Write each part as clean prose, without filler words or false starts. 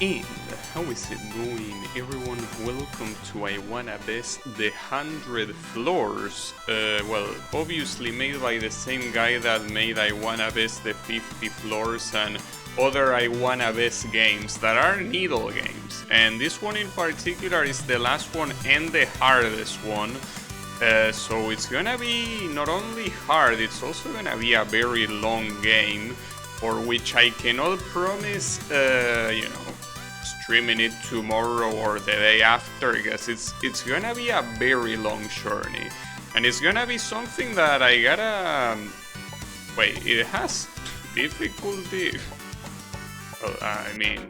And how is it going, everyone? Welcome to I Wanna Best the 100 Floors. Well, obviously made by the same guy that made I Wanna Best the 50 Floors and other I Wanna Best games that are needle games. And this one in particular is the last one and the hardest one. So it's gonna be not only hard, it's also gonna be a very long game, for which I cannot promise, streaming it tomorrow or the day after, because it's gonna be a very long journey, and it's gonna be something that I gotta wait. It has difficulty. Well, I mean,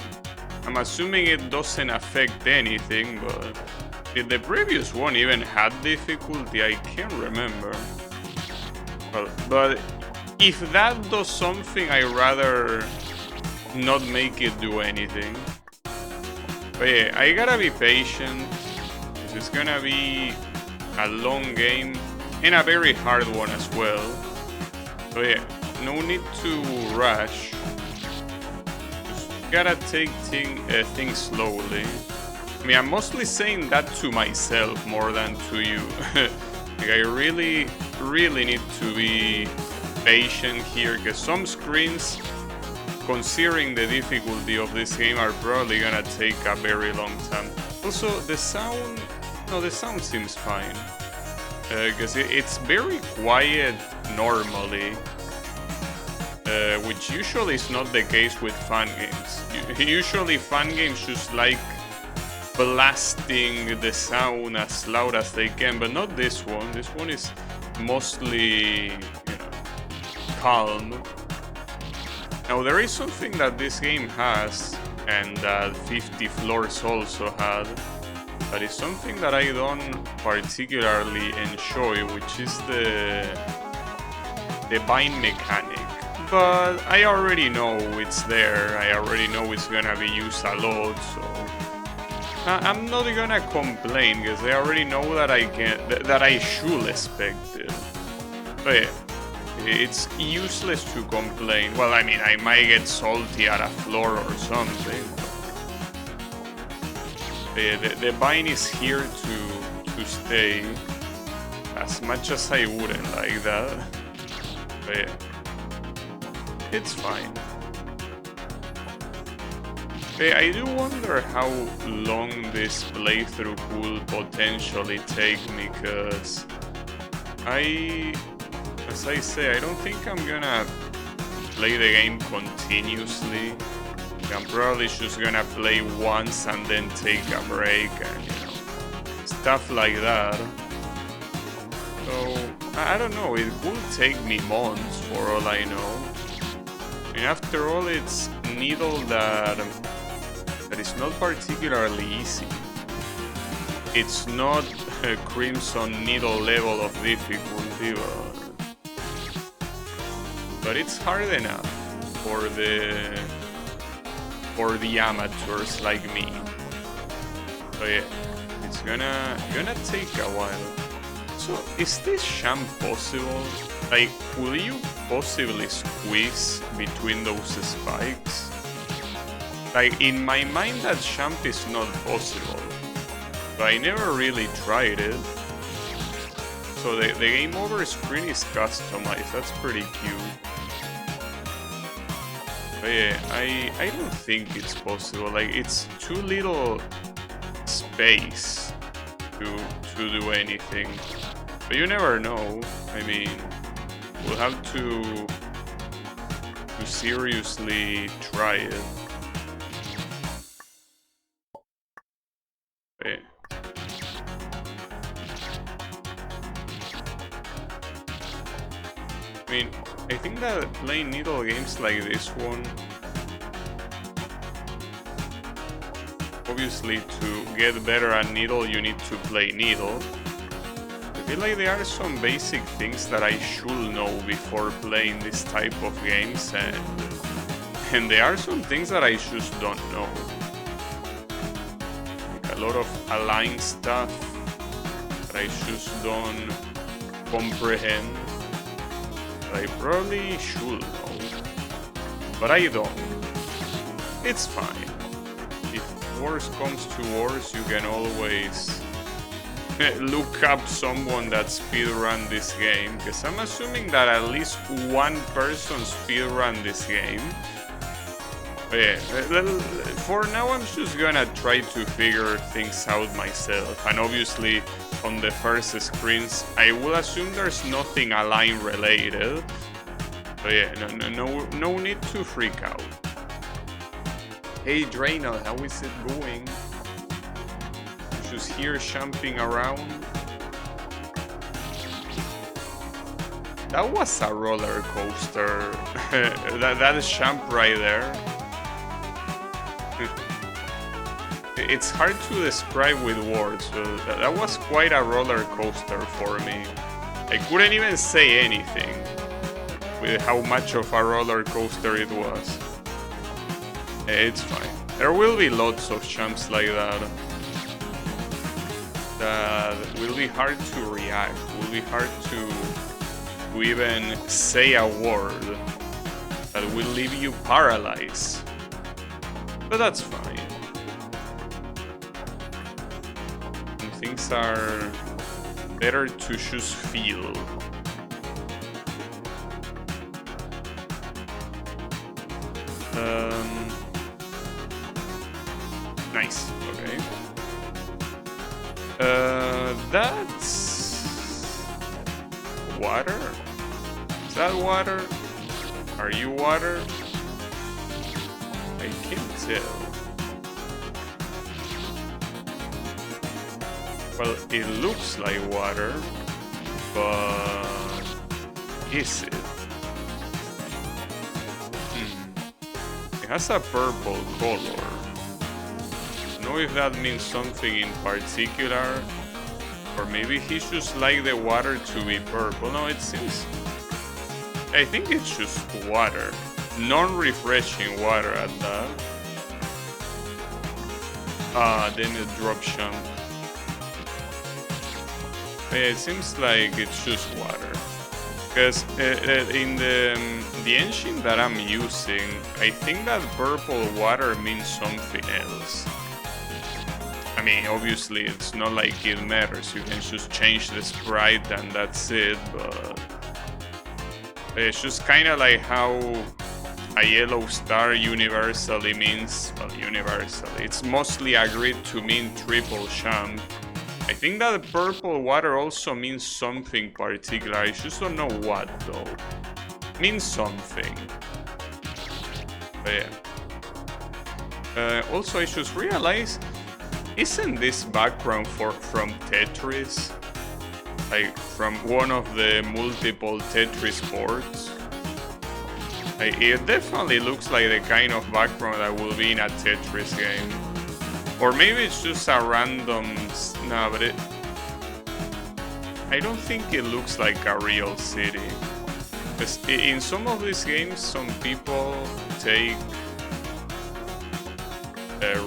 I'm assuming it doesn't affect anything, but did the previous one even had difficulty? I can't remember. Well, but if that does something, I rather not make it do anything. But yeah, I gotta be patient. It's gonna be a long game and a very hard one as well. So yeah, no need to rush. Just gotta take things slowly. I mean, I'm mostly saying that to myself more than to you. Like, I really need to be patient here, because some screens, considering the difficulty of this game, are probably gonna take a very long time. Also, the sound seems fine, because it's very quiet normally, which usually is not the case with fan games. Usually fan games just like blasting the sound as loud as they can, but not this one. This one is mostly, calm. Now, there is something that this game has, and that 50 Floors also had, that is something that I don't particularly enjoy, which is the bind mechanic. But I already know it's there. I already know it's gonna be used a lot, so I'm not gonna complain, because I already know that I should expect it. But yeah, it's useless to complain. Well, I mean, I might get salty at a floor or something. The bind is here to stay, as much as I wouldn't like that. But yeah, it's fine. I do wonder how long this playthrough could potentially take me, because as I say, I don't think I'm gonna play the game continuously. I'm probably just gonna play once and then take a break and, stuff like that. So, I don't know, it could take me months for all I know. And after all, it's needle that is not particularly easy. It's not a Crimson Needle level of difficulty, but it's hard enough for the amateurs like me. So yeah, it's gonna take a while. So is this champ possible? Like, could you possibly squeeze between those spikes? Like, in my mind, that champ is not possible, but I never really tried it. So the game over screen is customized. That's pretty cute. But yeah, I don't think it's possible. Like, it's too little space to do anything. But you never know. I mean, we'll have to seriously try it. Yeah. I mean, I think that playing needle games like this one, obviously to get better at needle you need to play needle. I feel like there are some basic things that I should know before playing this type of games, and there are some things that I just don't know. Like a lot of align stuff that I just don't comprehend. I probably should know, but I don't. It's fine. worst comes to worst, you can always look up someone that speedrun this game, because I'm assuming that at least one person speedrun this game. But yeah, for now I'm just gonna try to figure things out myself, and obviously on the first screens I will assume there's nothing Align related. But yeah, no need to freak out. Hey Draenor, how is it going? Just here jumping around. That was a roller coaster. that is jump right there. It's hard to describe with words. That was quite a roller coaster for me. I couldn't even say anything with how much of a roller coaster it was. It's fine. There will be lots of jumps like that. That will be hard to react, will be hard to even say a word that will leave you paralyzed. But that's fine. And things are better to just feel. Nice, okay. That's water? Is that water? Are you water? I can't tell. Well, it looks like water, but is it? It has a purple color. I don't know if that means something in particular, or maybe he just like the water to be purple. No, it seems... I think it's just water. Non-refreshing water at that. Then a drop jump. It seems like it's just water. Because in the engine that I'm using, I think that purple water means something else. I mean, obviously it's not like it matters, you can just change the sprite and that's it, but it's just kind of like how a yellow star universally means, well, universally, it's mostly agreed to mean triple jump. I think that purple water also means something particular, I just don't know what though. It means something. But yeah. Also, I just realized, isn't this background from Tetris? Like from one of the multiple Tetris boards? It definitely looks like the kind of background that will be in a Tetris game. Or maybe it's just a random... Nah, but it... I don't think it looks like a real city. Because in some of these games, some people take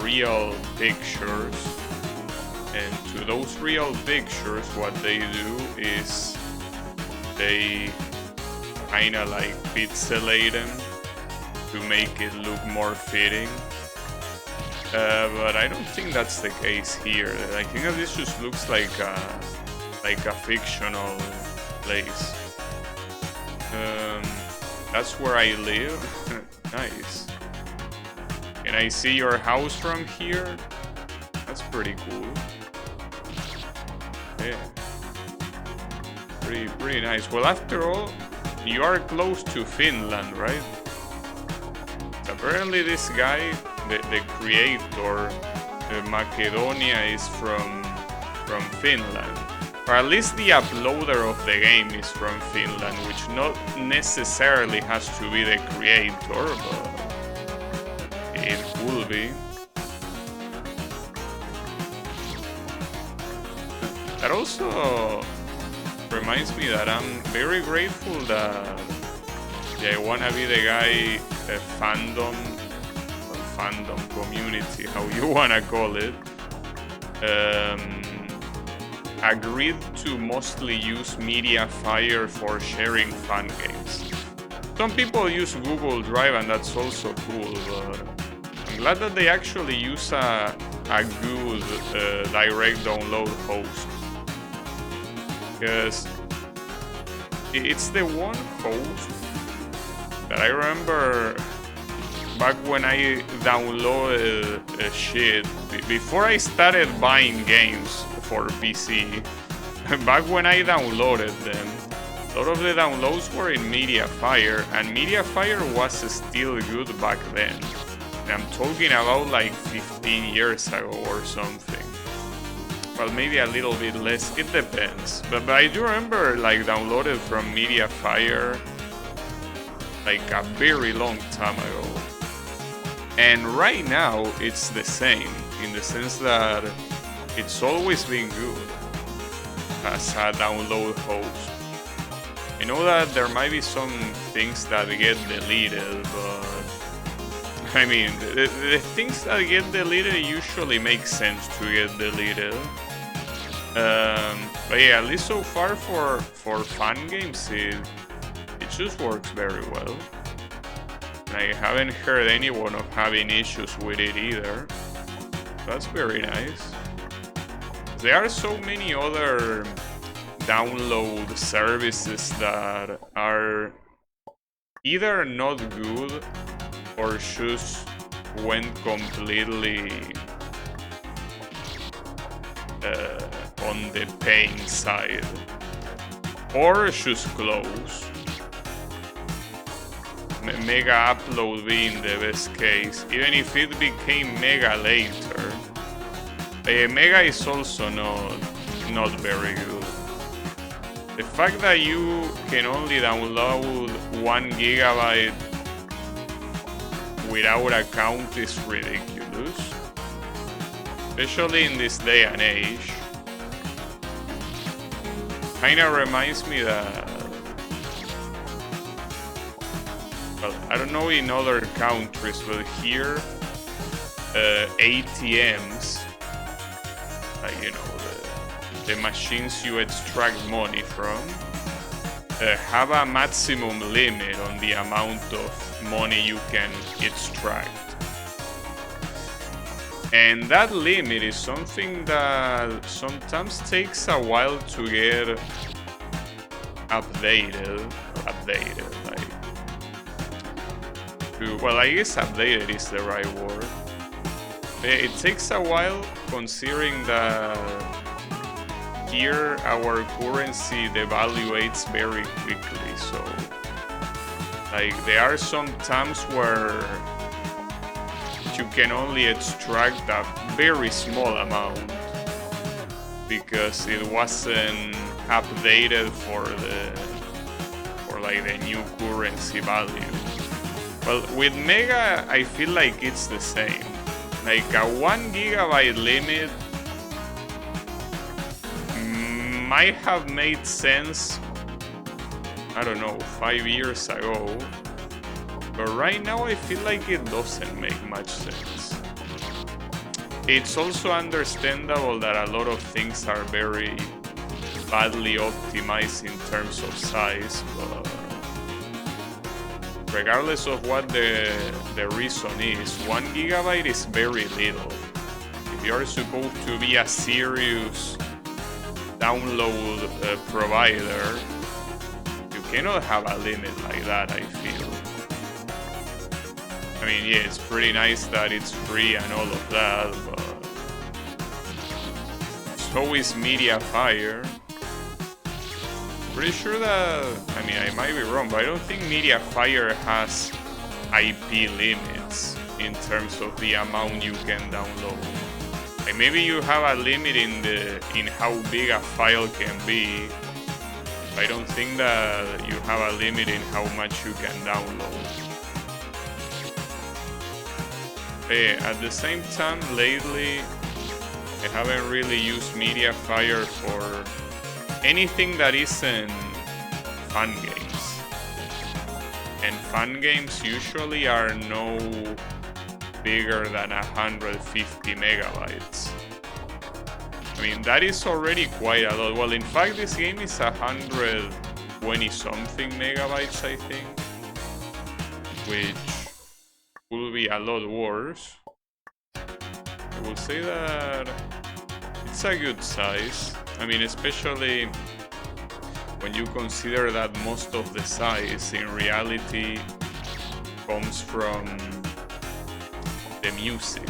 real pictures, and to those real pictures what they do is they kinda like pixelate them to make it look more fitting, but I don't think that's the case here. I think that this just looks like a fictional place. That's where I live. Nice. Can I see your house from here? That's pretty cool. Yeah. Pretty nice. Well, after all, you are close to Finland, right? Apparently this guy, the creator, Macedonia, is from Finland. Or at least the uploader of the game is from Finland, which not necessarily has to be the creator, but it could be. That also reminds me that I'm very grateful that I wanna be the guy, fandom community, how you wanna call it, agreed to mostly use Mediafire for sharing fun games. Some people use Google Drive and that's also cool, but I'm glad that they actually use a good direct download host, because it's the one host that I remember back when I downloaded shit, before I started buying games for PC, back when I downloaded them, a lot of the downloads were in Mediafire, and Mediafire was still good back then. And I'm talking about like 15 years ago or something. Well, maybe a little bit less, it depends. But I do remember like downloaded from Mediafire like a very long time ago. And right now it's the same, in the sense that it's always been good as a download host. I know that there might be some things that get deleted, but I mean, the things that get deleted usually make sense to get deleted. But yeah, at least so far for fun games, it just works very well. And I haven't heard anyone of having issues with it either. That's very nice. There are so many other download services that are either not good or just went completely on the paying side, or just close. Mega Upload being the best case, even if it became Mega later. Mega is also not very good. The fact that you can only download 1 GB without account is ridiculous, especially in this day and age. Kinda reminds me that, well, I don't know in other countries, but here ATMs, like, you know, the machines you extract money from, have a maximum limit on the amount of money you can extract. And that limit is something that sometimes takes a while to get updated, like, well, I guess updated is the right word. It takes a while, considering that here our currency devaluates very quickly, so like there are some times where you can only extract a very small amount because it wasn't updated for like the new currency value. Well, with Mega I feel like it's the same. Like a 1 GB limit might have made sense, I don't know, 5 years ago, but right now I feel like it doesn't make much sense. It's also understandable that a lot of things are very badly optimized in terms of size, but regardless of what the reason is, 1 GB is very little. If you're supposed to be a serious download provider, you cannot have a limit like that, I feel. I mean, yeah, it's pretty nice that it's free and all of that, but so is Mediafire. Pretty sure that, I mean, I might be wrong, but I don't think Mediafire has IP limits in terms of the amount you can download. Like maybe you have a limit in how big a file can be. I don't think that you have a limit in how much you can download. At the same time, lately, I haven't really used Mediafire for anything that isn't fun games. And fun games usually are no bigger than 150 megabytes. I mean, that is already quite a lot. Well, in fact, this game is 120 something megabytes, I think, which will be a lot worse. I will say that it's a good size. I mean, especially when you consider that most of the size in reality comes from the music.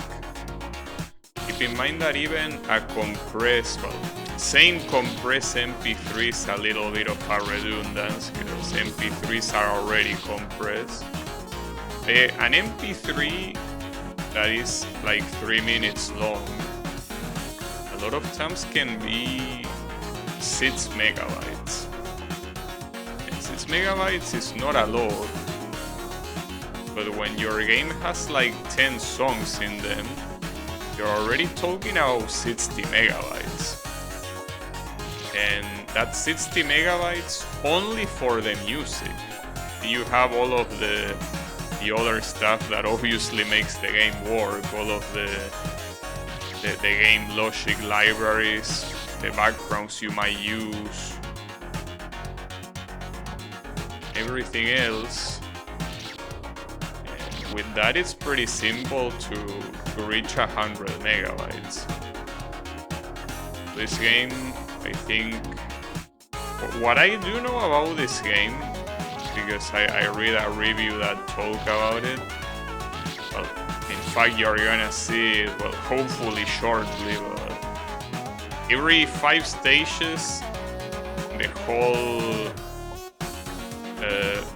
Keep in mind that even a compressed, well, saying compressed MP3 is a little bit of a redundance because MP3s are already compressed. An MP3 that is like 3 minutes long, a lot of times can be 6 megabytes. And 6 megabytes is not a lot, but when your game has like 10 songs in them, you're already talking about 60 megabytes. And that's 60 megabytes only for the music. You have all of the other stuff that obviously makes the game work, all of the game logic libraries, the backgrounds you might use, everything else. And with that, it's pretty simple to reach 100 megabytes. This game, I think, what I do know about this game, because I read a review that talk about it, well, in fact you're gonna see it, well, hopefully shortly, but every 5 stages the whole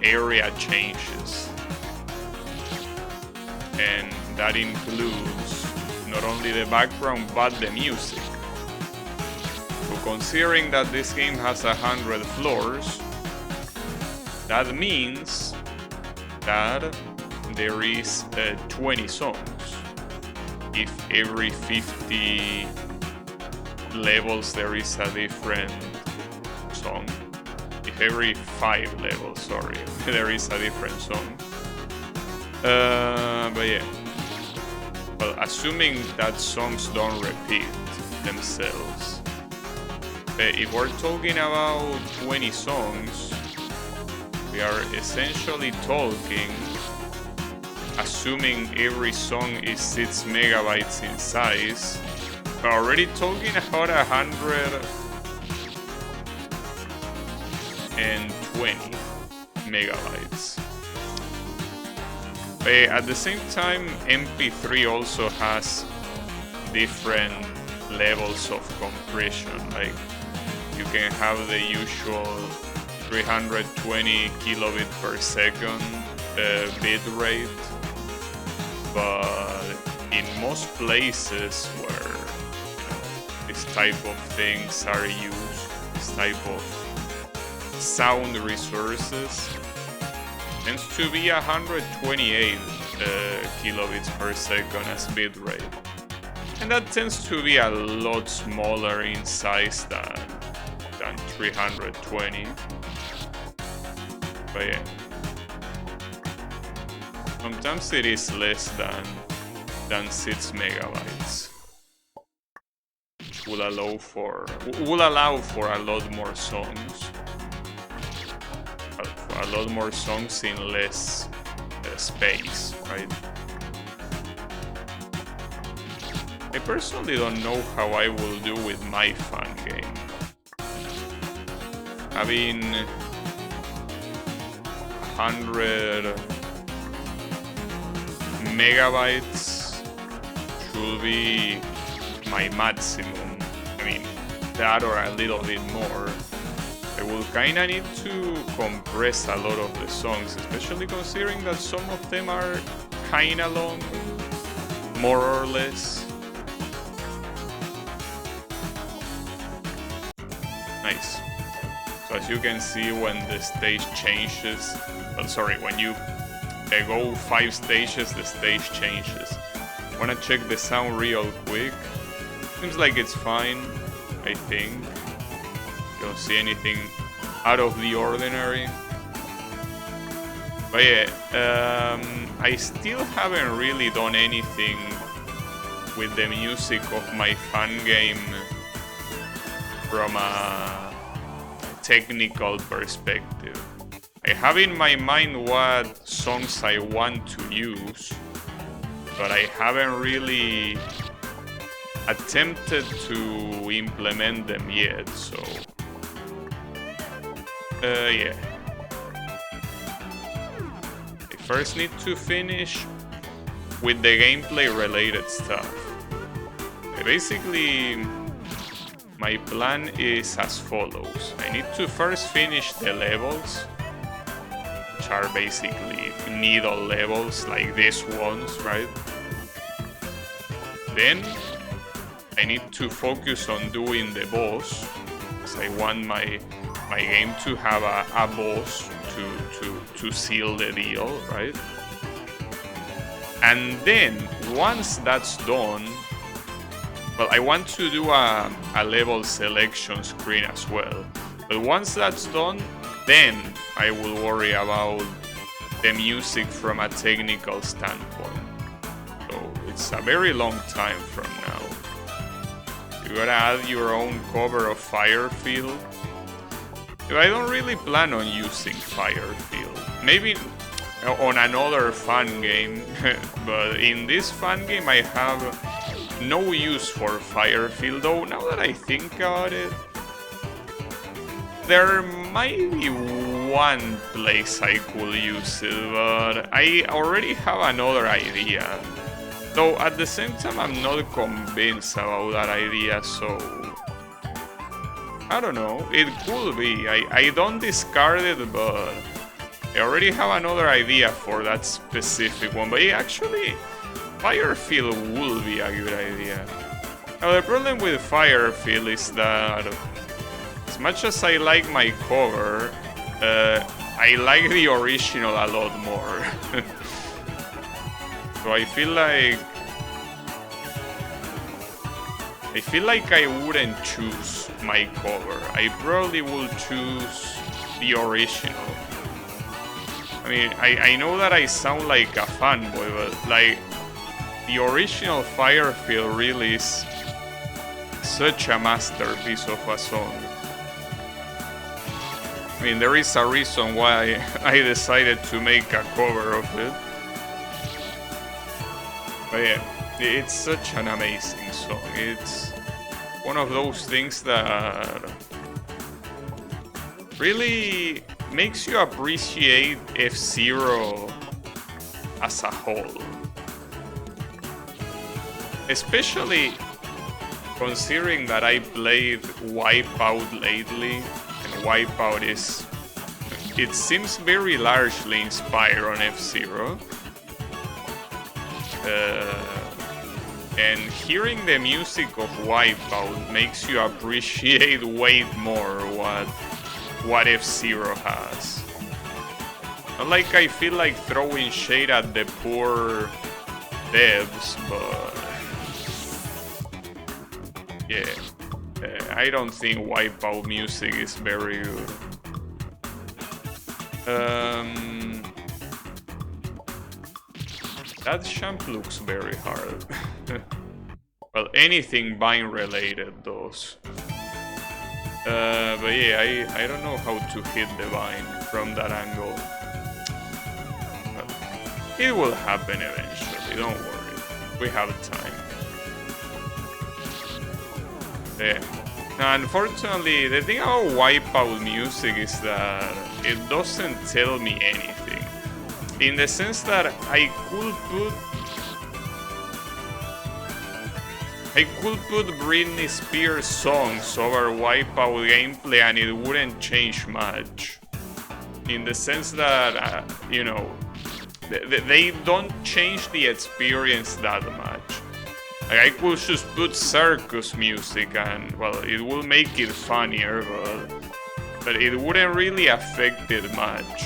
area changes, and that includes not only the background but the music. So considering that this game has 100 floors, that means that there is 20 songs. If every 50 levels there is a different song. If every 5 levels, sorry, there is a different song. But yeah. Well, assuming that songs don't repeat themselves. If we're talking about 20 songs, we are essentially talking, assuming every song is 6 megabytes in size, we're already talking about 120 megabytes. At the same time, MP3 also has different levels of compression. Like, you can have the usual 320 kilobit per second bit rate, but in most places where this type of things are used, this type of sound resources, tends to be 128 kilobits per second as bit rate, and that tends to be a lot smaller in size than 320. But yeah, sometimes it is less than 6 megabytes. Will allow for a lot more songs. A lot more songs in less space, right? I personally don't know how I will do with my fan game. Having 100 megabytes should be my maximum. I mean, that or a little bit more. I will kinda need to compress a lot of the songs, especially considering that some of them are kinda long, more or less. Nice. So as you can see, when the stage changes, when you go 5 stages, the stage changes. Wanna check the sound real quick. Seems like it's fine, I think. Don't see anything out of the ordinary. But yeah, I still haven't really done anything with the music of my fan game from a technical perspective. I have in my mind what songs I want to use, but I haven't really attempted to implement them yet, so yeah. I first need to finish with the gameplay related stuff. Basically, my plan is as follows. I need to first finish the levels, which are basically needle levels like these ones, right? Then I need to focus on doing the boss, because I want my game to have a boss to seal the deal, right? And then once that's done, well, I want to do a level selection screen as well. But once that's done, then I will worry about the music from a technical standpoint. So it's a very long time from now. You gotta add your own cover of Firefield. I don't really plan on using Firefield. Maybe on another fun game, but in this fun game I have no use for Firefield, though now that I think about it, there might be one place I could use it, but I already have another idea. Though at the same time I'm not convinced about that idea, so I don't know, it could be. I don't discard it, but I already have another idea for that specific one. But yeah, actually, Firefield would be a good idea. Now the problem with Firefield is that as much as I like my cover, I like the original a lot more. So I feel like I wouldn't choose my cover. I probably would choose the original. I mean, I know that I sound like a fanboy, but like, the original Firefield really is such a masterpiece of a song. I mean, there is a reason why I decided to make a cover of it. But yeah, it's such an amazing song. It's one of those things that really makes you appreciate F-Zero as a whole. Especially considering that I played Wipeout lately, and Wipeout it seems very largely inspired on F-Zero. And hearing the music of Wipeout makes you appreciate way more what F-Zero has. Not like I feel like throwing shade at the poor devs, but yeah, I don't think Wipeout music is very good. That champ looks very hard. Well, anything Vine related does. But yeah, I don't know how to hit the Vine from that angle. But it will happen eventually, don't worry. We have time. Yeah. Now, unfortunately, the thing about Wipeout music is that it doesn't tell me anything. In the sense that I could put Britney Spears songs over Wipeout gameplay and it wouldn't change much. In the sense that, you know, they don't change the experience that much. Like, I could just put circus music and, well, it will make it funnier, but it wouldn't really affect it much.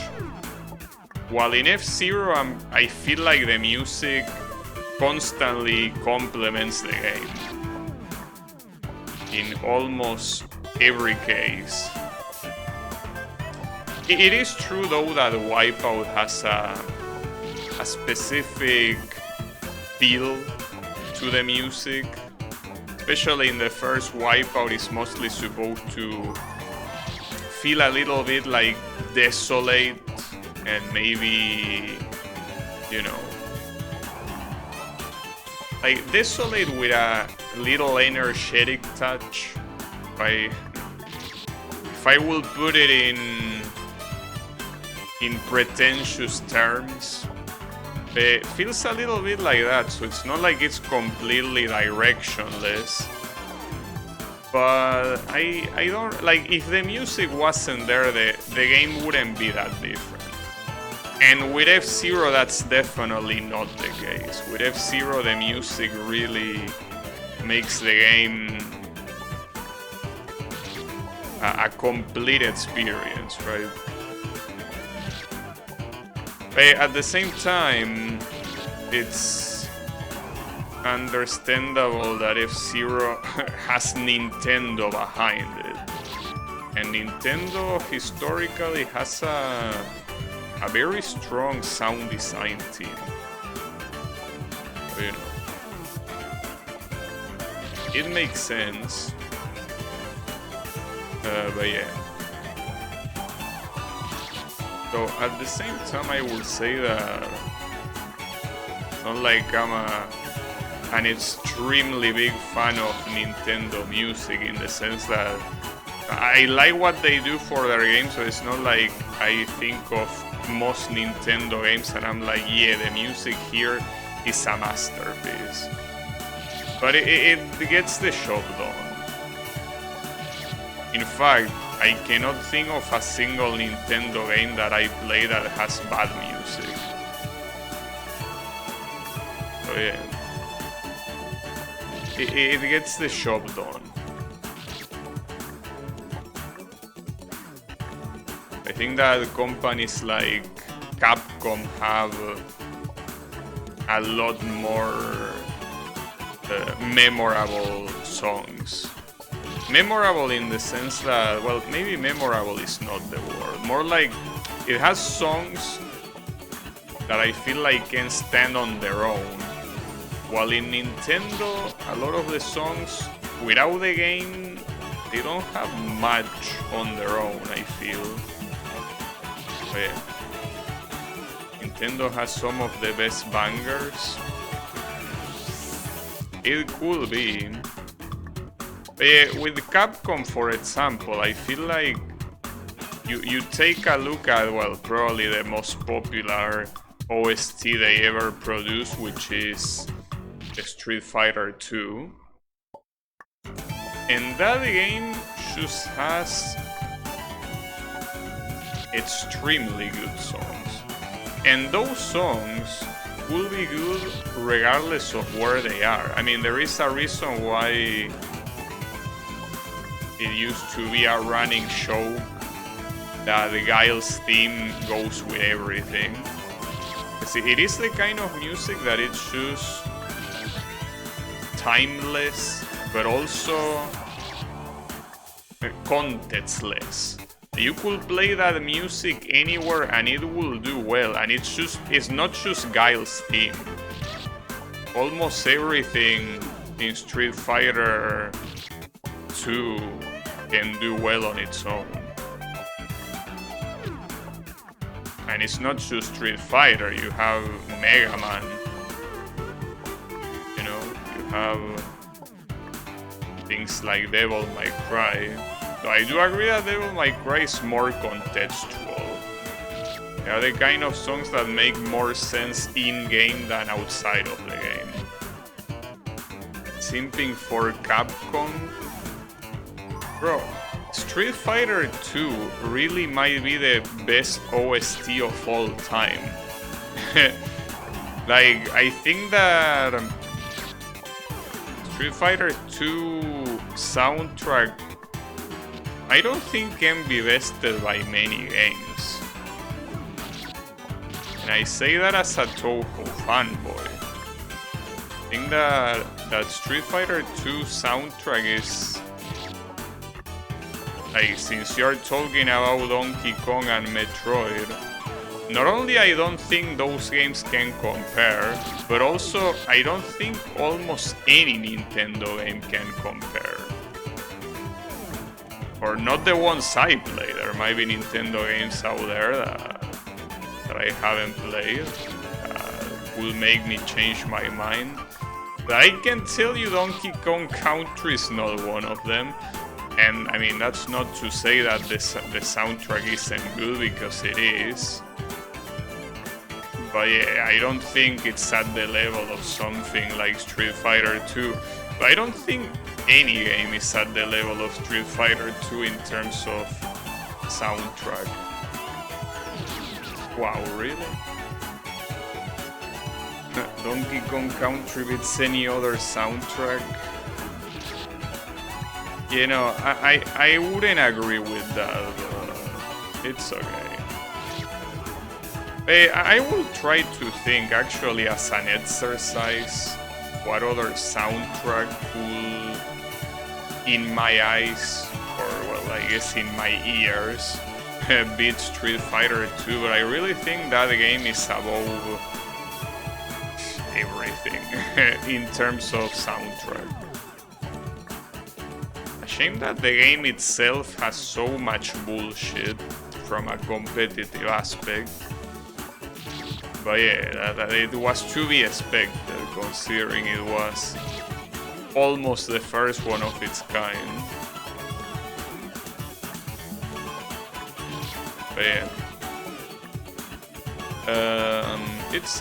While in F-Zero, I feel like the music constantly complements the game. In almost every case. It is true though that Wipeout has a specific feel to the music. Especially in the first Wipeout, it's mostly supposed to feel a little bit like desolate and maybe, you know, like Desolate with a little energetic touch. If I will put it in pretentious terms, it feels a little bit like that. So it's not like it's completely directionless. But I don't like, if the music wasn't there, the game wouldn't be that different. And with F-Zero, that's definitely not the case. With F-Zero, the music really makes the game a complete experience, right? But at the same time, it's understandable that F-Zero has Nintendo behind it. And Nintendo historically has a very strong sound design team. So, you know, it makes sense. But yeah. So at the same time, I will say that not like I'm an extremely big fan of Nintendo music, in the sense that I like what they do for their games, so it's not like I think of most Nintendo games and I'm like, yeah, the music here is a masterpiece. But it gets the job done. In fact, I cannot think of a single Nintendo game that I play that has bad music. So yeah, it gets the job done. I think that companies like Capcom have a lot more memorable songs. Memorable in the sense that, well, maybe memorable is not the word. More like it has songs that I feel like can stand on their own. While in Nintendo, a lot of the songs without the game, they don't have much on their own, I feel. So yeah. Nintendo has some of the best bangers. It could be. With Capcom, for example, I feel like you take a look at, well, probably the most popular OST they ever produced, which is Street Fighter 2. And that game just has extremely good songs. And those songs will be good regardless of where they are. I mean, there is a reason why it used to be a running show that the Guile's theme goes with everything. See, it is the kind of music that it's just timeless, but also contextless. You could play that music anywhere and it will do well, and it's not just Guile's theme. Almost everything in Street Fighter 2 can do well on its own. And it's not just Street Fighter, you have Mega Man. You know, you have things like Devil May Cry. So I do agree that Devil May Cry is more contextual. They are the kind of songs that make more sense in-game than outside of the game. Simping for Capcom? Bro, Street Fighter 2 really might be the best OST of all time. Like, I think that Street Fighter 2 soundtrack, I don't think can be bested by many games. And I say that as a Toho fanboy. I think that Street Fighter 2 soundtrack is, like, since you're talking about Donkey Kong and Metroid, not only I don't think those games can compare, but also I don't think almost any Nintendo game can compare. Or not the ones I play. There might be Nintendo games out there that I haven't played, will make me change my mind. But I can tell you Donkey Kong Country is not one of them. And I mean, that's not to say that the soundtrack isn't good, because it is. But yeah, I don't think it's at the level of something like Street Fighter 2. But I don't think any game is at the level of Street Fighter 2 in terms of soundtrack. Wow, really? Donkey Kong Country beats any other soundtrack? You know, I wouldn't agree with that, but it's okay. I will try to think, actually, as an exercise, what other soundtrack will, in my eyes, or well, I guess in my ears, beat Street Fighter 2, but I really think that game is above everything in terms of soundtrack. A shame that the game itself has so much bullshit from a competitive aspect. But yeah, that it was to be expected, considering it was almost the first one of its kind. But yeah, it's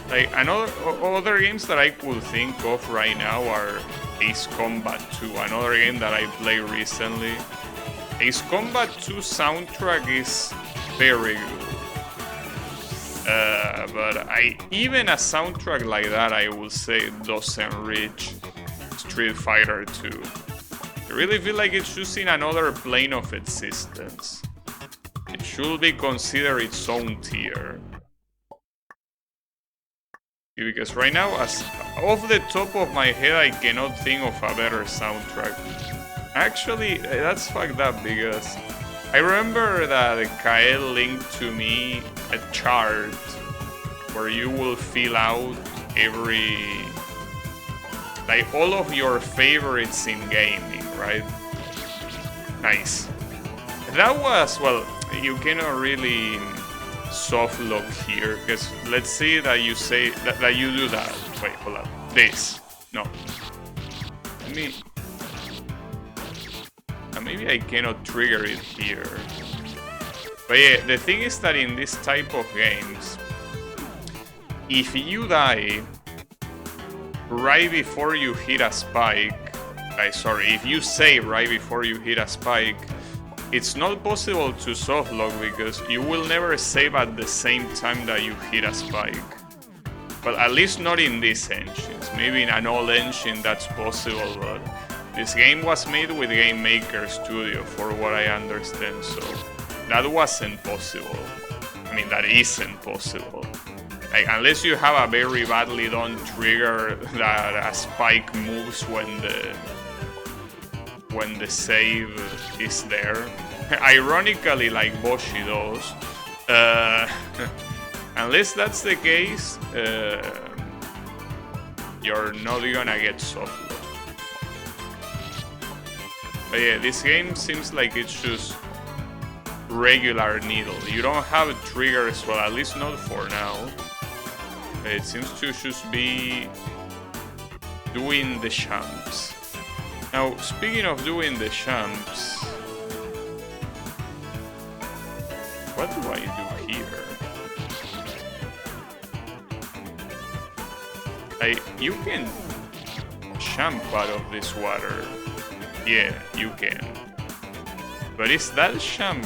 like other games that I could think of right now are Ace Combat 2, another game that I played recently. Ace Combat 2 soundtrack is very good, but even a soundtrack like that, I would say, doesn't reach Street Fighter 2. I really feel like it's just in another plane of existence. It should be considered its own tier. Because right now, as off the top of my head, I cannot think of a better soundtrack. Actually, that's fucked up, because I remember that Kael linked to me a chart where you will fill out like all of your favorites in gaming, right? Nice. That was, well, you cannot really soft lock here, because let's see that you say that you do that. Wait, hold up. This. No. Let me... Maybe I cannot trigger it here. But yeah, the thing is that in this type of games, if you die right before you hit a spike, if you save right before you hit a spike, it's not possible to softlock, because you will never save at the same time that you hit a spike. But at least not in these engines. Maybe in an old engine that's possible, but this game was made with Game Maker Studio, for what I understand, so that wasn't possible. I mean, that isn't possible. Like, unless you have a very badly done trigger that a spike moves when the save is there. Ironically, like Boshi does. Unless that's the case, you're not gonna get softlock. But yeah, this game seems like it's just regular needle. You don't have triggers, well, at least not for now. It seems to just be doing the jumps. Now, speaking of doing the jumps, what do I do here? You can jump out of this water. Yeah, you can. But is that jump?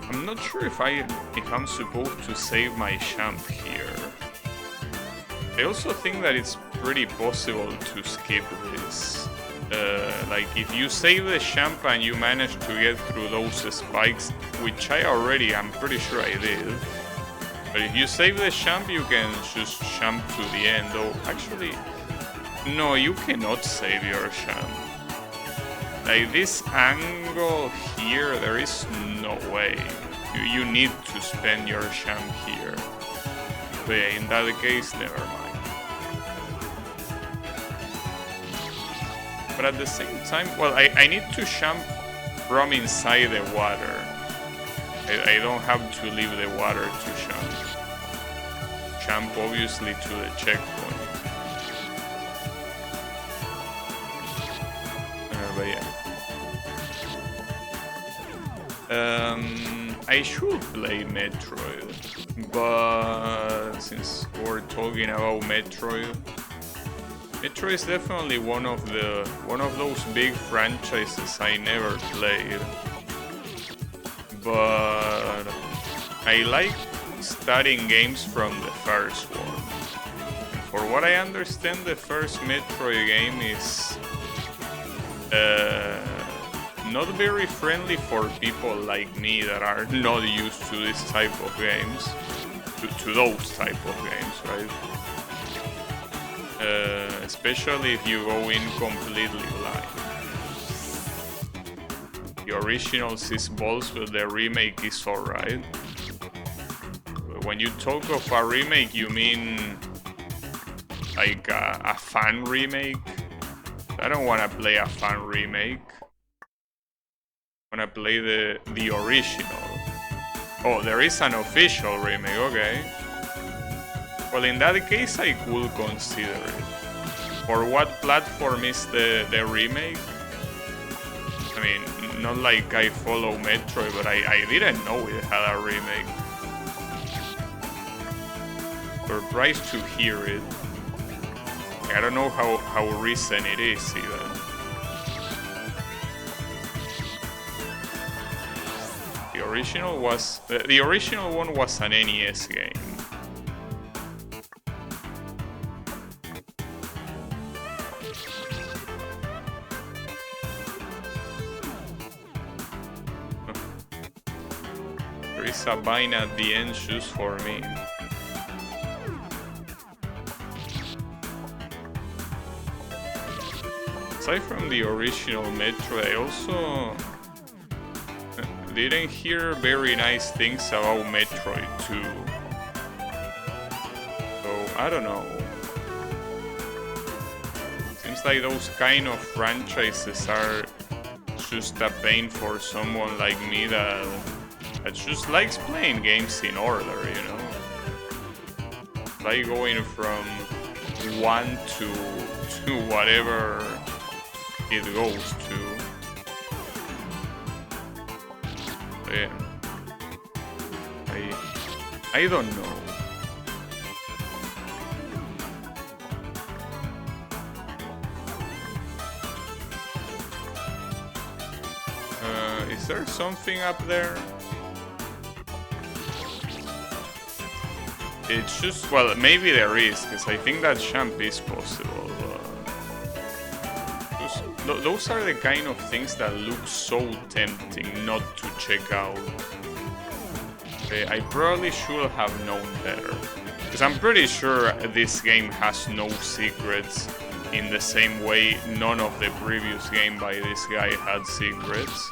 I'm not sure if I'm supposed to save my jump here. I also think that it's pretty possible to skip this. Like, if you save the jump and you manage to get through those spikes, which I'm pretty sure I did. But if you save the jump, you can just jump to the end. Though, actually, no, you cannot save your jump. Like, this angle here, there is no way. You need to spend your jump here. But yeah, in that case, never mind. But at the same time, well, I need to jump from inside the water. I don't have to leave the water to jump. Jump obviously to the checkpoint. But yeah. I should play Metroid, but since we're talking about Metroid, Metroid is definitely one of those big franchises I never played. But I like starting games from the first one. And for what I understand, the first Metroid game is not very friendly for people like me that are not used to this type of games, to those type of games, right? Especially if you go in completely blind. The original is balls, but the remake is alright. When you talk of a remake, you mean like a fan remake? I don't want to play a fan remake. I want to play the original. Oh, there is an official remake, okay. Well, in that case, I could consider it. For what platform is the remake? I mean, not like I follow Metroid, but I didn't know it had a remake. Surprised to hear it. I don't know how recent it is even. The original one was an NES game. There is a vine at the end just for me. Aside from the original Metro, I also didn't hear very nice things about Metroid 2. So, I don't know. Seems like those kind of franchises are just a pain for someone like me that just likes playing games in order, you know? Like going from 1 to whatever it goes to. Yeah. I don't know. Is there something up there? It's just, well, maybe there is, because I think that jump is possible. Those are the kind of things that look so tempting not to check out. I probably should have known better. Because I'm pretty sure this game has no secrets in the same way none of the previous game by this guy had secrets.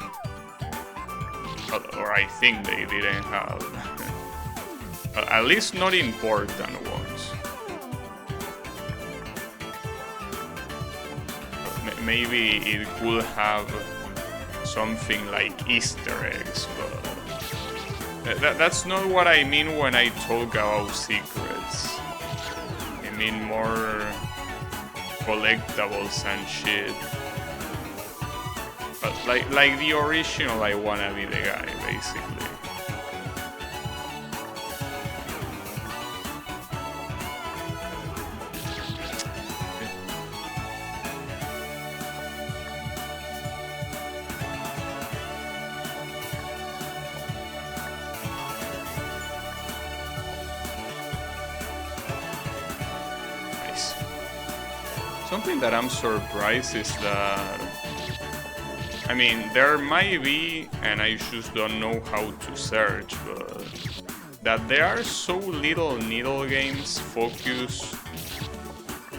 Or I think they didn't have. At least not important ones. Maybe it could have something like Easter eggs, but that's not what I mean when I talk about secrets. I mean more collectibles and shit. But like the original, I wanna be the guy, basically. Something that I'm surprised is that, I mean, there might be, and I just don't know how to search, but that there are so little needle games focused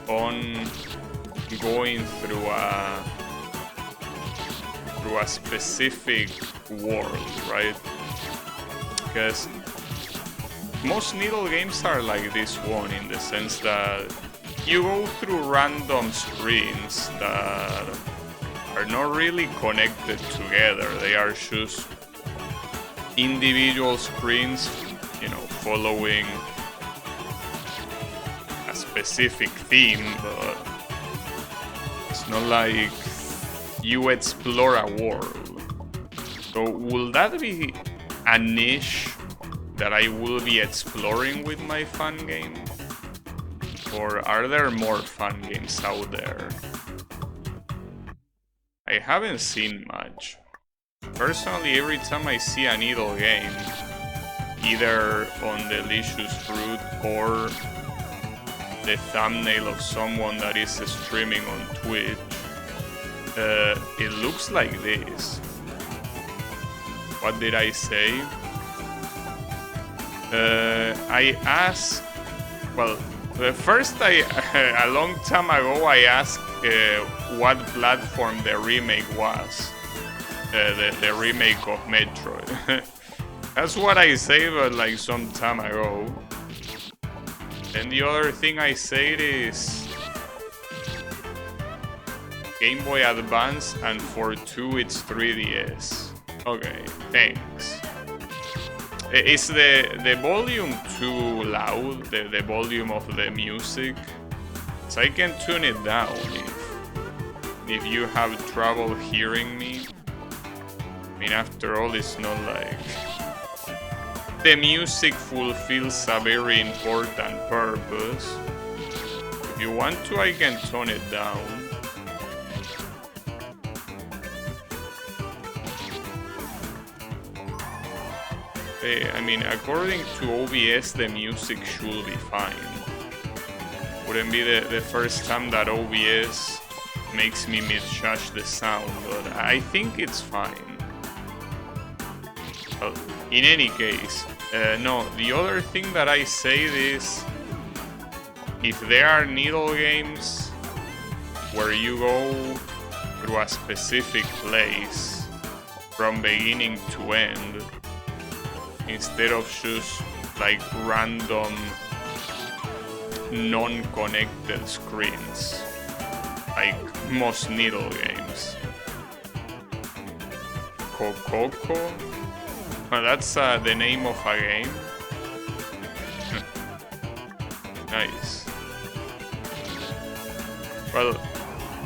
on going through a specific world, right? Because most needle games are like this one, in the sense that you go through random screens that are not really connected together. They are just individual screens, you know, following a specific theme, but it's not like you explore a world. So will that be a niche that I will be exploring with my fun game? Or are there more fun games out there? I haven't seen much. Personally, every time I see a Needle game, either on Delicious Fruit or the thumbnail of someone that is streaming on Twitch, it looks like this. What did I say? I asked, well, first a long time ago I asked what platform the remake was. The remake of Metroid. That's what I said, but like some time ago. And the other thing I said is Game Boy Advance, and for 2 it's 3DS. Okay, thanks. Is the volume too loud? The volume of the music? So I can tune it down if you have trouble hearing me. I mean, after all, it's not like the music fulfills a very important purpose. If you want to, I can tone it down. I mean, according to OBS, the music should be fine. Wouldn't be the first time that OBS makes me misjudge the sound, but I think it's fine. Well, in any case, no, the other thing that I say is, if there are Needle games where you go through a specific place from beginning to end, instead of just like random non-connected screens, like most Needle games. Kokoko? Oh, that's the name of a game. Nice. Well,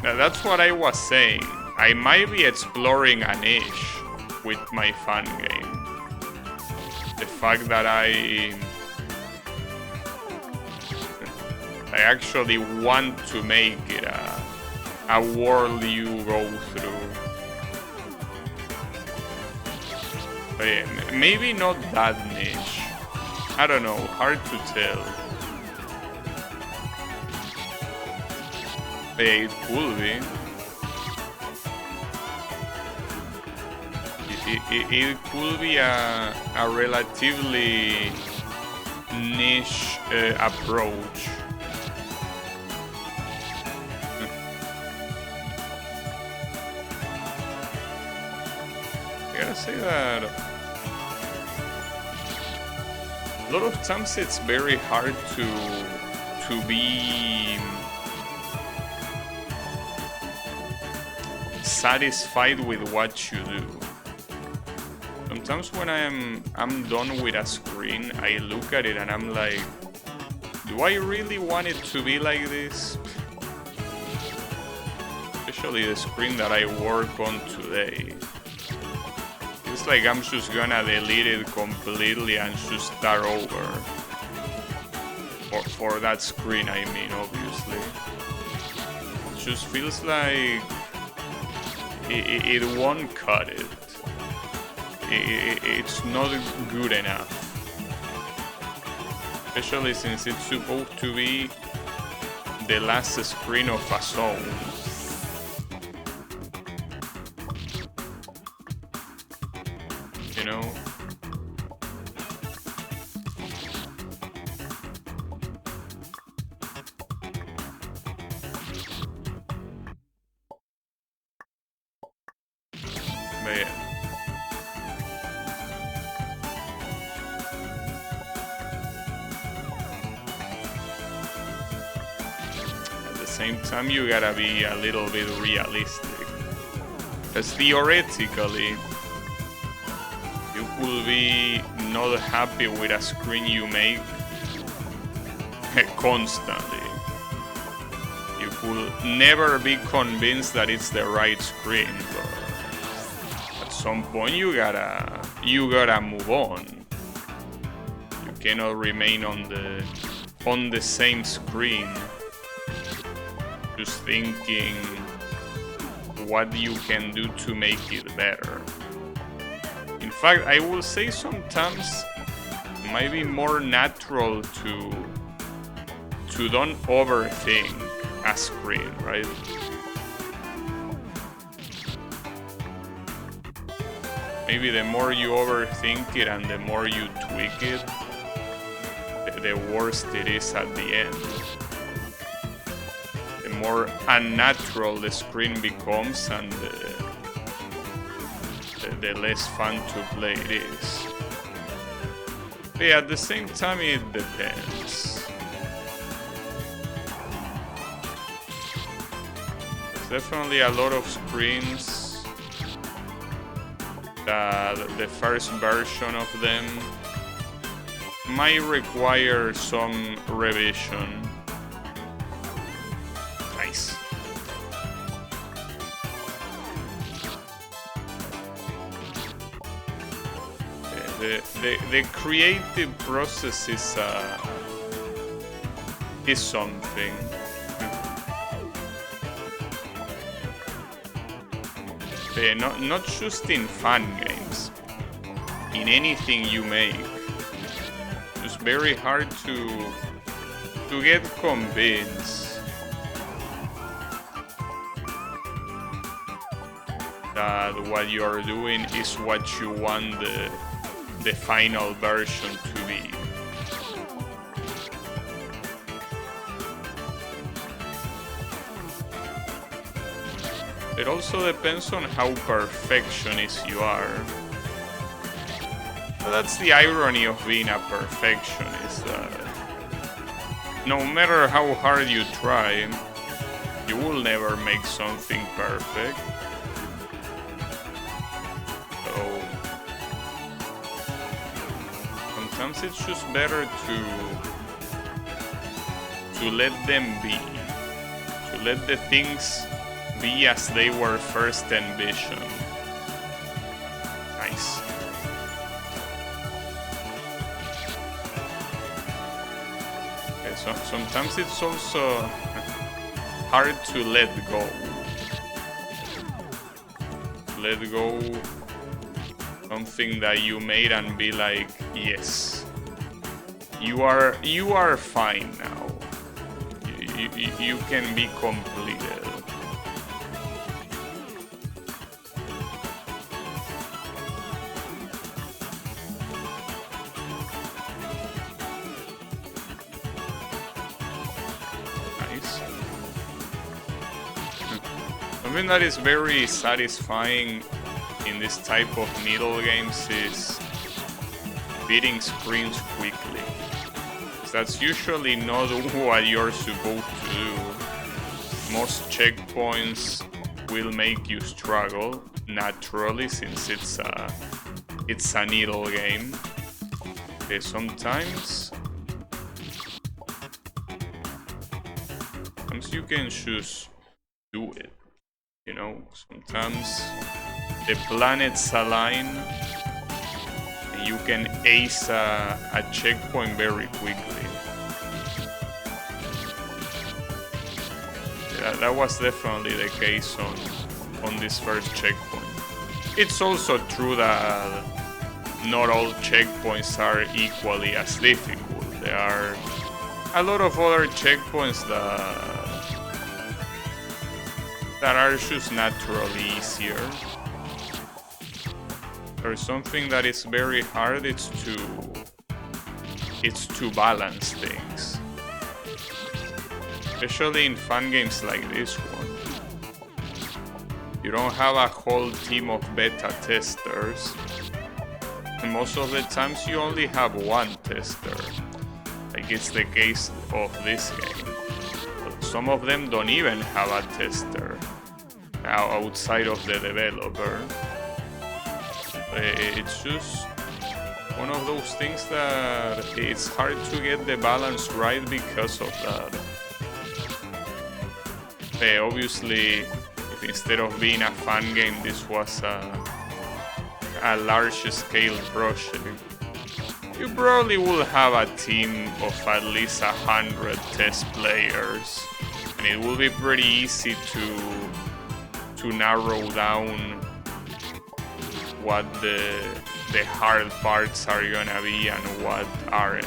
that's what I was saying. I might be exploring a niche with my fun game. The fact that I actually want to make it a world you go through. But yeah, maybe not that niche. I don't know, hard to tell. But yeah, it could be. It could be a relatively niche approach. I gotta say that a lot of times it's very hard to be satisfied with what you do. Sometimes when I'm done with a screen, I look at it and I'm like, do I really want it to be like this? Especially the screen that I work on today. It's like I'm just gonna delete it completely and just start over. For that screen, I mean, obviously. It just feels like it won't cut it. It's not good enough. Especially since it's supposed to be the last screen of a song. You know? But yeah. At the same time, you gotta be a little bit realistic. Because theoretically, you could be not happy with a screen you make constantly. You could never be convinced that it's the right screen, but at some point you gotta move on. You cannot remain on the same screen just thinking what you can do to make it better. In fact, I will say sometimes it might be more natural to don't overthink a screen, right? Maybe the more you overthink it and the more you tweak it, the worse it is at the end. The more unnatural the screen becomes and the less fun to play it is. But yeah, at the same time it depends. There's definitely a lot of screens that the first version of them might require some revision. Nice. The creative process is something. Not just in fun games, in anything you make. It's very hard to get convinced that what you are doing is what you want the final version to be. It also depends on how perfectionist you are. But that's the irony of being a perfectionist. No matter how hard you try, you will never make something perfect. So sometimes it's just better to let them be, to let the things be as they were first envisioned. Nice. Okay, so sometimes it's also hard to let go. Let go something that you made and be like, yes, you are fine now. You can be completed. Something that is very satisfying in this type of needle games is beating screens quickly. That's usually not what you're supposed to do. Most checkpoints will make you struggle naturally since it's a needle game. Okay, sometimes you can just do it. You know, sometimes the planets align and you can ace a checkpoint very quickly. That was definitely the case on this first checkpoint. It's also true that not all checkpoints are equally as difficult. There are a lot of other checkpoints that are just naturally easier. There's something that is very hard, it's to balance things. Especially in fun games like this one. You don't have a whole team of beta testers. And most of the times you only have one tester. Like it's the case of this game. But some of them don't even have a tester. outside of the developer. It's just one of those things that it's hard to get the balance right because of that. Obviously, if instead of being a fun game, this was a large-scale project, you probably will have a team of at least 100 test players, and it will be pretty easy to narrow down what the hard parts are gonna be and what aren't.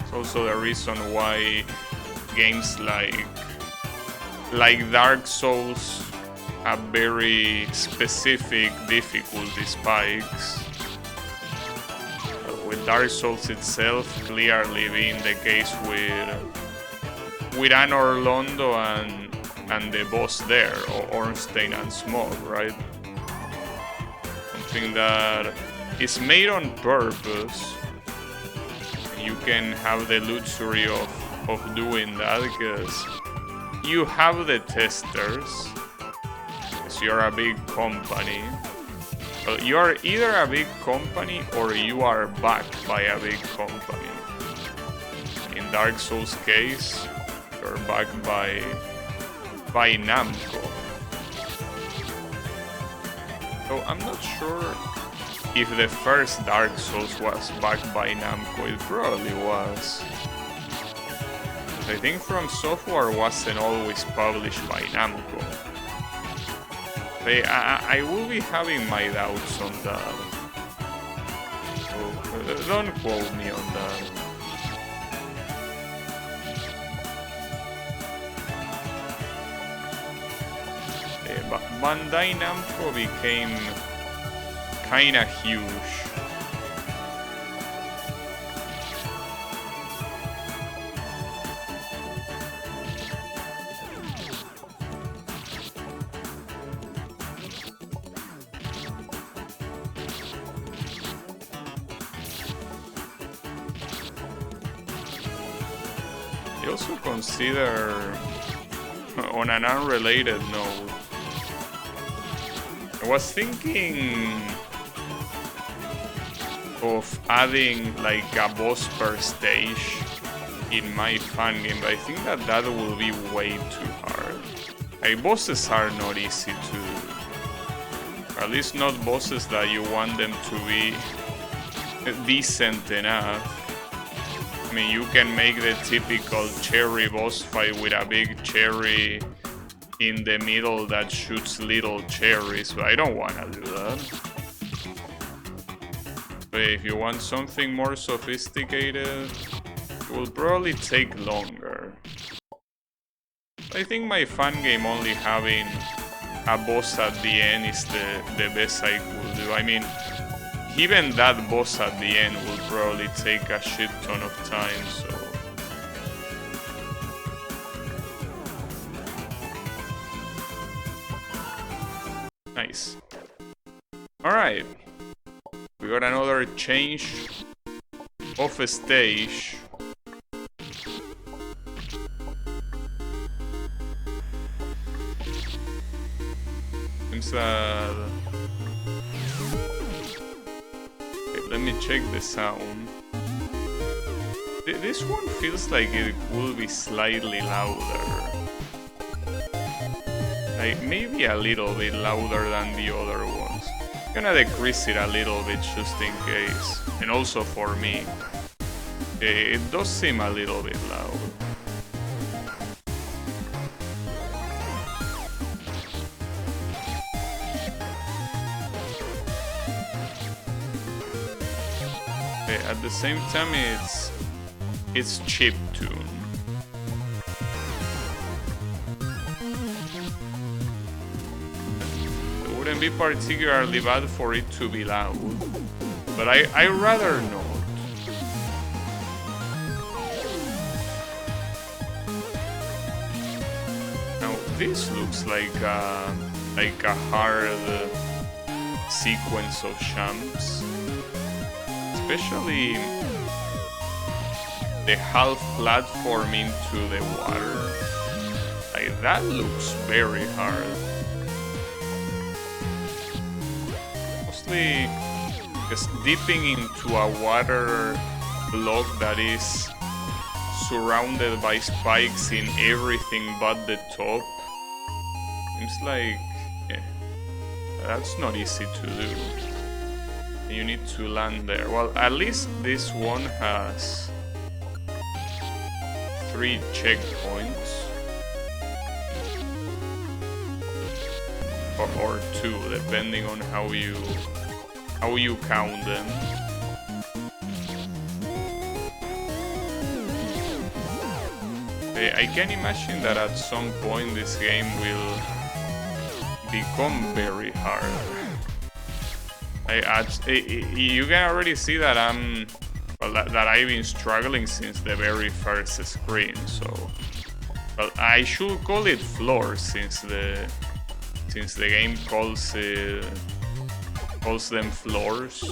It's also the reason why games like Dark Souls have very specific difficulty spikes. With Dark Souls itself clearly being the case with Anor Londo and the boss there, or Ornstein and Smog, right? Something that is made on purpose. You can have the luxury of doing that because you have the testers, because you're a big company. Well, you are either a big company or you are backed by a big company. In Dark Souls case, you're backed by Namco. So I'm not sure if the first Dark Souls was backed by Namco. It probably was. I think From Software wasn't always published by Namco. I will be having my doubts on that. So, don't quote me on that. But Bandai Namco became kinda huge. I also consider, on an unrelated note, I was thinking of adding like a boss per stage in my fan game, but I think that will be way too hard. Like, bosses are not easy to, or at least not bosses that you want them to be decent enough. I mean, you can make the typical cherry boss fight with a big cherry in the middle that shoots little cherries, but I don't want to do that. But if you want something more sophisticated, it will probably take longer. I think my fun game only having a boss at the end is the best I could do. I mean, even that boss at the end will probably take a shit ton of time, so... Nice. Alright. We got another change of a stage. Seems that... Let me check the sound. This one feels like it will be slightly louder. Like maybe a little bit louder than the other ones. I'm gonna decrease it a little bit just in case. And also for me. It does seem a little bit loud. At the same time, it's chiptune. It wouldn't be particularly bad for it to be loud, but I rather not. Now this looks like a hard sequence of jumps. Especially the half platform into the water. Like That looks very hard. Mostly just dipping into a water block that is surrounded by spikes in everything but the top. Seems like that's not easy to do. You need to land there. Well, at least this one has 3 checkpoints. Or 2, depending on how you count them. I can imagine that at some point this game will become very hard. You can already see that that I've been struggling since the very first screen. So, well, I should call it floors since the game calls them floors.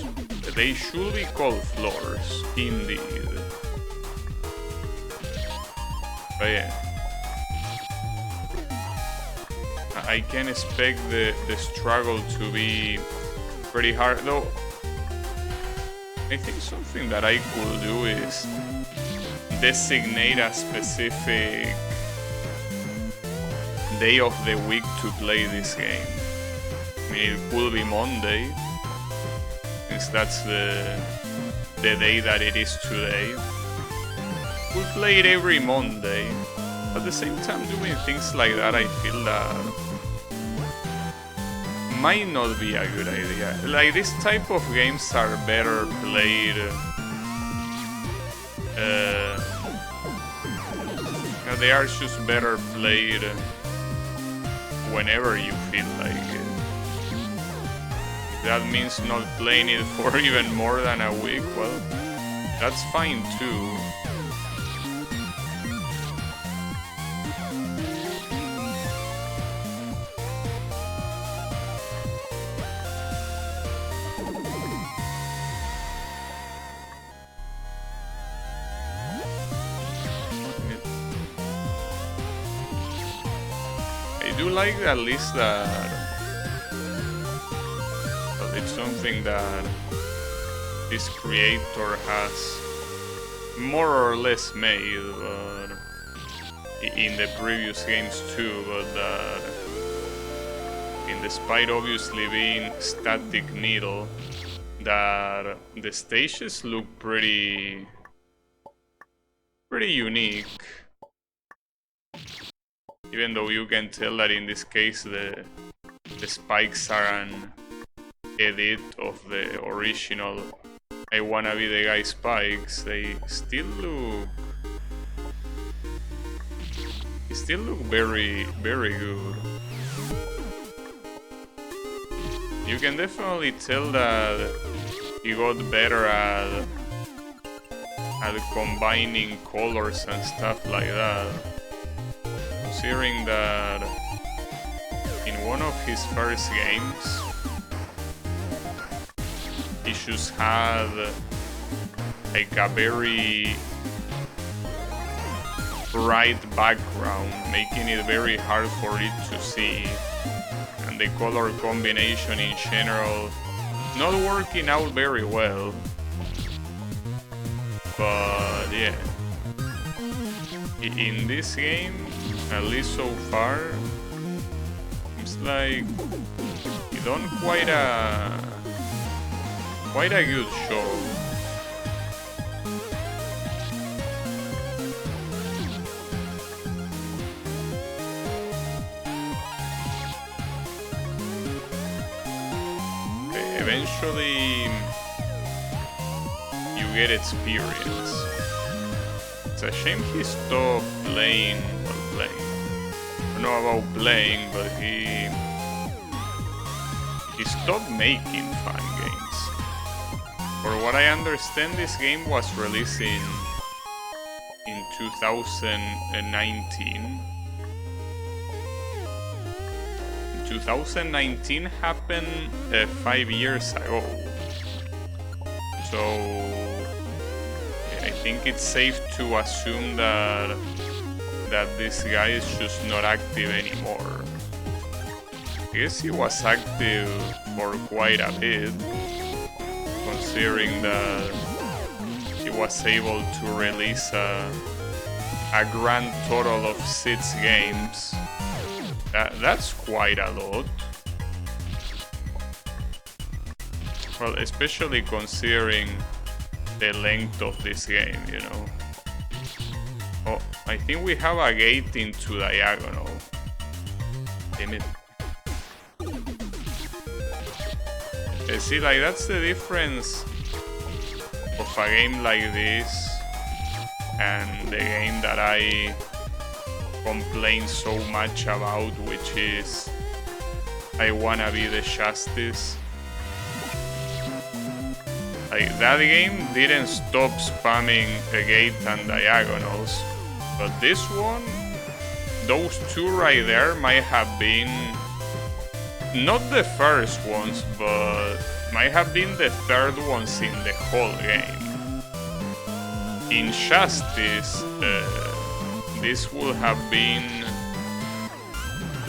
They should be called floors, indeed. But yeah, I can expect the struggle to be pretty hard, though. I think something that I could do is designate a specific day of the week to play this game. I mean, it could be Monday, since that's the day that it is today. We'll play it every Monday. At the same time, doing things like that, I feel that might not be a good idea. Like, this type of games are better played they are just better played whenever you feel like it. That means not playing it for even more than a week, well, that's fine too. I do like at least that it's something that this creator has more or less made, but in the previous games too, but that despite obviously being static needle, that the stages look pretty unique. Even though you can tell that in this case the spikes are an edit of the original I Wanna Be the Guy spikes, they still look very, very good. You can definitely tell that he got better at combining colors and stuff like that. Considering that in one of his first games he just had like a very bright background, making it very hard for it to see, and the color combination in general not working out very well. But yeah, in this game, at least so far, it's like you done quite a good show. Eventually you get experience. It's a shame he stopped playing. I don't know about playing, but he stopped making fun games. For what I understand, this game was released in 2019. 2019 happened 5 years ago. So I think it's safe to assume that that this guy is just not active anymore. I guess he was active for quite a bit, considering that he was able to release a grand total of 6 games. That's quite a lot. Well, especially considering the length of this game, you know. Oh, I think we have a gate into diagonal. Damn it. See, like, that's the difference of a game like this and the game that I complain so much about, which is I Wanna Be the Justice. Like, that game didn't stop spamming a gate and diagonals, but this one, those two right there might have been not the first ones, but might have been the third ones in the whole game. In Justice, this would have been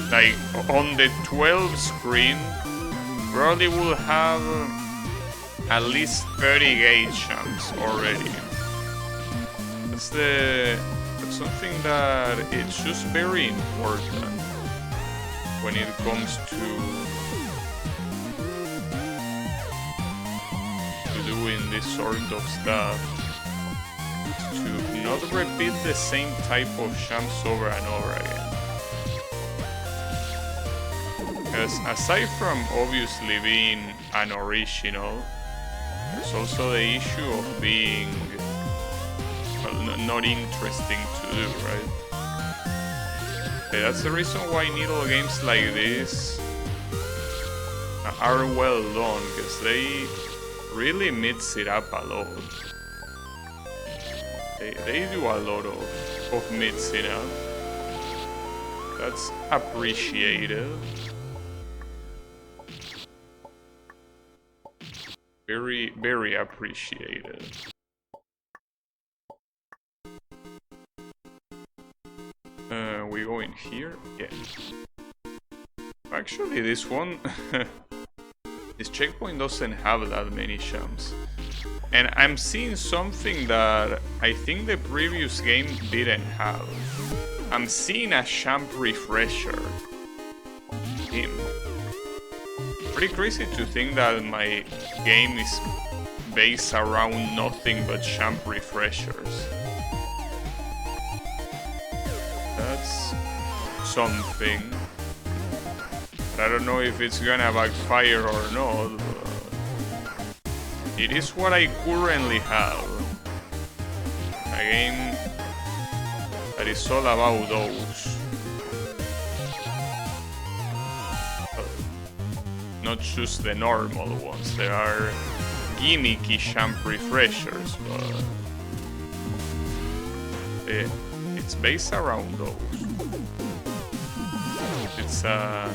like on the 12 screen, probably will have at least 30 gate jumps already. That's something that it's just very important when it comes to doing this sort of stuff, to not repeat the same type of jumps over and over again. Because aside from obviously being an original, there's also the issue of being, well, not interesting to do, right? That's the reason why needle games like this are well done, because they really mix it up a lot. They do a lot of mixing up. That's appreciated. Very, very appreciated. We go in here? Yeah. Actually, this one... this checkpoint doesn't have that many jumps. And I'm seeing something that I think the previous game didn't have. I'm seeing a jump refresher. Damn. Pretty crazy to think that my game is based around nothing but jump refreshers. That's something. I don't know if it's gonna backfire or not, but it is what I currently have. A game that is all about those. Not just the normal ones, there are gimmicky jump refreshers, but it's based around those. It's a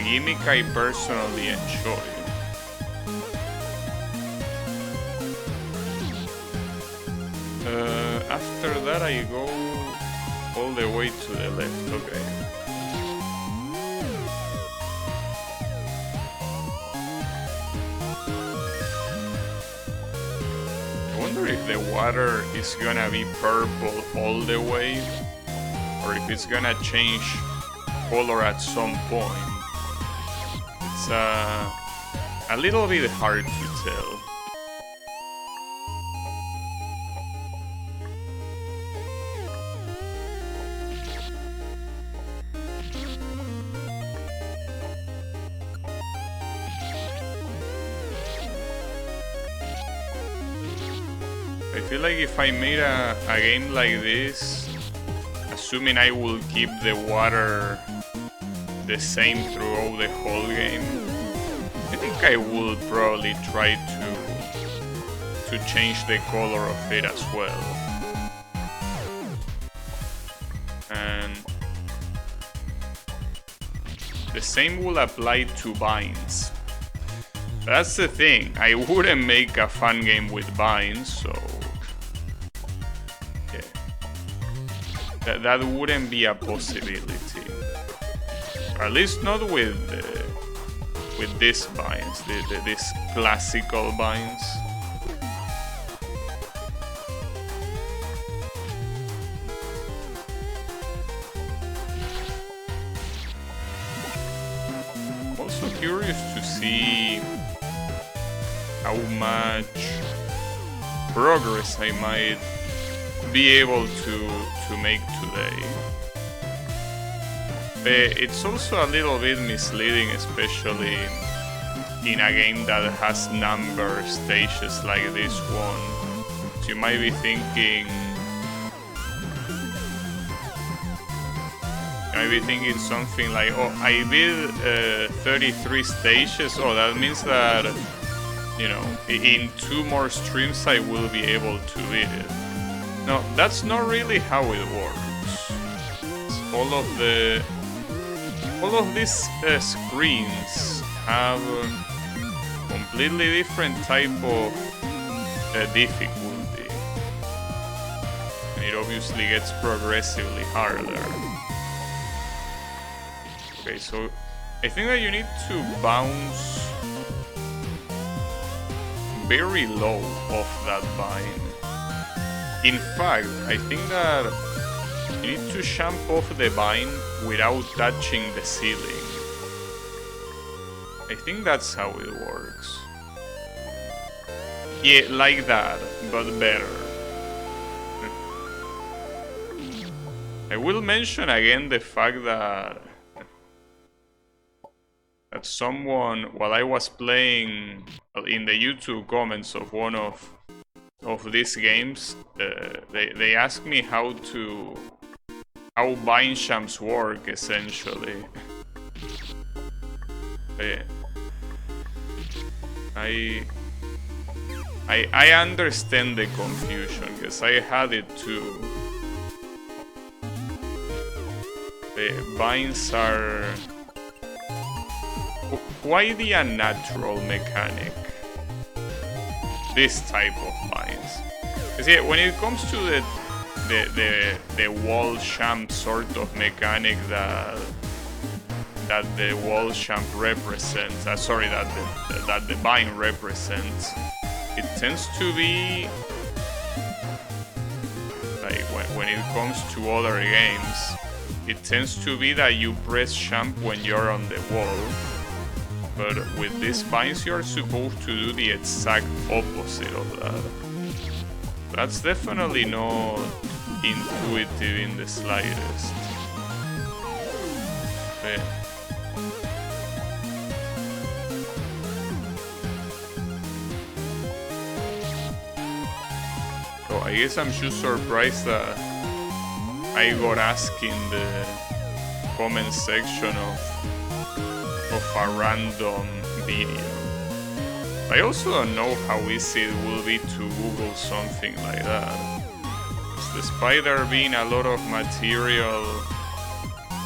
gimmick I personally enjoy. After that I go all the way to the left, okay. I wonder if the water is gonna be purple all the way, or if it's gonna change color at some point. It's a little bit hard to tell. I feel like if I made a game like this, assuming I will keep the water the same throughout the whole game, I think I will probably try to change the color of it as well. And the same will apply to vines. That's the thing, I wouldn't make a fun game with vines, so yeah. that wouldn't be a possibility. At least not with these binds, these classical binds. Also curious to see how much progress I might be able to make today. It's also a little bit misleading, especially in a game that has number stages like this one. So you might be thinking, something like, oh, I beat 33 stages, oh, that means that, you know, in 2 more streams I will be able to beat it. No, that's not really how it works. All of these screens have a completely different type of difficulty, and it obviously gets progressively harder. Okay, so I think that you need to bounce very low off that vine. In fact, I think that you need to jump off the vine without touching the ceiling. I think that's how it works. Yeah, like that, but better. I will mention again the fact that someone, while I was playing in the YouTube comments of one of these games, they asked me how vine jumps work, essentially. I understand the confusion, because I had it too. The vines are quite the unnatural mechanic, this type of vines. Because yeah, when it comes to the wall jump sort of mechanic that the wall jump represents, that the vine represents, it tends to be like when it comes to other games, it tends to be that you press jump when you're on the wall. But with these vines, you're supposed to do the exact opposite of that. That's definitely not intuitive in the slightest. Yeah. So I guess I'm just surprised that I got asked in the comment section of a random video. I also don't know how easy it will be to Google something like that. Despite there being a lot of material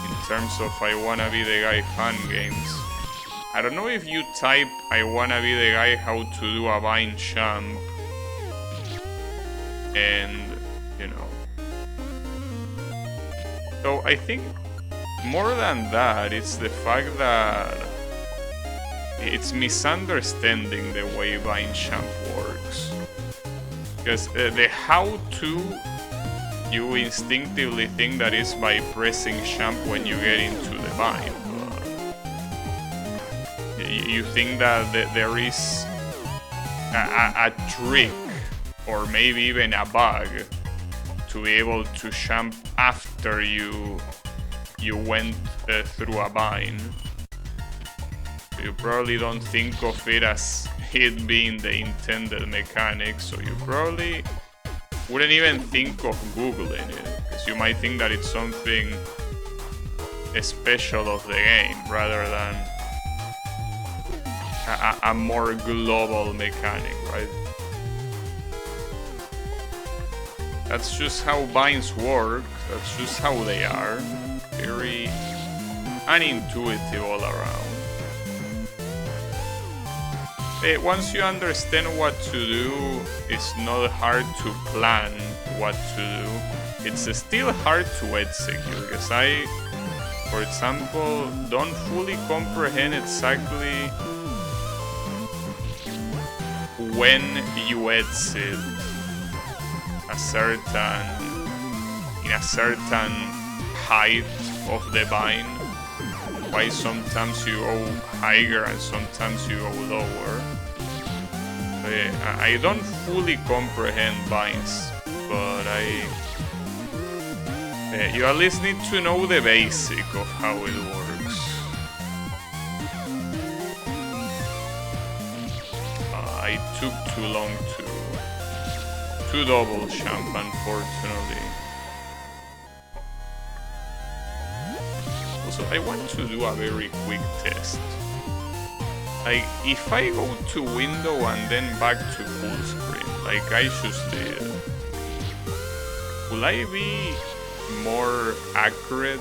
in terms of I Wanna Be the Guy fan games, I don't know if you type I Wanna Be the Guy how to do a vine jump, and you know. So I think more than that, it's the fact that it's misunderstanding the way vine jump works. Because the how-to, you instinctively think that is by pressing jump when you get into the vine. You think that there is a trick, or maybe even a bug, to be able to jump after you went through a vine. You probably don't think of it as it being the intended mechanic, so you probably wouldn't even think of Googling it, because you might think that it's something special of the game, rather than a more global mechanic, right? That's just how vines work, that's just how they are. Very unintuitive all around. Once you understand what to do, it's not hard to plan what to do. It's still hard to execute, because I, for example, don't fully comprehend exactly when you exit in a certain height of the vine. Why sometimes you go higher and sometimes you go lower. I don't fully comprehend vines, but you at least need to know the basic of how it works. I took too long to double jump, unfortunately. Also, I want to do a very quick test. Like, if I go to window and then back to full screen, like I just did, will I be more accurate?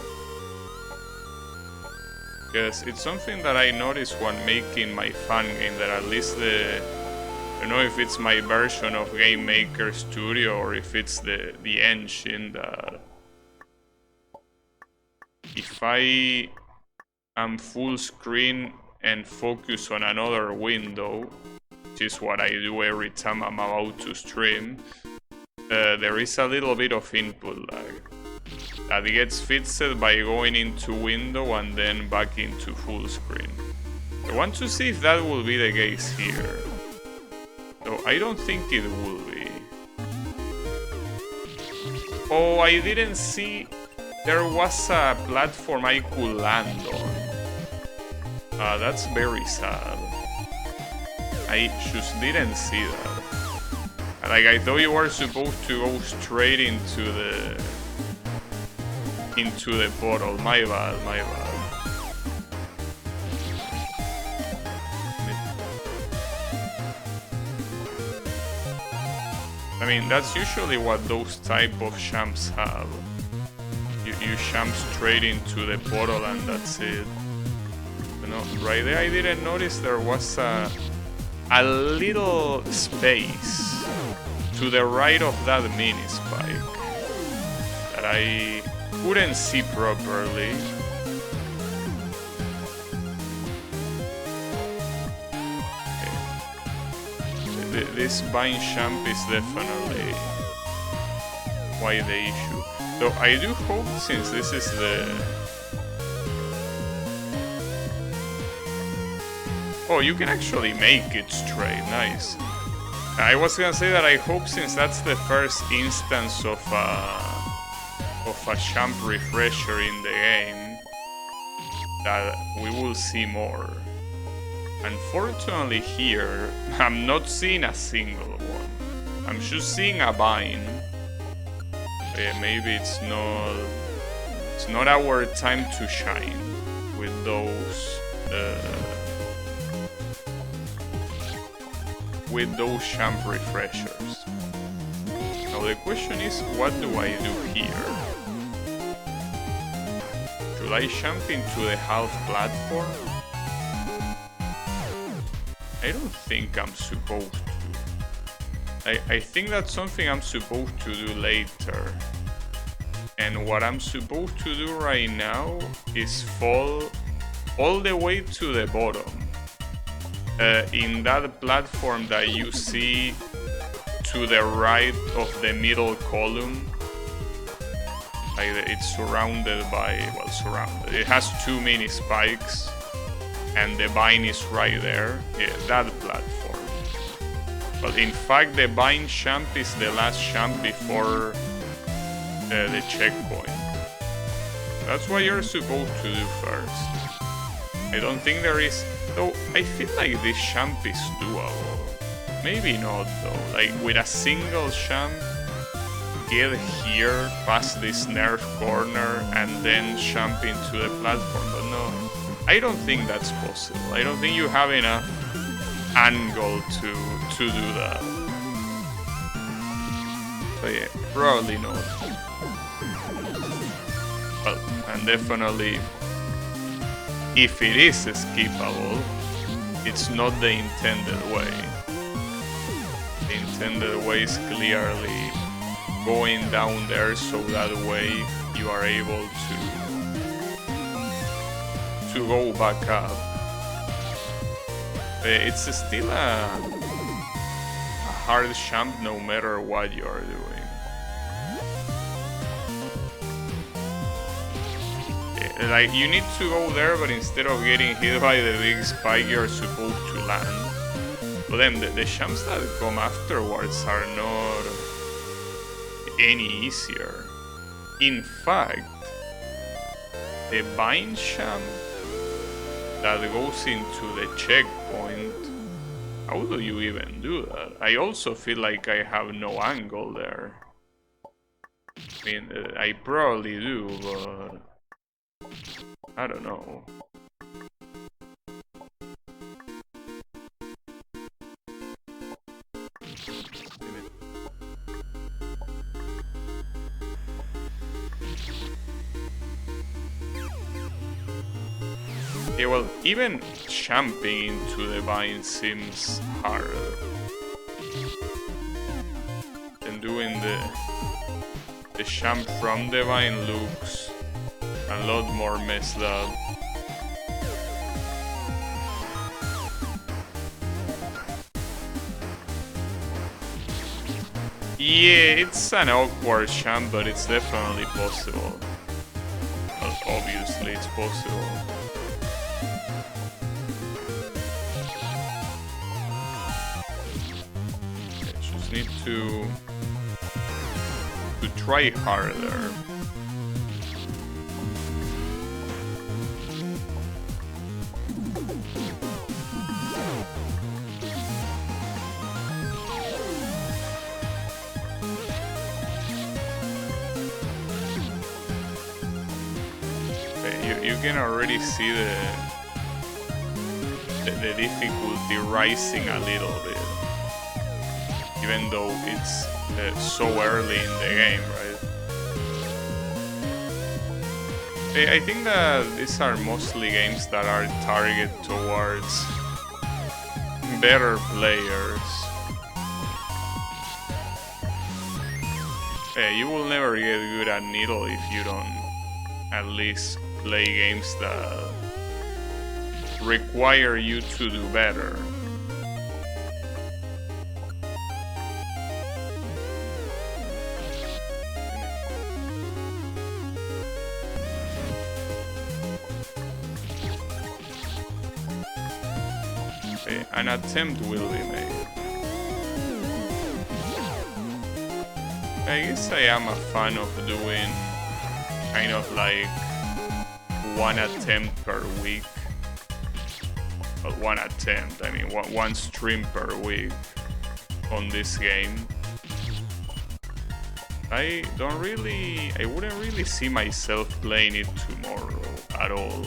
Because it's something that I noticed when making my fan game, that at least I don't know if it's my version of Game Maker Studio or if it's the engine, that if I am full screen and focus on another window, which is what I do every time I'm about to stream, there is a little bit of input lag that gets fixed by going into window and then back into full screen. I want to see if that will be the case here. So I don't think it will be. Oh, I didn't see there was a platform I could land on. That's very sad. I just didn't see that. Like, I thought you were supposed to go straight into the bottle. My bad, my bad. I mean, that's usually what those type of jumps have. You jump straight into the bottle and that's it. You know, right there I didn't notice there was a little space to the right of that mini spike that I couldn't see properly. Okay. This vine jump is definitely why the issue. So I do hope, since this is the... Oh, you can actually make it straight, nice. I was gonna say that I hope, since that's the first instance of a jump refresher in the game, that we will see more. Unfortunately here, I'm not seeing a single one. I'm just seeing a vine. Maybe it's not our time to shine with those jump refreshers. Now the question is, what do I do here? Should I jump into the half platform? I don't think I'm supposed to. I think that's something I'm supposed to do later. And what I'm supposed to do right now is fall all the way to the bottom. In that platform that you see to the right of the middle column. It's surrounded by, well, surrounded. It has two mini spikes and the vine is right there. Yeah, that platform. But in fact, the vine jump is the last jump before the checkpoint. That's what you're supposed to do first. I don't think there is... Though, I feel like this jump is doable. Maybe not though. Like, with a single jump, get here, past this nerf corner, and then jump into the platform. But no, I don't think that's possible. I don't think you have enough angle to do that. So yeah, probably not. Well, and definitely, if it is skippable, it's not the intended way. The intended way is clearly going down there so that way you are able to go back up. It's still a hard jump no matter what you are doing. Like, you need to go there, but instead of getting hit by the big spike, you're supposed to land. But then the jumps that come afterwards are not any easier. In fact, the vine jump that goes into the checkpoint, how do you even do that? I also feel like I have no angle there. I mean, I probably do, but I don't know. Yeah, well, even jumping into the vine seems hard. And doing the jump from the vine looks a lot more messed up. Yeah, it's an awkward jump, but it's definitely possible. Well, obviously it's possible. Need to try harder. Okay, you can already see the difficulty rising a little bit. Even though it's so early in the game, right? I think that these are mostly games that are targeted towards better players. You will never get good at Needle if you don't at least play games that require you to do better. An attempt will be made. I guess I am a fan of doing kind of like one attempt per week. Well, one attempt, I mean one stream per week on this game. I wouldn't really see myself playing it tomorrow at all.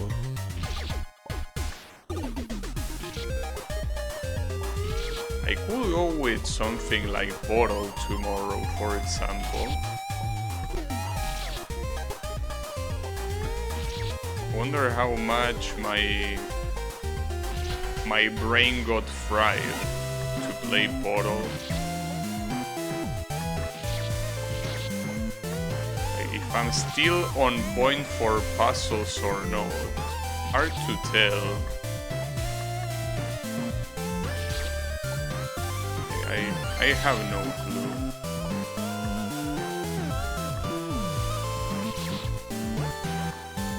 I could go with something like Bottle tomorrow, for example. Wonder how much my brain got fried to play Bottle. If I'm still on point for puzzles or not, hard to tell. I have no clue.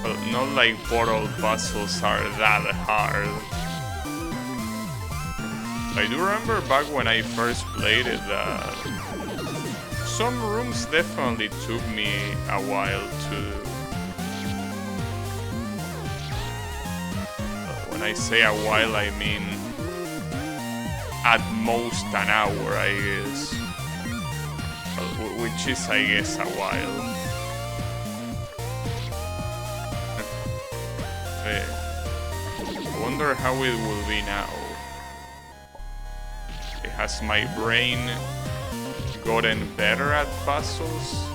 Well, not like Portal puzzles are that hard. I do remember back when I first played it that some rooms definitely took me a while to... When I say a while, I mean at most an hour, I guess. Which is, I guess, a while. I wonder how it will be now. Has my brain gotten better at puzzles?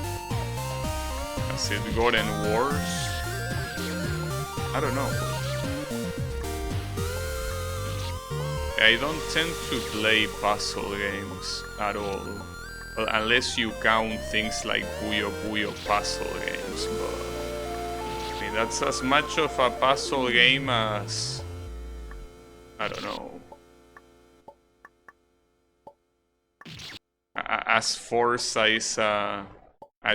Has it gotten worse? I don't know. I don't tend to play puzzle games at all. Well, unless you count things like Puyo Puyo puzzle games, but I mean, that's as much of a puzzle game as, I don't know, as Forza is a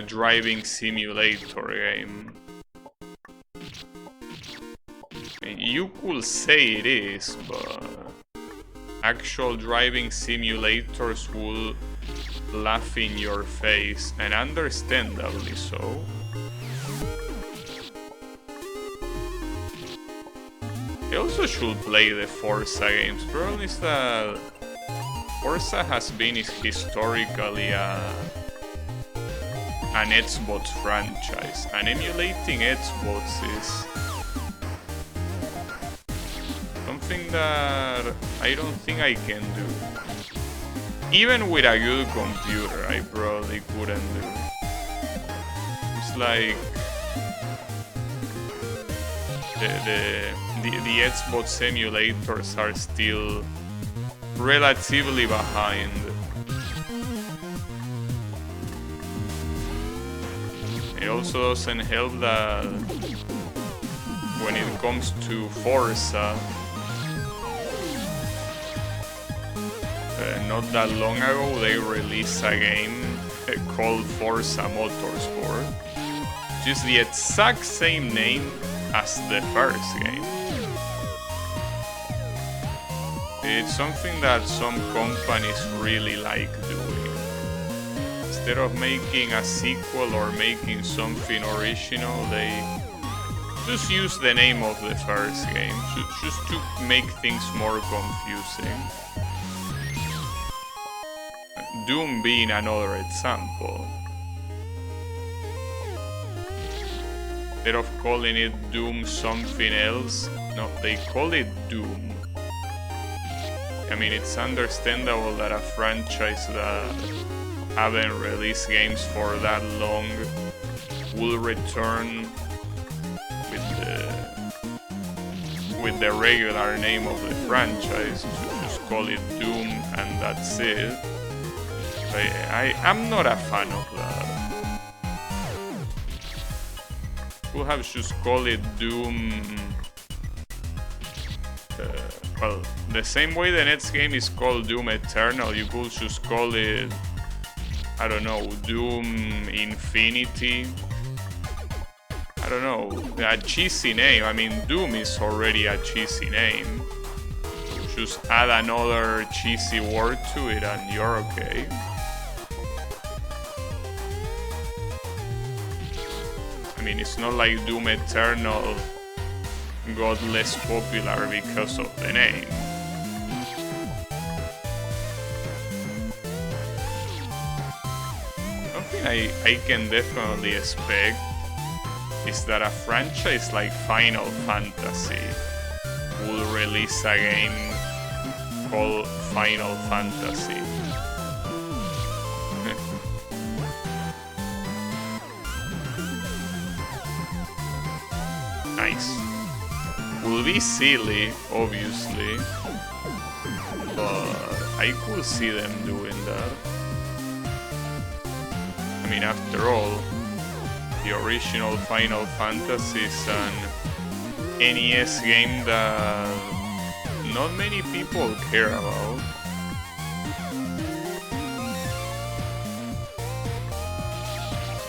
driving simulator game. I mean, you could say it is, but actual driving simulators will laugh in your face, and understandably so. I also should play the Forza games. Problem is that Forza has been historically an Xbox franchise, and emulating Xbox is something that I don't think I can do. Even with a good computer, I probably couldn't do. It's like the Xbox emulators are still relatively behind. It also doesn't help that when it comes to Forza, not that long ago they released a game called Forza Motorsport, which is the exact same name as the first game. It's something that some companies really like doing. Instead of making a sequel or making something original, they just use the name of the first game, just to make things more confusing. Doom being another example. Instead of calling it Doom something else, no, they call it Doom. I mean, it's understandable that a franchise that haven't released games for that long will return with the regular name of the franchise, to just call it Doom and that's it. I'm not a fan of that. We'll have just call it Doom. Well, the same way the next game is called Doom Eternal, you could just call it, I don't know, Doom Infinity. I don't know, a cheesy name. I mean, Doom is already a cheesy name. Just add another cheesy word to it and you're okay. I mean, it's not like Doom Eternal got less popular because of the name. Something I can definitely expect is that a franchise like Final Fantasy will release a game called Final Fantasy. Nice. Will be silly, obviously, but I could see them doing that. I mean, after all, the original Final Fantasy is an NES game that not many people care about.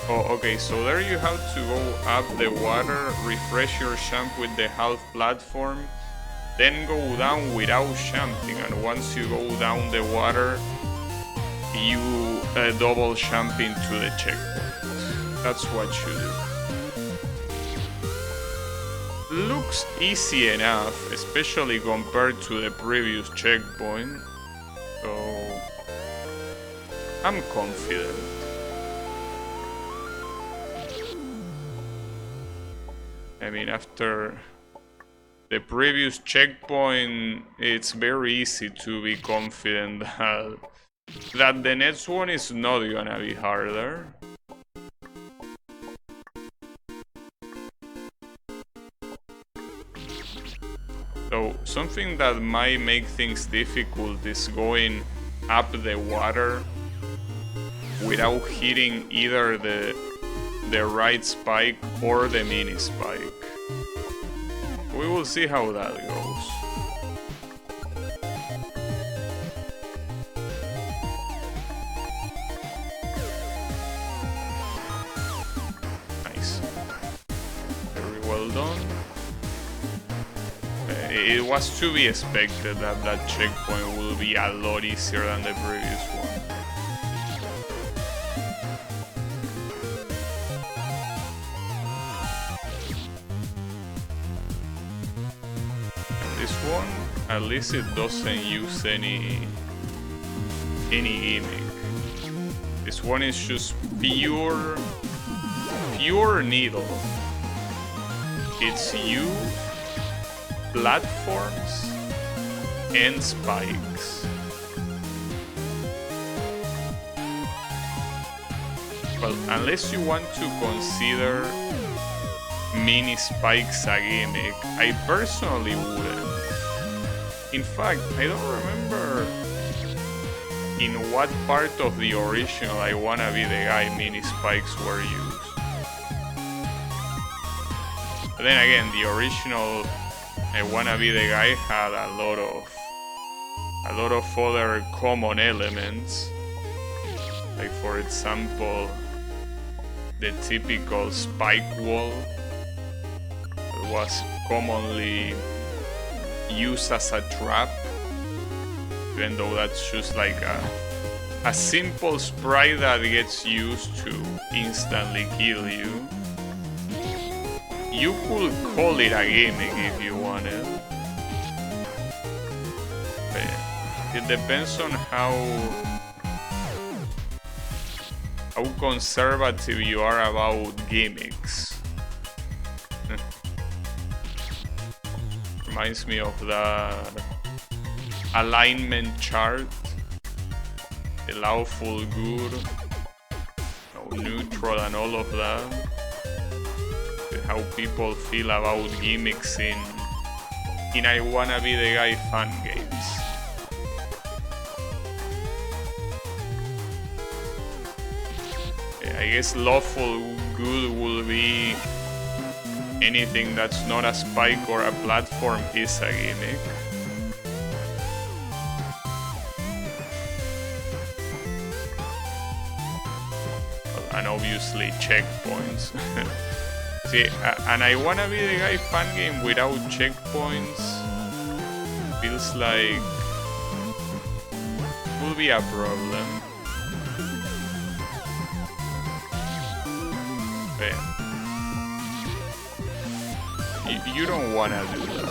Oh, okay, so there you have to go up the water, refresh your champ with the half platform, then go down without champing, and once you go down the water, you double champ into the checkpoint. That's what you do. Looks easy enough, especially compared to the previous checkpoint, so I'm confident. I mean, after the previous checkpoint, it's very easy to be confident that the next one is not gonna be harder. something that might make things difficult is going up the water without hitting either the right spike or the mini spike. We will see how that goes. Nice. Very well done. It was to be expected that that checkpoint will be a lot easier than the previous one. And this one, at least it doesn't use any gimmick. This one is just pure needle. It's you, platforms, and spikes. Well, unless you want to consider mini spikes a gimmick, I personally wouldn't. In fact, I don't remember in what part of the original I Wanna Be the Guy mini spikes were used. But then again, the original I Wanna Be the Guy had a lot of other common elements, like for example the typical spike wall that was commonly used as a trap, even though that's just like a simple sprite that gets used to instantly kill you. You could call it a gimmick if you wanted. But it depends on how conservative you are about gimmicks. Reminds me of the alignment chart, the lawful good, neutral, and all of that. How people feel about gimmicks in I Wanna Be the Guy fan games. I guess lawful good will be anything that's not a spike or a platform is a gimmick. And obviously checkpoints. See, and I Wanna Be the Guy fan game without checkpoints feels like will be a problem. But you don't wanna do that.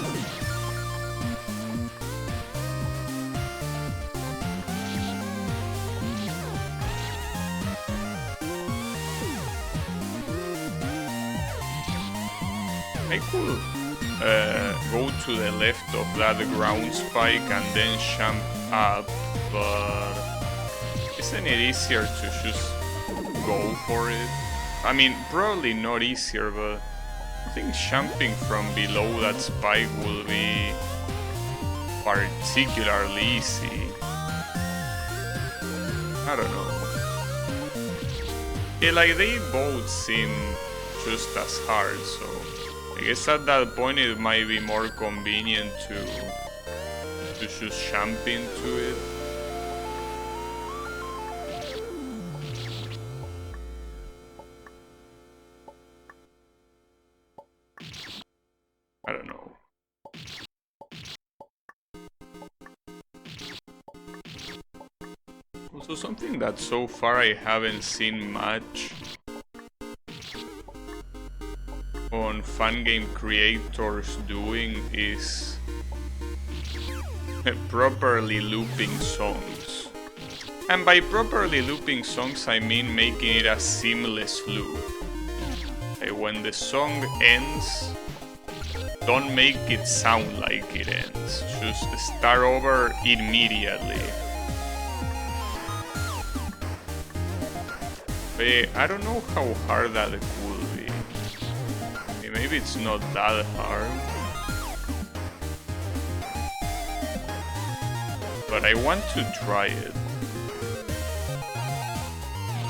I could go to the left of that ground spike and then jump up, but isn't it easier to just go for it? I mean, probably not easier, but I think jumping from below that spike will be particularly easy. I don't know. Yeah, like they both seem just as hard, so I guess at that point it might be more convenient to just jump into it. I don't know. Also, something that so far I haven't seen much on fan game creators doing is properly looping songs. And by properly looping songs, I mean making it a seamless loop. Like when the song ends, don't make it sound like it ends. Just start over immediately. But I don't know how hard that could be. Maybe it's not that hard. but I want to try it.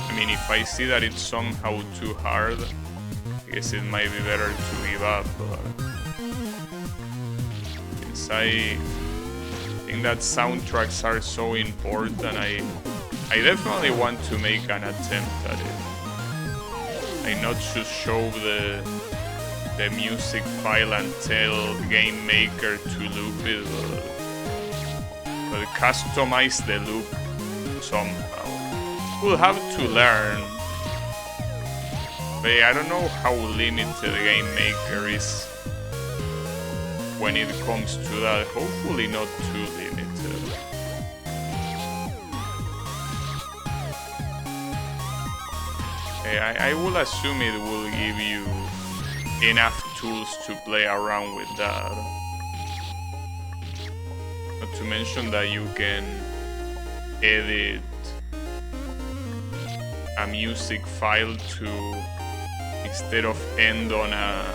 I mean, if I see that it's somehow too hard, I guess it might be better to give up, but since I think that soundtracks are so important, I definitely want to make an attempt at it. I not just show the music file and tell Game Maker to loop it, but customize the loop somehow. We'll have to learn. But I don't know how limited Game Maker is when it comes to that. Hopefully not too limited. I will assume it will give you enough tools to play around with that. Not to mention that you can edit a music file to, instead of end on a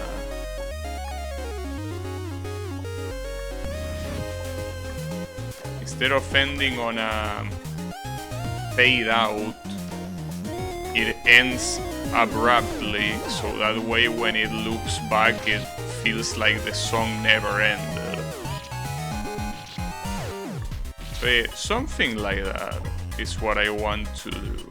ending on a fade out, it ends abruptly, so that way when it loops back it feels like the song never ended. But something like that is what I want to do.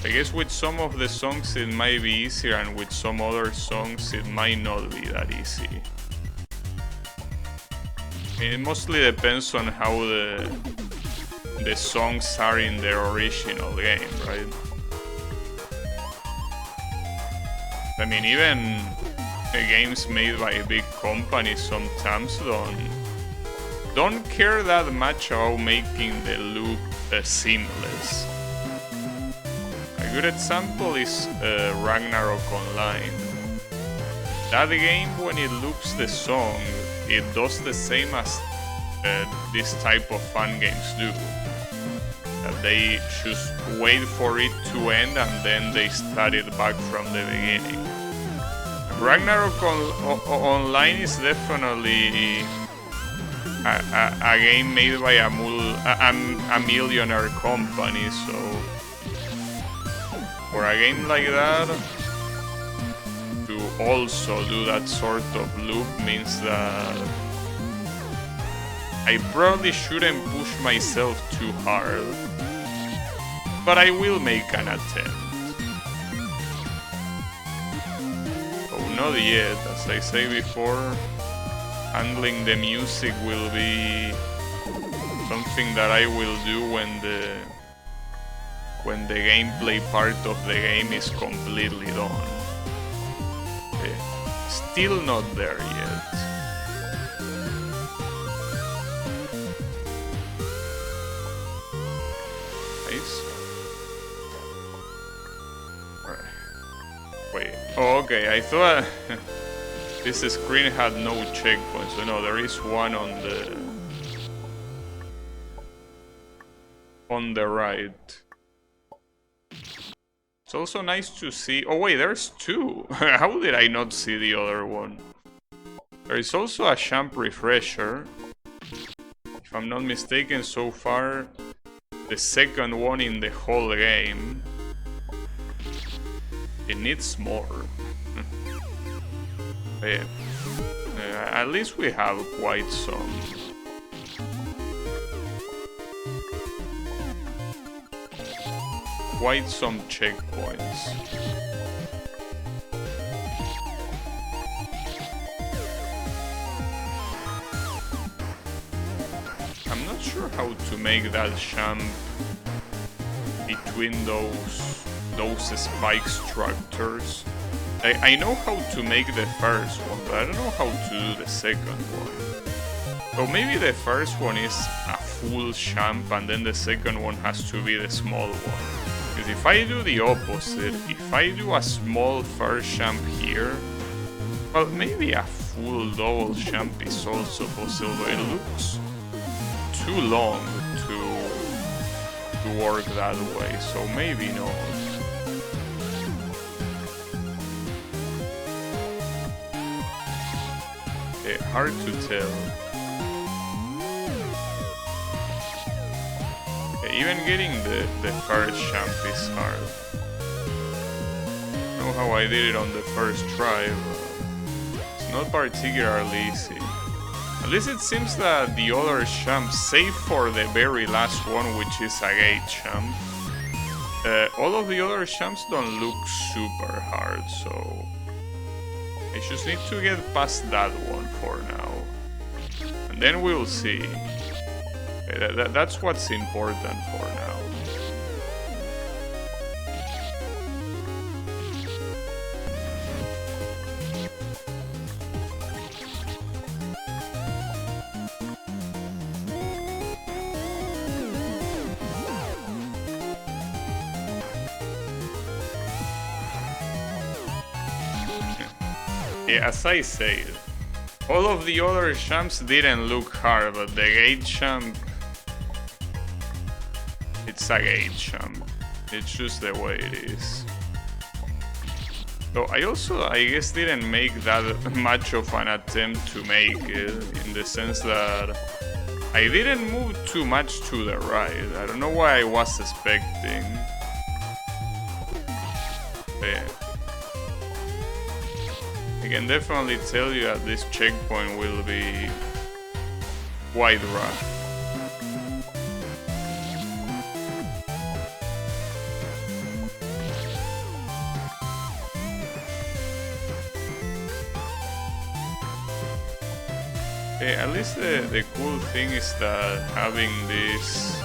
I guess with some of the songs it might be easier, and with some other songs it might not be that easy. It mostly depends on how the songs are in their original game, right? I mean, even games made by big companies sometimes don't care that much about making the loop seamless. A good example is Ragnarok Online. That game, when it loops the song, it does the same as this type of fun games do. They just wait for it to end and then they start it back from the beginning. Ragnarok Online is definitely a game made by a millionaire company, so for a game like that to also do that sort of loop means that I probably shouldn't push myself too hard, but I will make an attempt. Oh, not yet. As I say before, handling the music will be something that I will do when the gameplay part of the game is completely done. Okay. Still not there yet. Wait, oh okay, I thought this screen had no checkpoints, so no, there is one on the right. It's also nice to see, oh wait, there's two. How did I not see the other one? There is also a champ refresher. If I'm not mistaken, so far the second one in the whole game. It needs more. Yeah. At least we have quite some. Quite some checkpoints. I'm not sure how to make that jump between those spike structures. I know how to make the first one, but I don't know how to do the second one. So maybe the first one is a full jump and then the second one has to be the small one. Because if I do the opposite, if I do a small first jump here, well, maybe a full double jump is also possible, but it looks too long to work that way, so maybe not. Hard to tell. Yeah, even getting the first jump is hard. I don't know how I did it on the first try, but it's not particularly easy. At least it seems that the other jumps, save for the very last one, which is a gate jump, all of the other jumps don't look super hard, so I just need to get past that one for now. And then we'll see. Okay, that's what's important for now. Yeah, as I said, all of the other jumps didn't look hard, but the gate jump, it's a gate jump. It's just the way it is. So I also, I guess, didn't make that much of an attempt to make it, in the sense that I didn't move too much to the right. I don't know what I was expecting. But yeah. I can definitely tell you that this checkpoint will be quite rough. Okay, at least the cool thing is that having this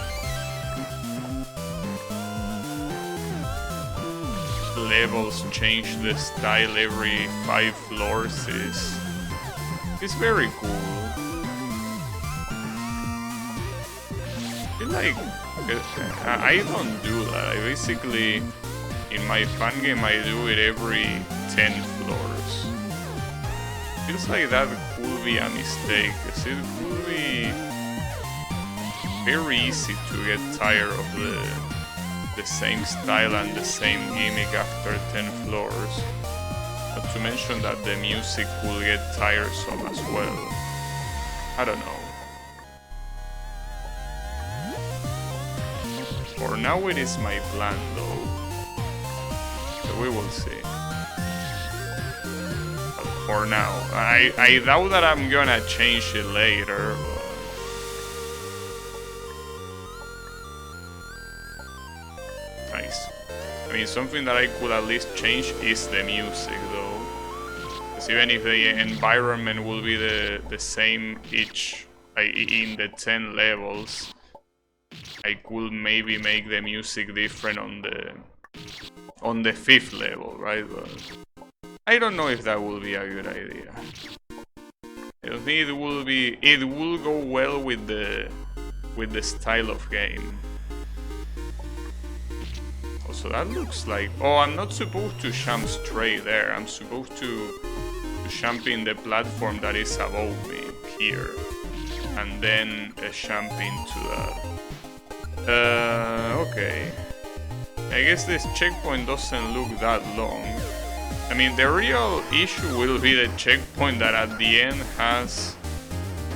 levels change the style every 5 floors is very cool. I feel like I don't do that. I basically, in my fun game, I do it every 10 floors. Feels like that could be a mistake, because it could be very easy to get tired of the same style and the same gimmick after 10 floors. Not to mention that the music will get tiresome as well. I don't know. For now it is my plan though. So we will see. But for now, I doubt that I'm gonna change it later. Nice. I mean, something that I could at least change is the music though. Because even if the environment will be the same each in the 10 levels, I could maybe make the music different on the 5th level, right? But I don't know if that will be a good idea. I don't think it will go well with the style of game. So that looks like... Oh, I'm not supposed to jump straight there. I'm supposed to jump in the platform that is above me, here. And then jump into that. Okay. I guess this checkpoint doesn't look that long. I mean, the real issue will be the checkpoint that at the end has...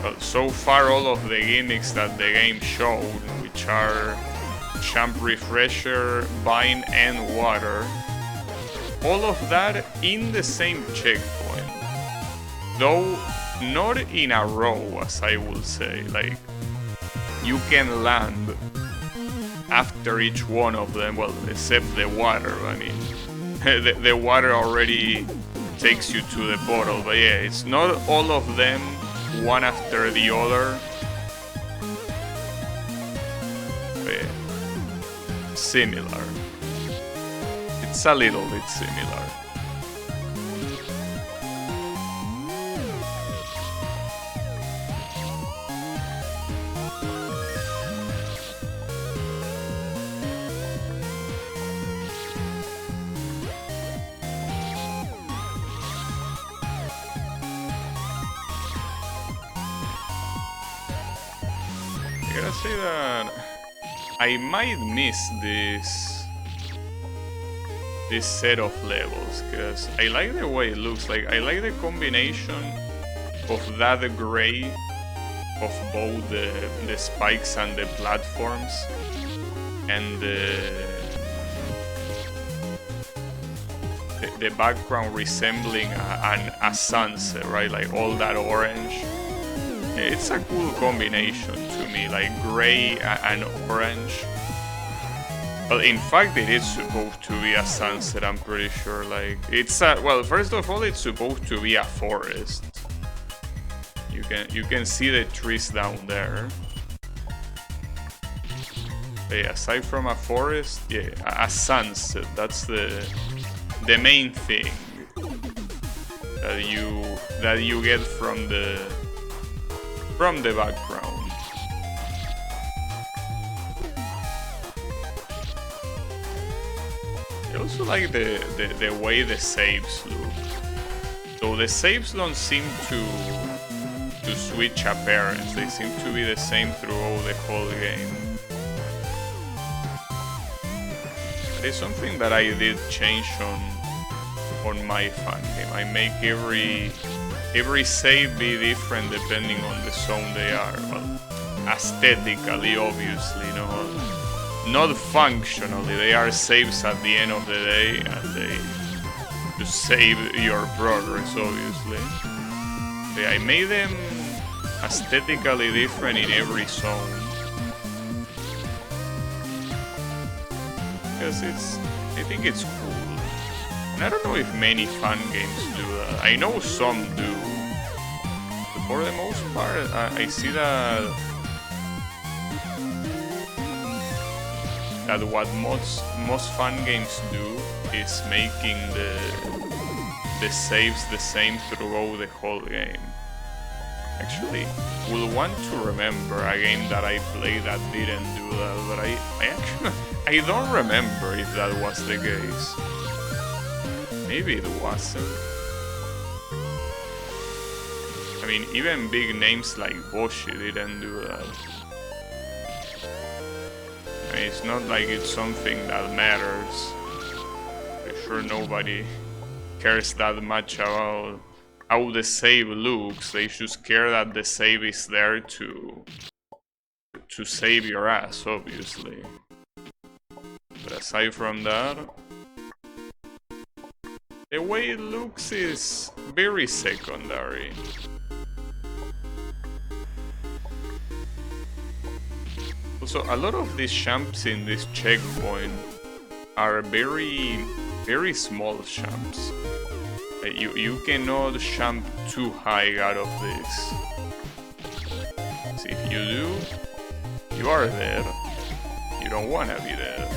Well, so far all of the gimmicks that the game showed, which are... Jump, refresher, vine, and water. All of that in the same checkpoint. Though not in a row, as I will say. Like, you can land after each one of them, well, except the water. I mean, the water already takes you to the bottle, but yeah, it's not all of them one after the other. But yeah. Similar. It's a little bit similar. I gotta say that I might miss this set of levels, because I like the way it looks. Like, I like the combination of that gray of both the spikes and the platforms. and the background resembling a sunset, right? Like all that orange. It's a cool combination to me, like gray and orange. Well, in fact, it is supposed to be a sunset, I'm pretty sure. Like, it's a, well, first of all, it's supposed to be a forest. You can see the trees down there. But yeah, aside from a forest, yeah, a sunset, that's the main thing that you get from the background. I also like the way the saves look. So the saves don't seem to switch appearance. They seem to be the same throughout the whole game. It's something that I did change on my fan game. I make every save be different depending on the zone they are. Well, aesthetically, obviously, not functionally. They are saves at the end of the day, and they just save your progress, obviously. But I made them aesthetically different in every zone. Because I think it's cool. And I don't know if many fun games do that. I know some do. But for the most part, I see that what most fun games do is making the saves the same throughout the whole game. Actually, will want to remember a game that I played that didn't do that, but I don't remember if that was the case. Maybe it wasn't. I mean, even big names like Boshi didn't do that. I mean, it's not like it's something that matters. I'm sure nobody cares that much about how the save looks. They just care that the save is there to save your ass, obviously. But aside from that, the way it looks is very secondary. Also, a lot of these champs in this checkpoint are very small champs. You cannot jump too high out of this. So if you do, you are dead. You don't wanna be dead.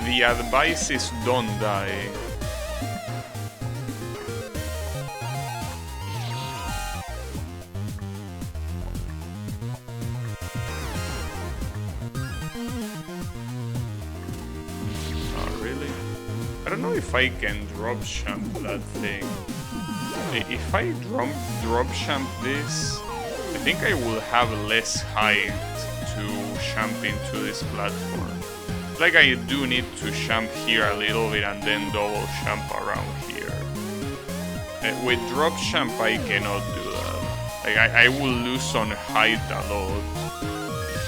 The advice is don't die. I don't know if I can drop jump that thing. If I drop jump this, I think I will have less height to jump into this platform. Like I do need to jump here a little bit and then double jump around here. With drop jump I cannot do that. Like I will lose on height a lot.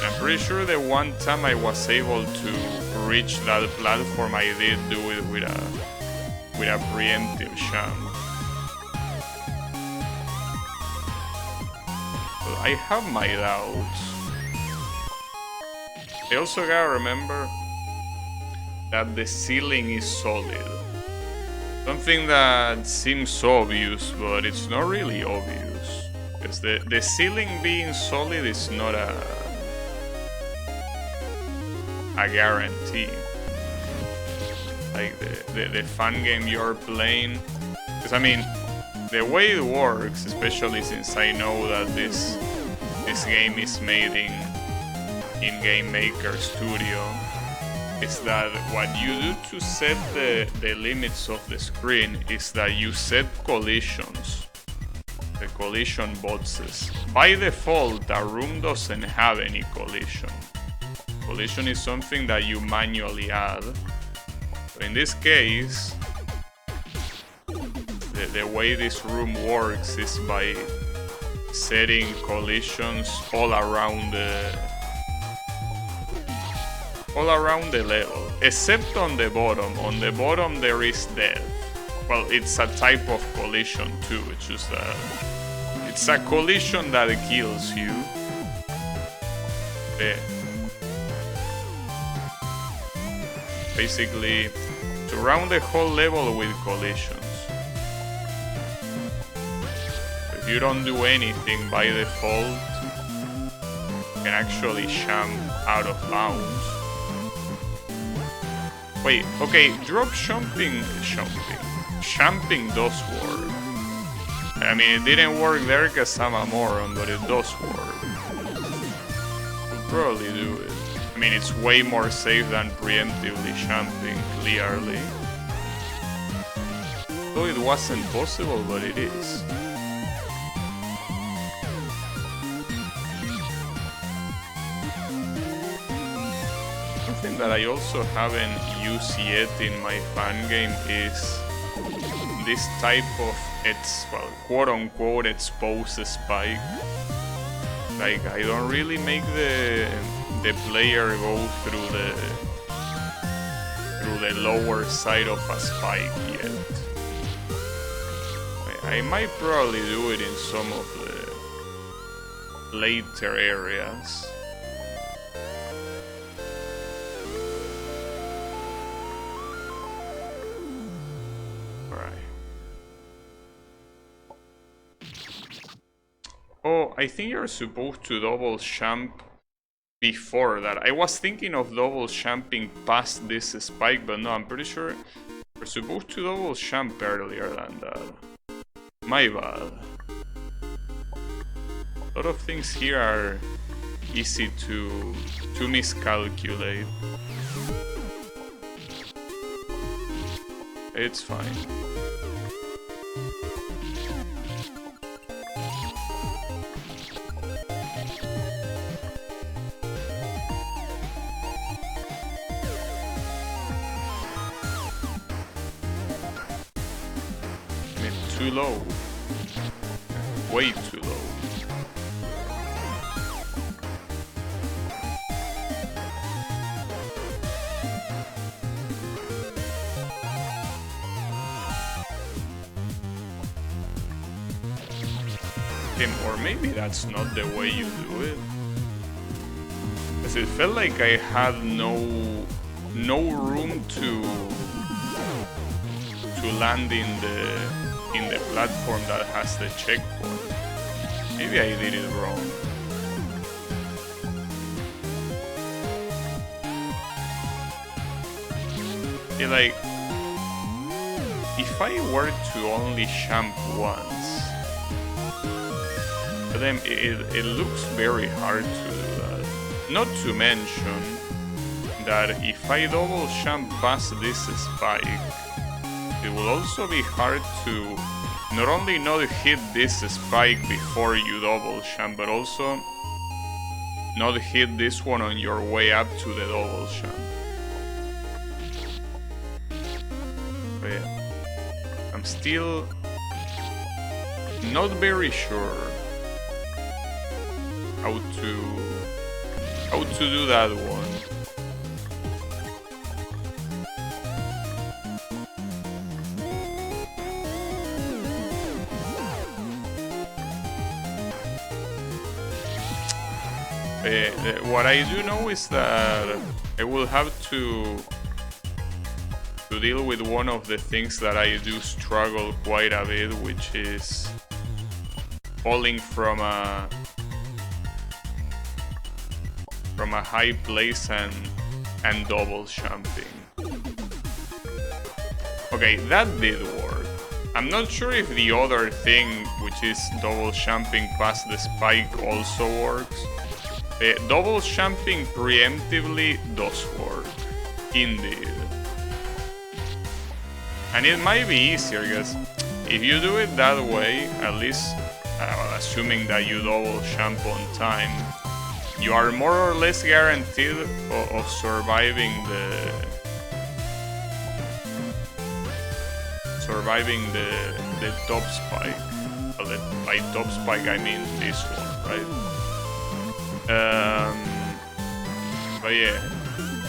I'm pretty sure the one time I was able to reach that platform, I did do it with a preemptive jump. But I have my doubts. I also gotta remember that the ceiling is solid. Something that seems obvious, but it's not really obvious. Because the ceiling being solid is not a guarantee. Like the fun game you're playing. Because I mean, the way it works, especially since I know that this game is made in Game Maker Studio, is that what you do to set the limits of the screen is that you set collisions, the collision boxes. By default, a room doesn't have any collision. Collision is something that you manually add. So in this case, the way this room works is by setting collisions all around the level, except on the bottom. On the bottom there is death. Well, it's a type of collision too. It's just it's a collision that kills you. Basically, to round the whole level with collisions. If you don't do anything by default, you can actually jump out of bounds. Wait, okay, drop jumping does work. I mean, it didn't work there because I'm a moron, but it does work. We'll probably do it. I mean, it's way more safe than preemptively jumping, clearly. Though it wasn't possible, but it is. Something that I also haven't used yet in my fan game is this type of, well, quote-unquote exposed spike. Like, I don't really make the player go through the lower side of a spike yet. I might probably do it in some of the later areas. Oh, I think you're supposed to double jump before that. I was thinking of double jumping past this spike, but no, I'm pretty sure you're supposed to double jump earlier than that. My bad. A lot of things here are easy to miscalculate. It's fine. Too low. Way too low. Or maybe that's not the way you do it. Because it felt like I had no room to land in the platform that has the checkpoint. Maybe I did it wrong. Yeah, like, if I were to only jump once, but then it looks very hard to do that. Not to mention that if I double jump past this spike, it will also be hard to not only not hit this spike before you double jump, but also not hit this one on your way up to the double jump. But yeah, I'm still not very sure how to do that one. What I do know is that I will have to deal with one of the things that I do struggle quite a bit, which is falling from a high place and double jumping. Okay, that did work. I'm not sure if the other thing, which is double jumping past the spike, also works. Double jumping preemptively does work, indeed. And it might be easier, because if you do it that way, at least, assuming that you double jump on time, you are more or less guaranteed of surviving surviving the top spike. Well, by top spike I mean this one, right? But yeah,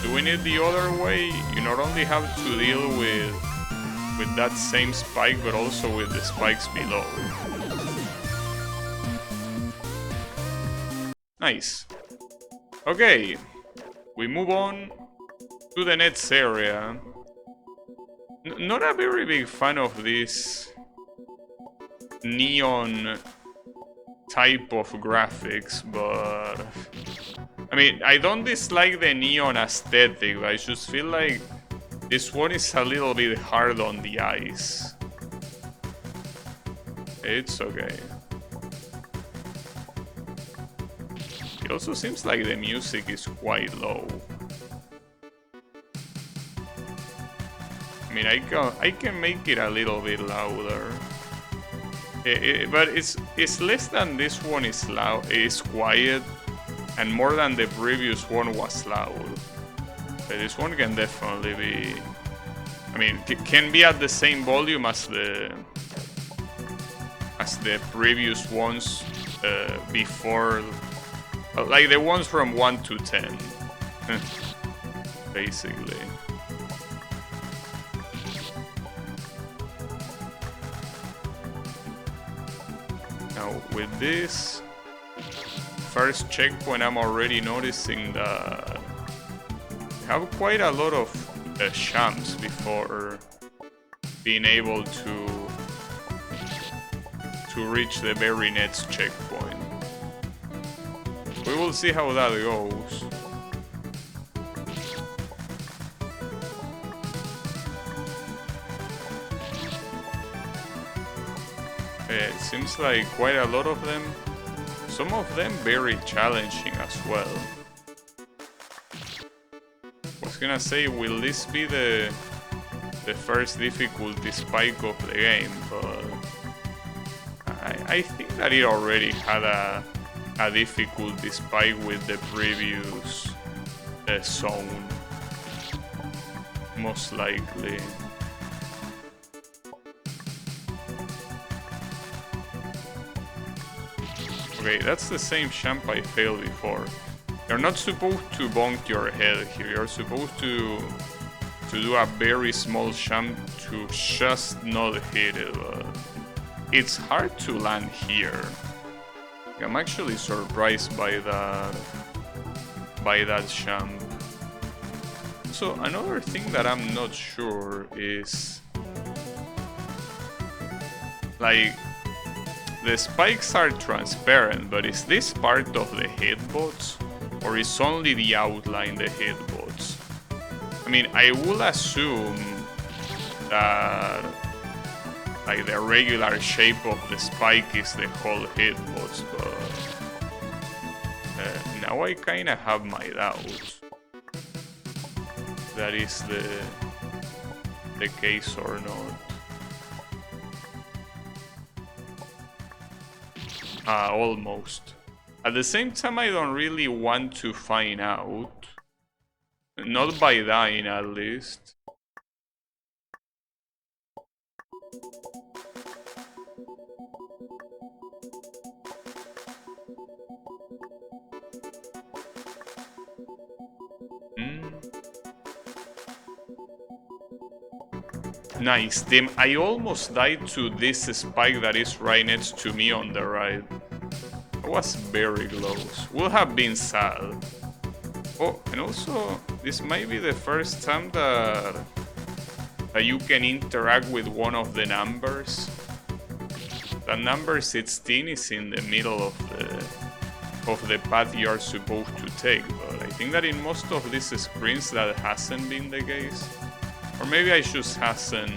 doing it the other way, you not only have to deal with that same spike, but also with the spikes below. Nice. Okay, we move on to the next area. Not a very big fan of this neon type of graphics, but I mean, I don't dislike the neon aesthetic, but I just feel like this one is a little bit hard on the eyes. It's okay. It also seems like the music is quite low. I mean, I can make it a little bit louder. But it's less than this one is loud, is quiet, and more than the previous one was loud. But this one can definitely be, I mean, can be at the same volume as the previous ones before, like the ones from 1 to 10, basically. Now with this first checkpoint, I'm already noticing that I have quite a lot of champs before being able to reach the very next checkpoint. We will see how that goes. It seems like quite a lot of them. Some of them very challenging as well. I was gonna say, will this be the first difficulty spike of the game? But I think that it already had a difficulty spike with the previous zone, most likely. Okay, that's the same champ I failed before. You're not supposed to bonk your head here. You're supposed to do a very small jump to just not hit it. It's hard to land here. I'm actually surprised by that jump. So another thing that I'm not sure is, like, the spikes are transparent, but is this part of the hitbox, or is only the outline the hitbox? I mean, I will assume that, like, the regular shape of the spike is the whole hitbox, but now I kinda have my doubts that is the case or not. Almost. At the same time, I don't really want to find out. Not by dying, at least. Nice, Tim. I almost died to this spike that is right next to me on the right. I was very close. Would have been sad. Oh, and also, this might be the first time that you can interact with one of the numbers. The number 16 is in the middle of the path you are supposed to take, but I think that in most of these screens that hasn't been the case. Or maybe I just hasn't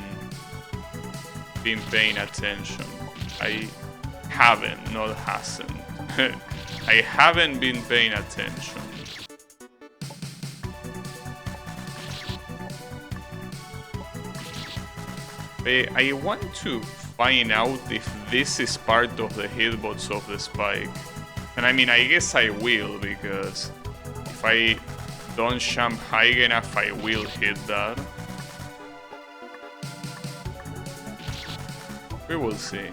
been paying attention. I haven't, not hasn't. I haven't been paying attention. I want to find out if this is part of the hitbox of the spike. And I mean, I guess I will, because if I don't jump high enough, I will hit that. We will see.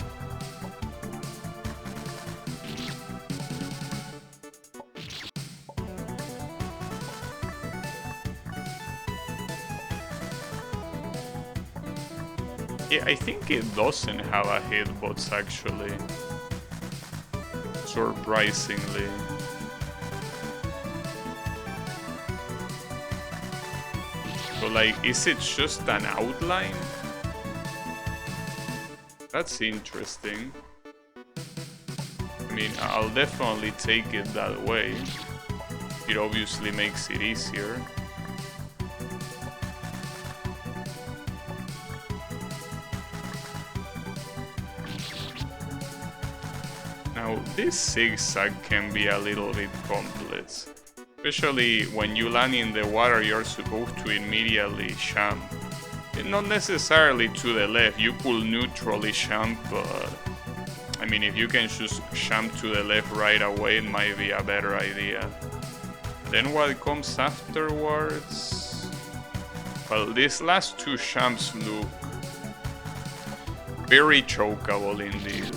Yeah, I think it doesn't have a hitbox actually. Surprisingly. So like, is it just an outline? That's interesting. I mean, I'll definitely take it that way. It obviously makes it easier. Now, this zigzag can be a little bit complex. Especially when you land in the water, you're supposed to immediately jump. Not necessarily to the left, you could neutrally jump, but I mean, if you can just jump to the left right away, it might be a better idea. Then what comes afterwards? Well, these last two jumps look very chokeable indeed.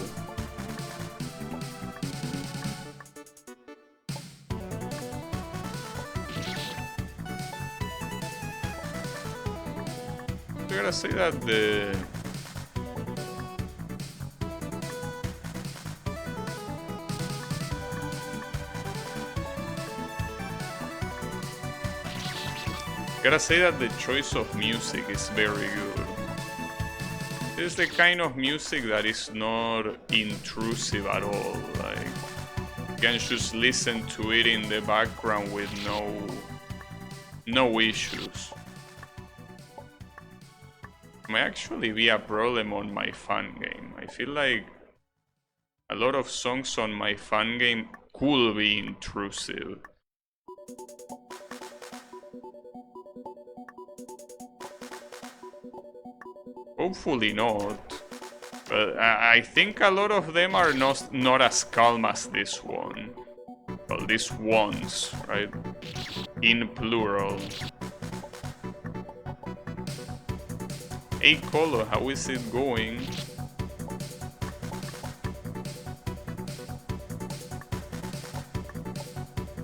I gotta say that the choice of music is very good. It's the kind of music that is not intrusive at all. Like, you can just listen to it in the background with no issues. Might actually be a problem on my fun game. I feel like a lot of songs on my fun game could be intrusive. Hopefully not. But I think a lot of them are not as calm as this one. Well, these ones, right? In plural. Hey Colo, how is it going?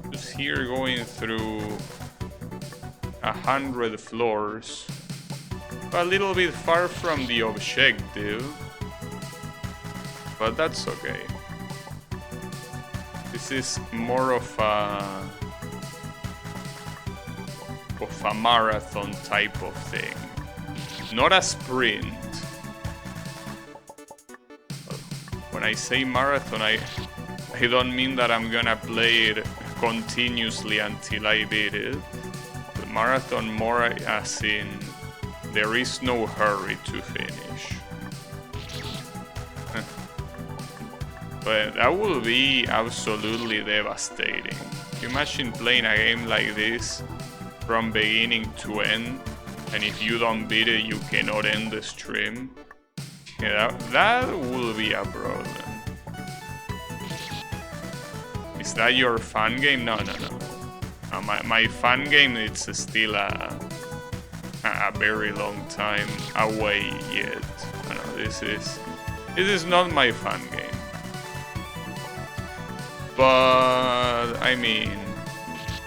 Just here going through 100 floors. A little bit far from the objective, but that's okay. This is more of a marathon type of thing. Not a sprint. When I say marathon, I don't mean that I'm gonna play it continuously until I beat it. The marathon more as in there is no hurry to finish. But that will be absolutely devastating. Imagine playing a game like this from beginning to end, and if you don't beat it, you cannot end the stream. Yeah, that will be a problem. Is that your fun game? No. My fun game, it's still a very long time away yet. No, this is not my fun game. But I mean,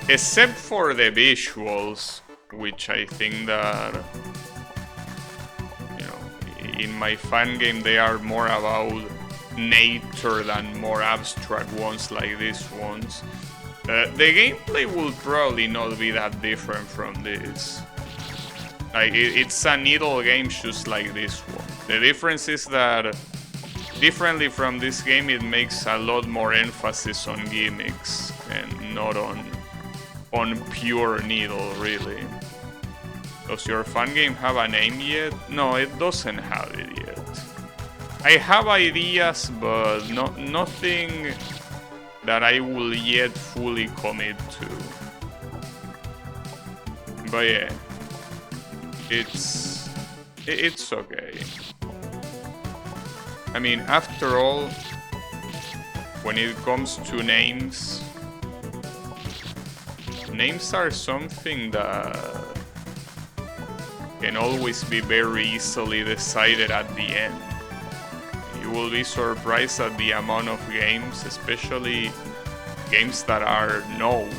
except for the visuals, which I think that, you know, in my fun game they are more about nature than more abstract ones like these ones. The gameplay will probably not be that different from this. Like, it's a needle game just like this one. The difference is that, differently from this game, it makes a lot more emphasis on gimmicks and not on pure needle, really. Does your fun game have a name yet? No, it doesn't have it yet. I have ideas, but nothing that I will yet fully commit to. But yeah, it's okay. I mean, after all, when it comes to names are something that can always be very easily decided at the end. will be surprised at the amount of games, especially games that are known.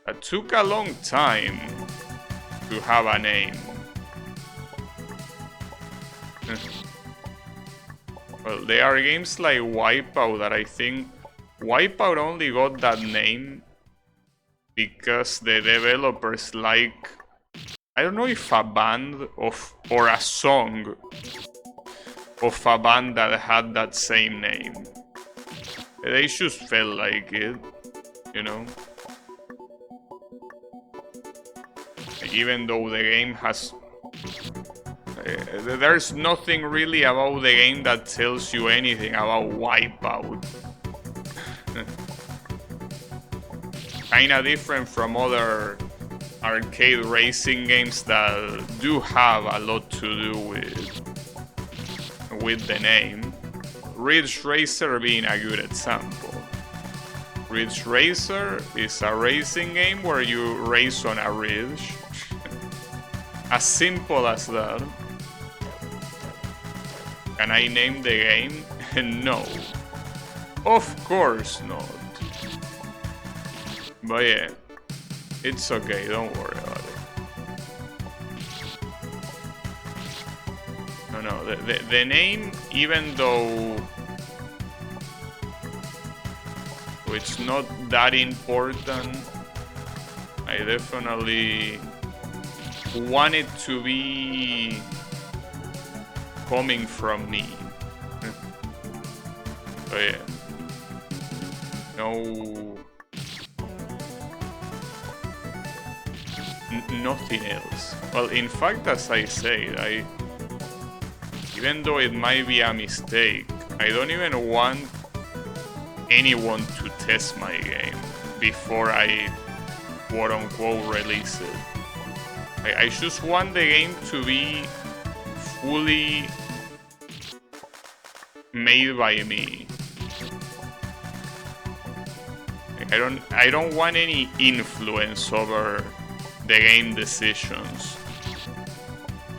That took a long time to have a name. Well, there are games like Wipeout that I think Wipeout only got that name because the developers like, I don't know if a band or a song of a band that had that same name. They just felt like it, you know? Even though the game has... there's nothing really about the game that tells you anything about Wipeout. Kinda different from other arcade racing games that do have a lot to do with the name. Ridge Racer being a good example. Ridge Racer is a racing game where you race on a ridge. As simple as that. Can I name the game? No. Of course not. But yeah, it's okay, don't worry about it. No, the name, even though it's not that important, I definitely want it to be coming from me. So yeah, nothing else. Well, in fact, as I said, even though it might be a mistake, I don't even want anyone to test my game before I quote-unquote release it. I just want the game to be fully made by me. I don't want any influence over the game decisions.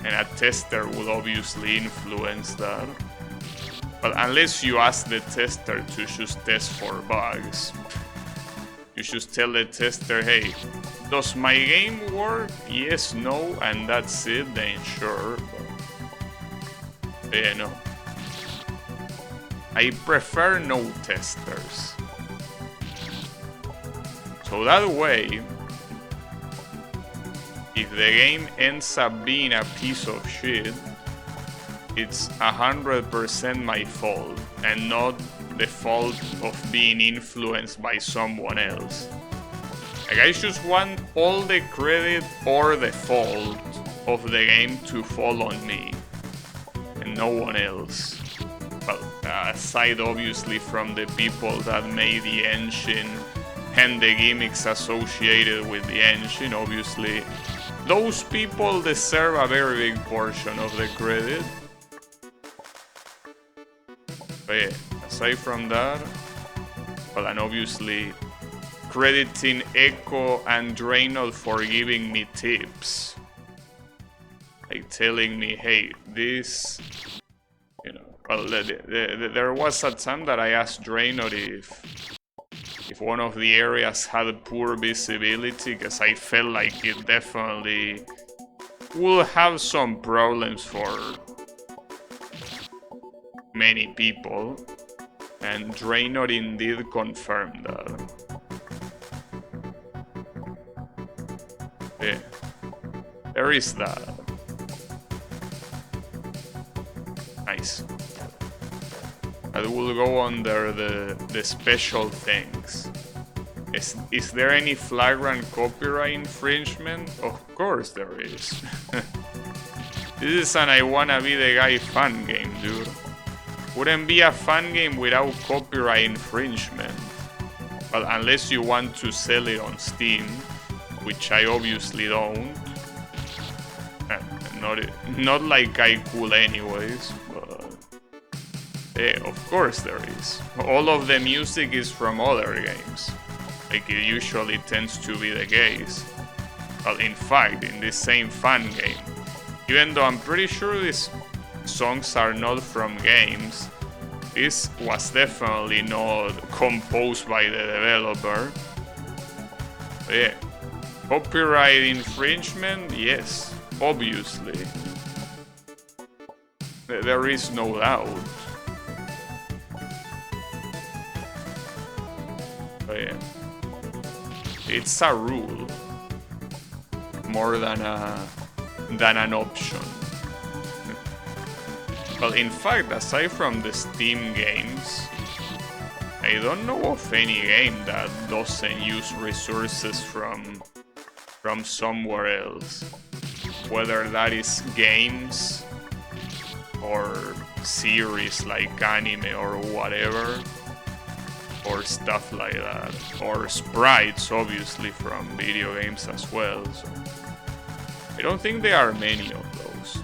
And a tester will obviously influence that. But unless you ask the tester to just test for bugs, you just tell the tester, hey, does my game work? Yes, no, and that's it, then sure. But yeah, no. I prefer no testers. So that way, if the game ends up being a piece of shit, it's 100% my fault and not the fault of being influenced by someone else. Like, I just want all the credit or the fault of the game to fall on me and no one else. Well, aside obviously from the people that made the engine and the gimmicks associated with the engine, obviously those people deserve a very big portion of the credit. But yeah, aside from that, well, and obviously crediting Echo and Draynor for giving me tips. Like telling me, hey, this, you know, well, there was a time that I asked Draynor if one of the areas had poor visibility, because I felt like it definitely will have some problems for many people, and Draynor indeed confirmed that. Yeah, there is that. Nice. That will go under the special things. Is there any flagrant copyright infringement? Of course there is. This is an I Wanna Be The Guy fan game, dude. Wouldn't be a fan game without copyright infringement. Well, unless you want to sell it on Steam, which I obviously don't. Not like I could anyways, but yeah, of course there is. All of the music is from other games, like it usually tends to be the case. Well, in fact, in this same fan game, even though I'm pretty sure this songs are not from games. This was definitely not composed by the developer. But yeah, copyright infringement, yes, obviously. There is no doubt. But yeah, it's a rule more than an option. Well, in fact, aside from the Steam games, I don't know of any game that doesn't use resources from somewhere else. Whether that is games or series like anime or whatever, or stuff like that, or sprites obviously from video games as well. So I don't think there are many of those.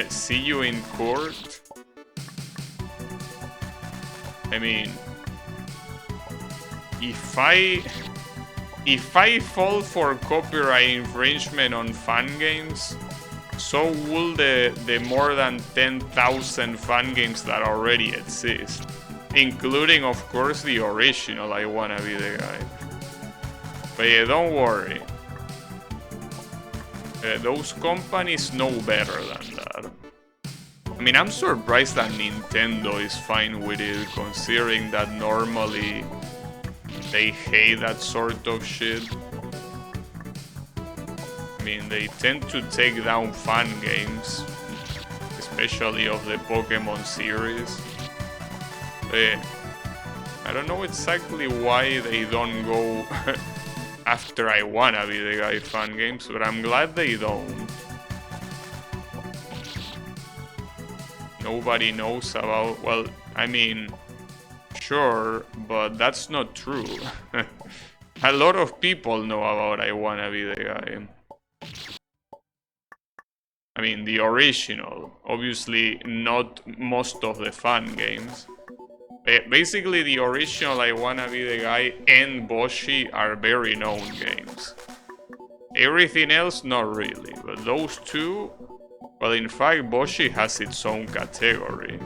See you in court. I mean, if I fall for copyright infringement on fan games, so will the more than 10,000 fan games that already exist, including of course the original I Wanna Be the Guy. But yeah, don't worry. Those companies know better than that. I mean, I'm surprised that Nintendo is fine with it, considering that normally they hate that sort of shit. I mean, they tend to take down fan games, especially of the Pokemon series. But I don't know exactly why they don't go after I Wanna Be the Guy fan games, but I'm glad they don't. Nobody knows about, well, I mean, sure, but that's not true. A lot of people know about I Wanna Be the Guy. I mean, the original, obviously not most of the fan games. Basically, the original I Wanna Be the Guy and Boshi are very known games. Everything else, not really, but those two, well, in fact, Boshi has its own category.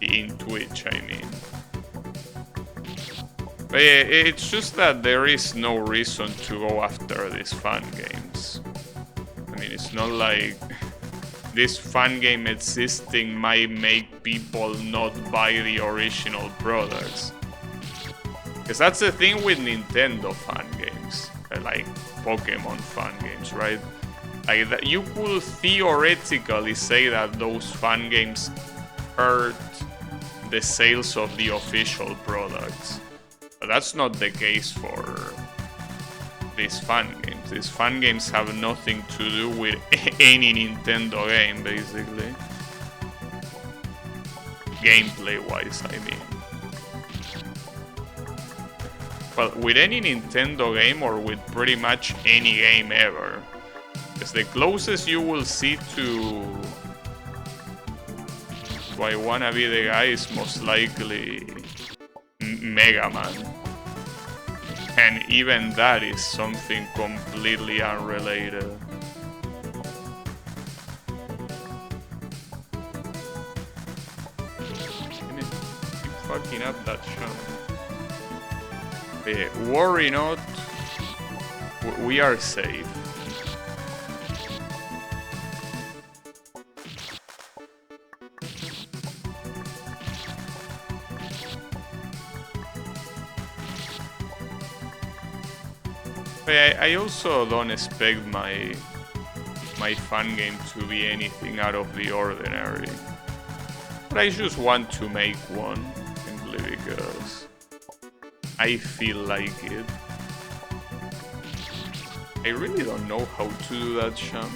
In Twitch, I mean. But yeah, it's just that there is no reason to go after these fan games. I mean, it's not like this fan game existing might make people not buy the original products. Because that's the thing with Nintendo fan games, like Pokemon fan games, right? Like that, you could theoretically say that those fan games hurt the sales of the official products. But that's not the case for these fan games. These fan games have nothing to do with any Nintendo game, basically. Gameplay-wise, I mean. Well, with any Nintendo game or with pretty much any game ever. Because the closest you will see to I Wanna Be the Guy is most likely Mega Man. And even that is something completely unrelated. Keep fucking up that shot. Worry not, we are safe. I also don't expect my fan game to be anything out of the ordinary. But I just want to make one, simply because I feel like it. I really don't know how to do that jump.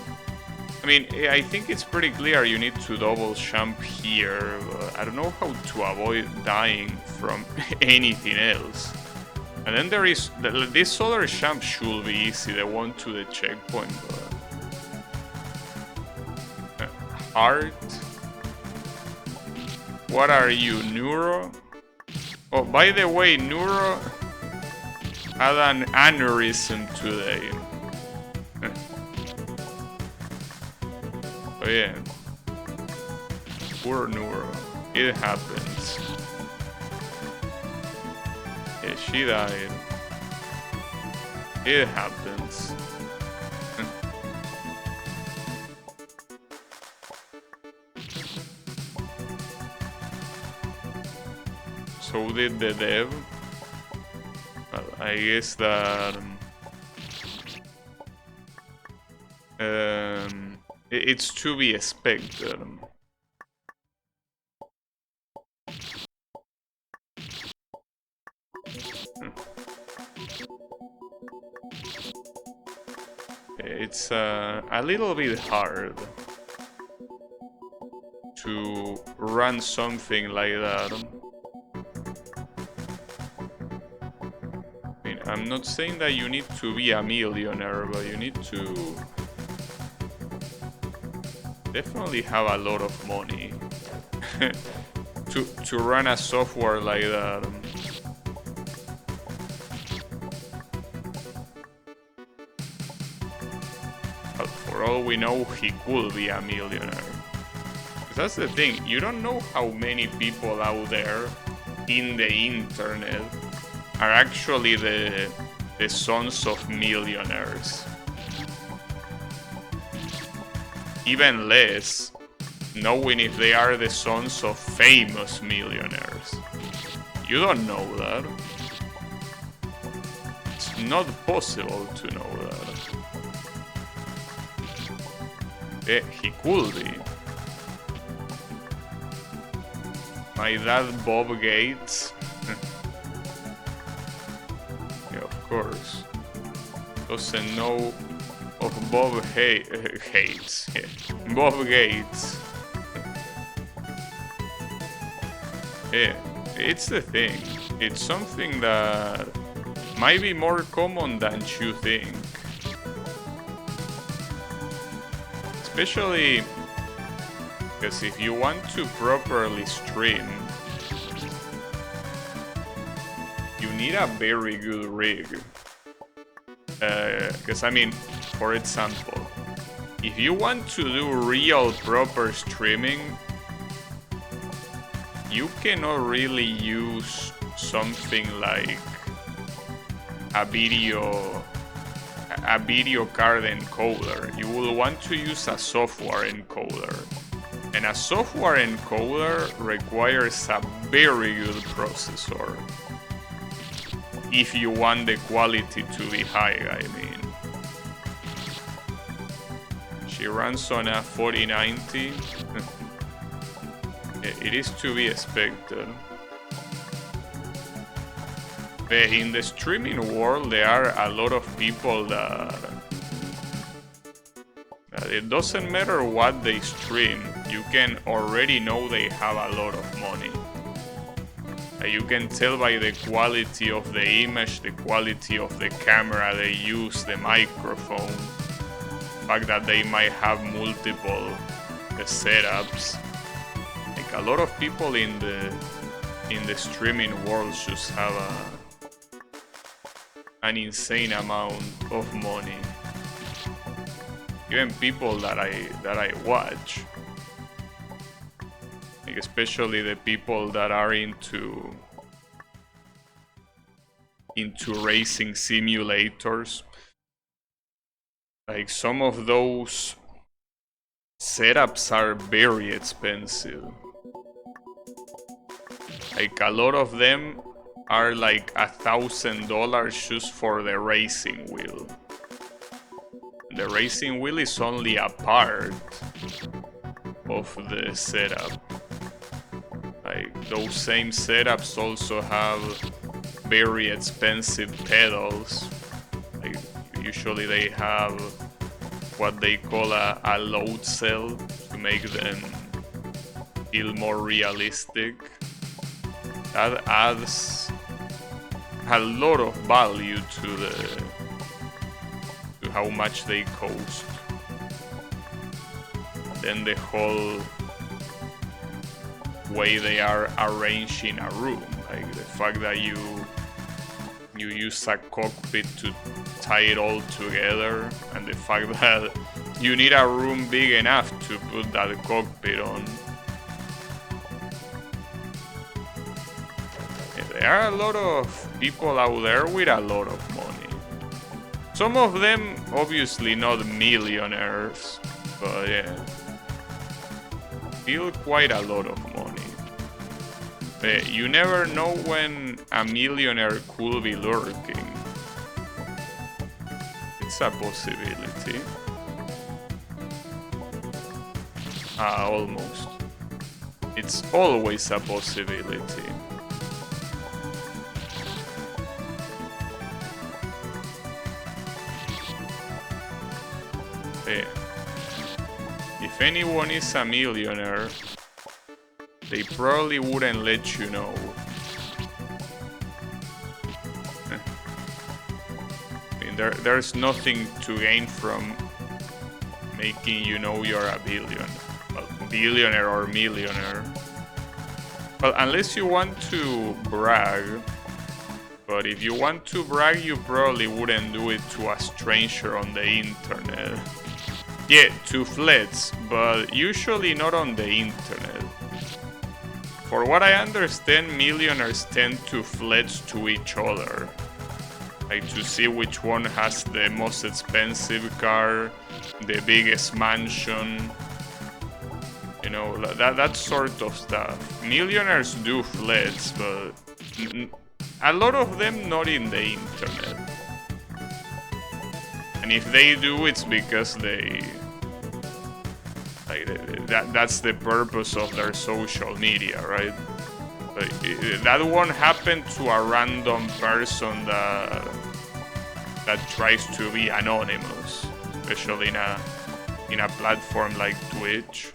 I mean, I think it's pretty clear you need to double jump here, but I don't know how to avoid dying from anything else. And then there is, this other jump should be easy, the one to the checkpoint, but... Heart? What are you, Neuro? Oh, by the way, Neuro had an aneurysm today. Oh yeah. Poor Nuro. It happens. Yeah, she died. It happens. So did the dev. Well, I guess that it's to be expected. It's a little bit hard to run something like that. I mean, I'm not saying that you need to be a millionaire, but you need to definitely have a lot of money to run a software like that. But for all we know, he could be a millionaire. That's the thing, you don't know how many people out there in the internet are actually the sons of millionaires. Even less knowing if they are the sons of famous millionaires. You don't know that. It's not possible to know that. He could be. My dad, Bob Gates. Yeah, of course. Doesn't know of Bob Hates. Yeah. Bob Gates. Yeah, it's the thing. It's something that might be more common than you think. Especially because if you want to properly stream, you need a very good rig. Because I mean, for example, if you want to do real proper streaming, you cannot really use something like a video card encoder. You will want to use a software encoder. And a software encoder requires a very good processor. If you want the quality to be high, I mean. She runs on a 4090. It is to be expected. In the streaming world, there are a lot of people that it doesn't matter what they stream, you can already know they have a lot of money. You can tell by the quality of the image, the quality of the camera they use, the microphone, the fact that they might have multiple setups. Like a lot of people in the streaming world just have an insane amount of money. Even people that I watch, like especially the people that are into racing simulators, like some of those setups are very expensive. Like a lot of them are like $1,000 just for the racing wheel. The racing wheel is only a part of the setup. Like those same setups also have very expensive pedals. Like usually they have what they call a load cell to make them feel more realistic. That adds a lot of value to how much they cost. Then the whole way they are arranged in a room, like the fact that you use a cockpit to tie it all together, and the fact that you need a room big enough to put that cockpit on. There are a lot of people out there with a lot of money. Some of them obviously not millionaires, but yeah, still quite a lot of money. You never know when a millionaire could be lurking. It's a possibility. Almost. It's always a possibility. If anyone is a millionaire, they probably wouldn't let you know. I mean, there's nothing to gain from making you know you're a billionaire or millionaire. Well, unless you want to brag. But if you want to brag, you probably wouldn't do it to a stranger on the internet. Yeah, to fleds, but usually not on the internet. For what I understand, millionaires tend to fledge to each other. Like to see which one has the most expensive car, the biggest mansion. You know, that sort of stuff. Millionaires do fledge, but a lot of them not in the internet. And if they do, it's because that's the purpose of their social media, right? That won't happen to a random person that tries to be anonymous, especially in a platform like Twitch.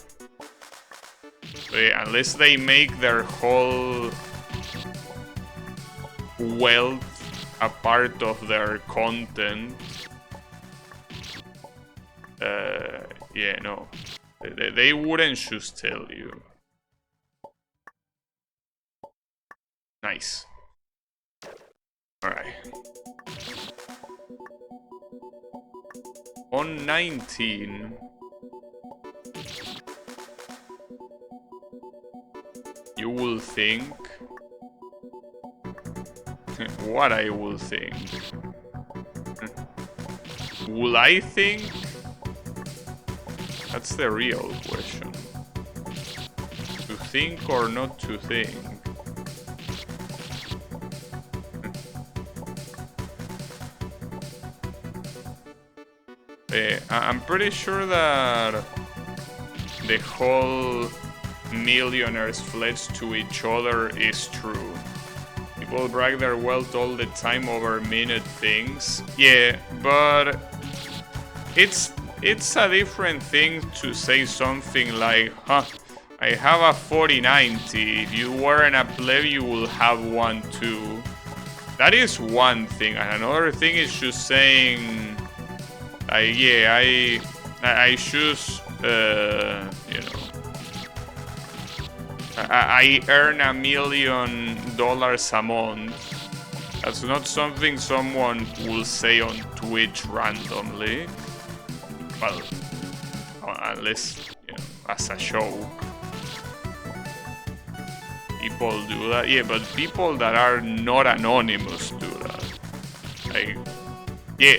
Unless they make their whole wealth a part of their content, yeah, no, they wouldn't just tell you. Nice. All right. On 19. You will think what I will think. Will I think? That's the real question. To think or not to think? I'm pretty sure that the whole millionaires fledge to each other is true. People brag their wealth all the time over minute things. Yeah, but it's a different thing to say something like, I have a 4090. If you weren't a pleb, you will have one too. That is one thing. And another thing is just saying, yeah, I choose, you know, I earn $1 million a month. That's not something someone will say on Twitch randomly. Well, unless, you know, as a joke. People do that. Yeah, but people that are not anonymous do that. Like, yeah.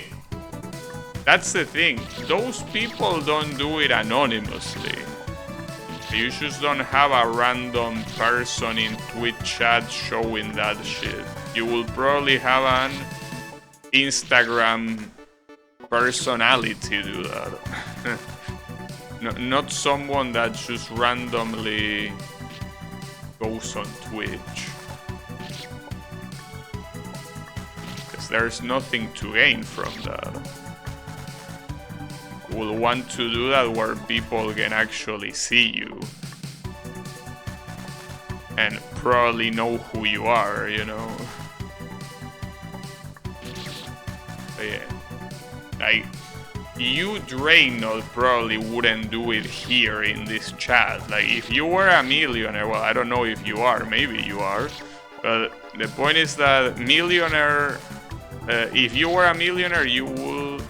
That's the thing. Those people don't do it anonymously. You just don't have a random person in Twitch chat showing that shit. You will probably have an Instagram personality do that. Not someone that just randomly goes on Twitch. Because there's nothing to gain from that. Will want to do that where people can actually see you and probably know who you are, you know. But yeah, like you, Draynor, probably wouldn't do it here in this chat. Like if you were a millionaire, well, I don't know if you are, maybe you are, but the point is that millionaire, if you were a millionaire, you will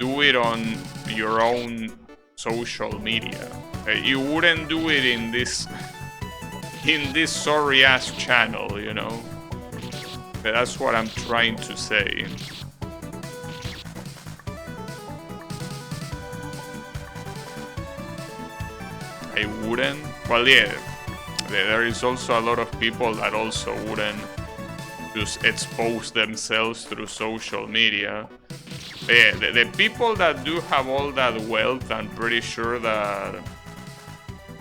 do it on your own social media. You wouldn't do it in this sorry ass channel, you know. That's what I'm trying to say. I wouldn't. Well, yeah, there is also a lot of people that also wouldn't just expose themselves through social media. But yeah, the people that do have all that wealth, I'm pretty sure that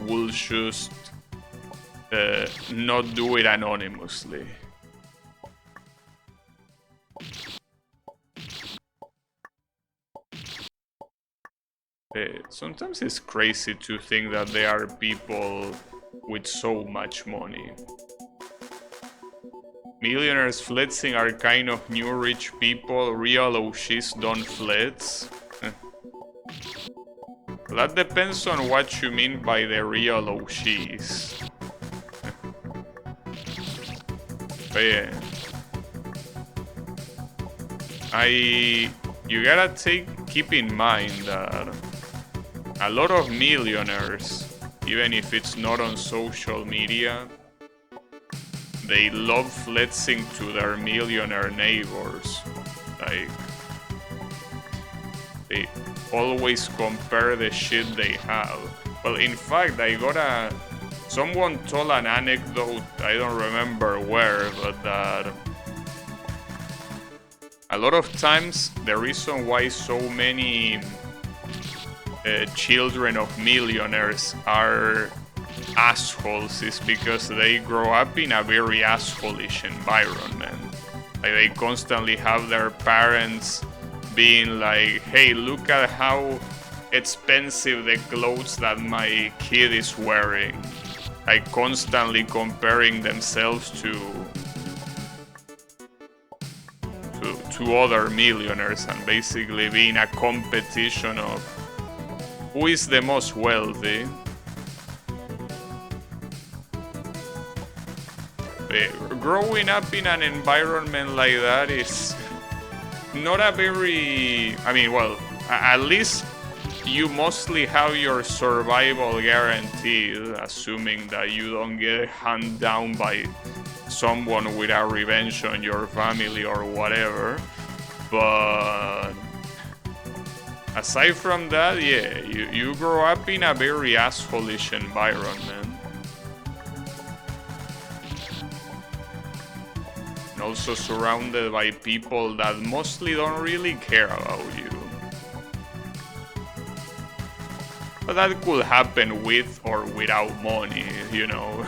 will just not do it anonymously. Sometimes it's crazy to think that there are people with so much money. Millionaires flexing are kind of new rich people. Real OGs don't flex. That depends on what you mean by the real OGs. But yeah. You gotta keep in mind that a lot of millionaires, even if it's not on social media, they love flexing to their millionaire neighbors. Like, they always compare the shit they have. Well, in fact, someone told an anecdote, I don't remember where, but that a lot of times the reason why so many children of millionaires are assholes is because they grow up in a very asshole-ish environment. Like, they constantly have their parents being like, hey, look at how expensive the clothes that my kid is wearing. Like, constantly comparing themselves to other millionaires and basically being a competition of who is the most wealthy. Growing up in an environment like that is not a very... I mean, well, at least you mostly have your survival guaranteed, assuming that you don't get hunted down by someone with a revenge on your family or whatever. But aside from that, yeah, you grow up in a very asshole-ish environment. And also surrounded by people that mostly don't really care about you. But that could happen with or without money, you know.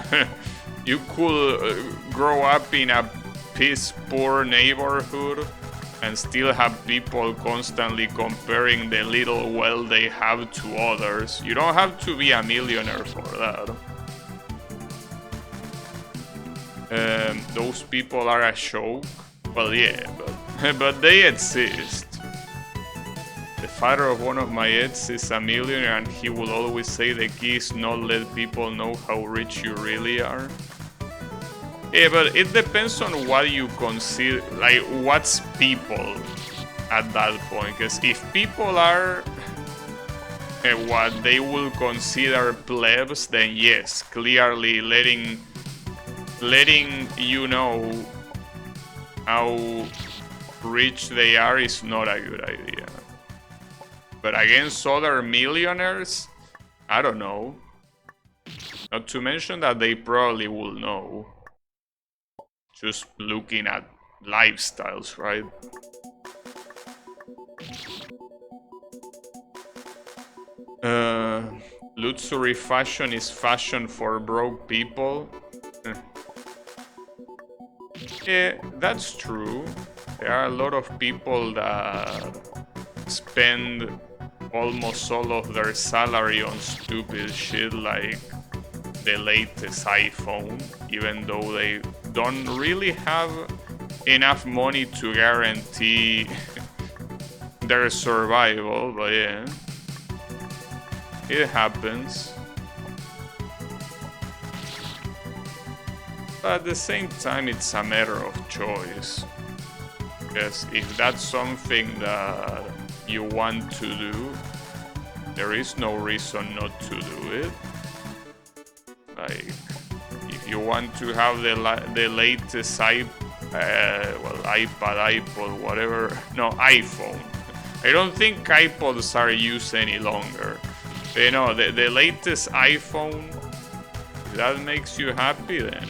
You could grow up in a piss-poor neighborhood and still have people constantly comparing the little wealth they have to others. You don't have to be a millionaire for that. Those people are a joke. Well, yeah, but they exist. The father of one of my exes is a millionaire, and he will always say the key is not let people know how rich you really are. Yeah, but it depends on what you consider, like, what's people at that point. Because if people are what they will consider plebs, then yes, clearly letting you know how rich they are is not a good idea. But against other millionaires, I don't know. Not to mention that they probably will know. Just looking at lifestyles, right? Luxury fashion is fashion for broke people. Yeah, that's true. There are a lot of people that spend almost all of their salary on stupid shit like the latest iPhone, even though they don't really have enough money to guarantee their survival, but yeah, it happens. But at the same time, it's a matter of choice, because if that's something that you want to do, there is no reason not to do it. Like, if you want to have the latest iPad, iPod, whatever, no, iPhone. I don't think iPods are used any longer. You know, the latest iPhone, if that makes you happy, then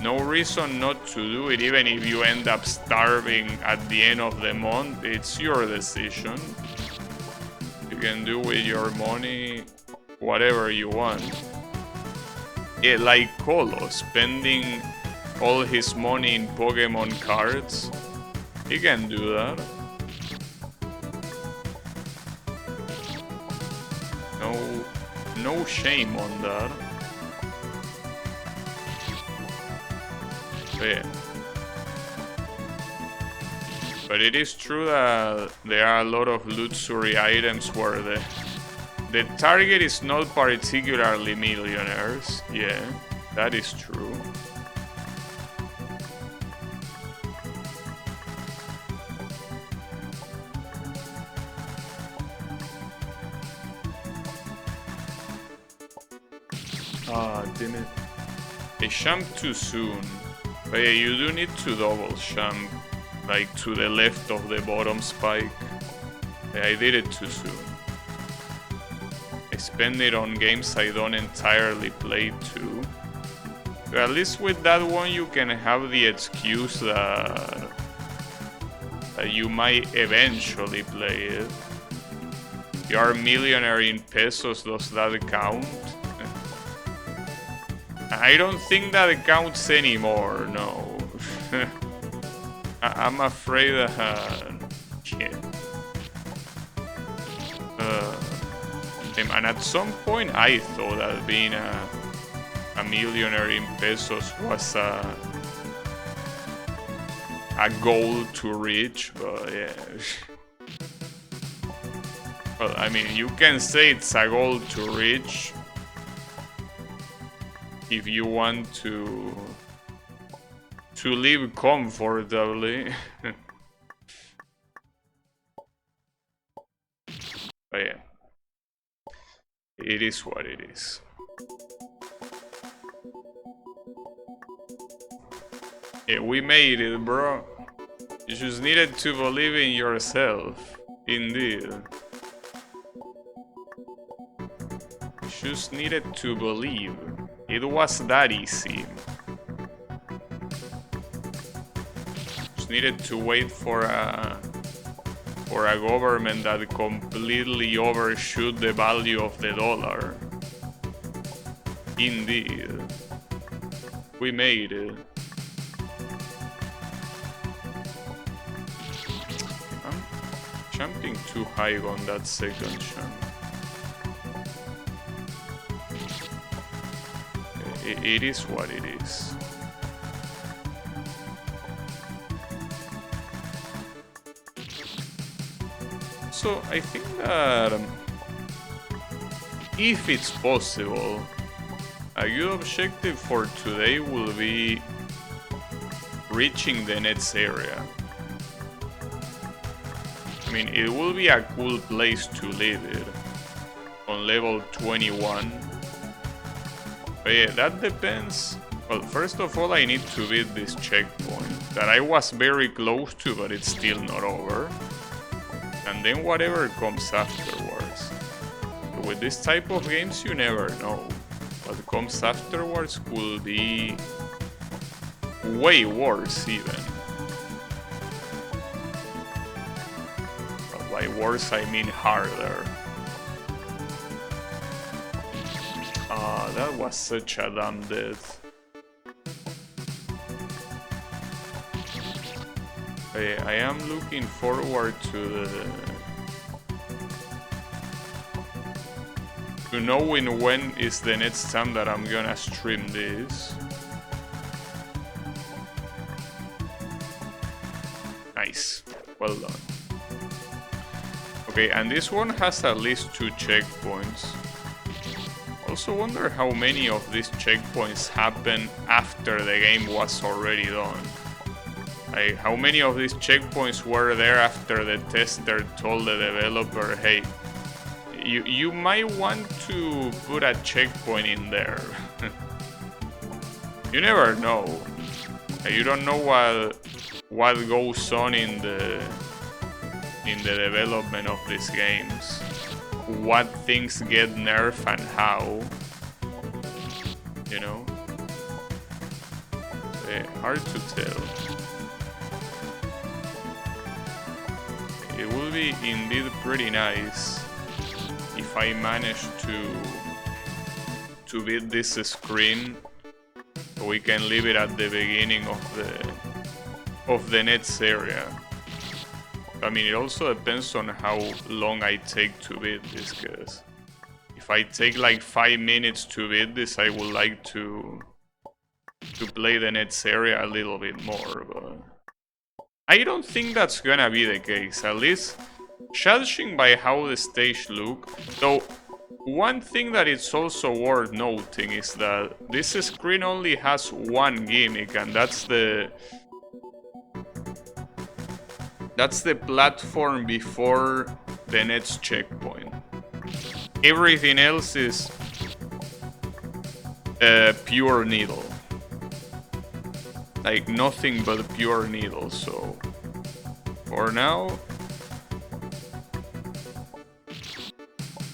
no reason not to do it. Even if you end up starving at the end of the month, it's your decision. You can do with your money whatever you want. Yeah, like Colo, spending all his money in Pokemon cards. He can do that. No shame on that. But yeah. But it is true that there are a lot of luxury items where the target is not particularly millionaires. Yeah, that is true. Ah, damn it. I jumped too soon. But yeah, you do need to double jump, like to the left of the bottom spike. Yeah, I did it too soon. I spend it on games I don't entirely play too. But at least with that one you can have the excuse that you might eventually play it. You are a millionaire in pesos, does that count? I don't think that counts anymore, no. I'm afraid that... yeah. And at some point I thought that being a millionaire in pesos was a goal to reach, but yeah. Well, I mean, you can say it's a goal to reach if you want to live comfortably. But yeah, it is what it is. Yeah, we made it, bro. You just needed to believe in yourself. Indeed. You just needed to believe. It was that easy. Just needed to wait for a government that completely overshoot the value of the dollar. Indeed. We made it. I'm jumping too high on that second jump. It is what it is. So I think that if it's possible, a good objective for today will be reaching the next area. I mean, it will be a cool place to live it on level 21. But yeah, that depends. Well, first of all, I need to beat this checkpoint that I was very close to, but it's still not over. And then whatever comes afterwards. But with this type of games, you never know. What comes afterwards could be way worse even. But by worse, I mean harder. That was such a dumb death. I am looking forward to knowing when is the next time that I'm gonna stream this. Nice. Well done. Okay, and this one has at least 2 checkpoints. Also wonder how many of these checkpoints happen after the game was already done. Like, how many of these checkpoints were there after the tester told the developer, hey, you might want to put a checkpoint in there. You never know. You don't know what goes on in the development of these games. What things get nerfed and how. You know? Hard to tell. It will be indeed pretty nice if I manage to beat this screen, so we can leave it at the beginning of the next area. I mean, it also depends on how long I take to beat this, because if I take like 5 minutes to beat this, I would like to play the next area a little bit more, but I don't think that's gonna be the case, at least judging by how the stage look. Though, one thing that it's also worth noting is that this screen only has one gimmick, and that's the platform before the next checkpoint. Everything else is pure needle. Like, nothing but pure needle, so for now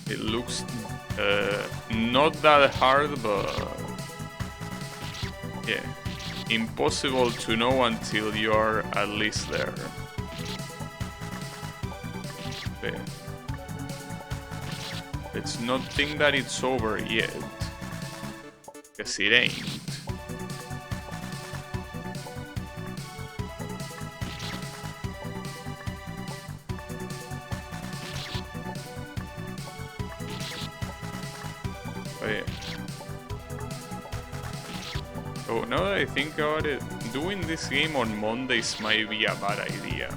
it looks not that hard, but yeah, impossible to know until you are at least there. Okay. Let's not think that it's over yet, because it ain't. So now that I think about it, doing this game on Mondays might be a bad idea.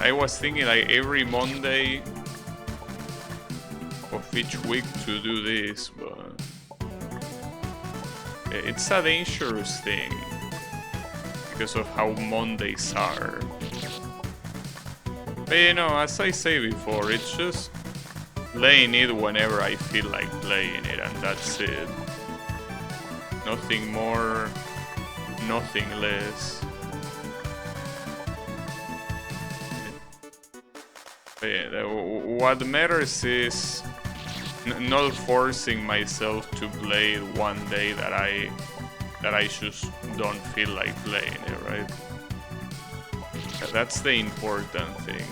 I was thinking like every Monday of each week to do this, but it's a dangerous thing because of how Mondays are. But you know, as I say before, it's just playing it whenever I feel like playing it, and that's it. Nothing more, nothing less. But yeah, what matters is not forcing myself to play it one day that I just don't feel like playing it, right? That's the important thing.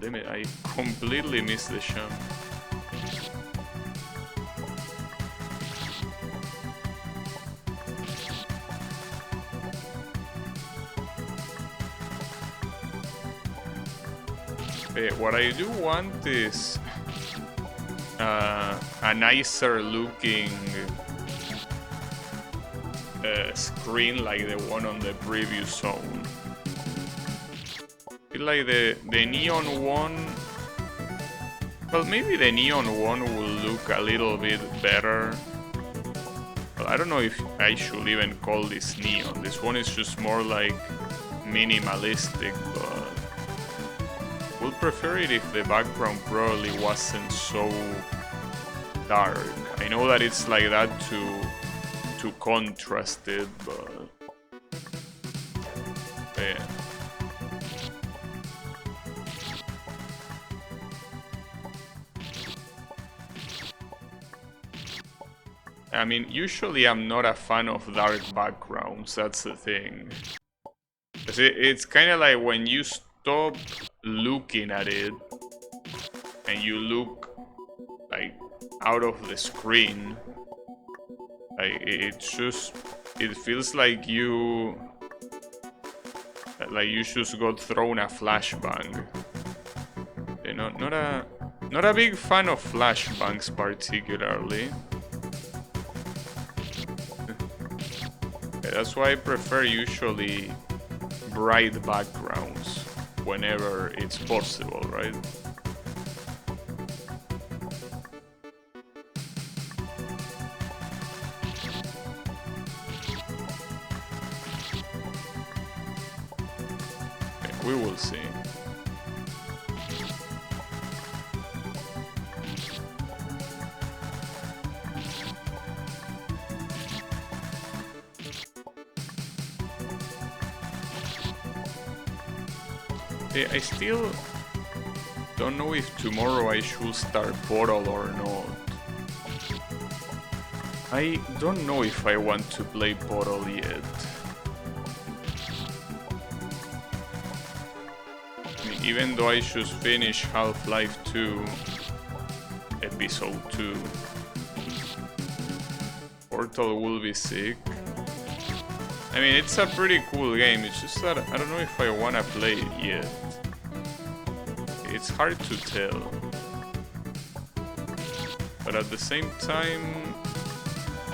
Damn it, I completely missed the jump. Okay, what I do want is a nicer looking screen like the one on the previous zone. I feel like the neon one, well, maybe the neon one will look a little bit better. Well, I don't know if I should even call this neon. This one is just more like minimalistic, but would prefer it if the background probably wasn't so dark. I know that it's like that to contrast it, but yeah. I mean, usually I'm not a fan of dark backgrounds, that's the thing. It's kind of like when you stop looking at it and you look like out of the screen, like it feels like you just got thrown a flashbang. You know, not a big fan of flashbangs particularly. That's why I prefer usually bright backgrounds whenever it's possible, right? We will see. I still don't know if tomorrow I should start Portal or not. I don't know if I want to play Portal yet. I mean, even though I should finish Half-Life 2, Episode 2, Portal will be sick. I mean, it's a pretty cool game, it's just that I don't know if I wanna play it yet. It's hard to tell. But at the same time,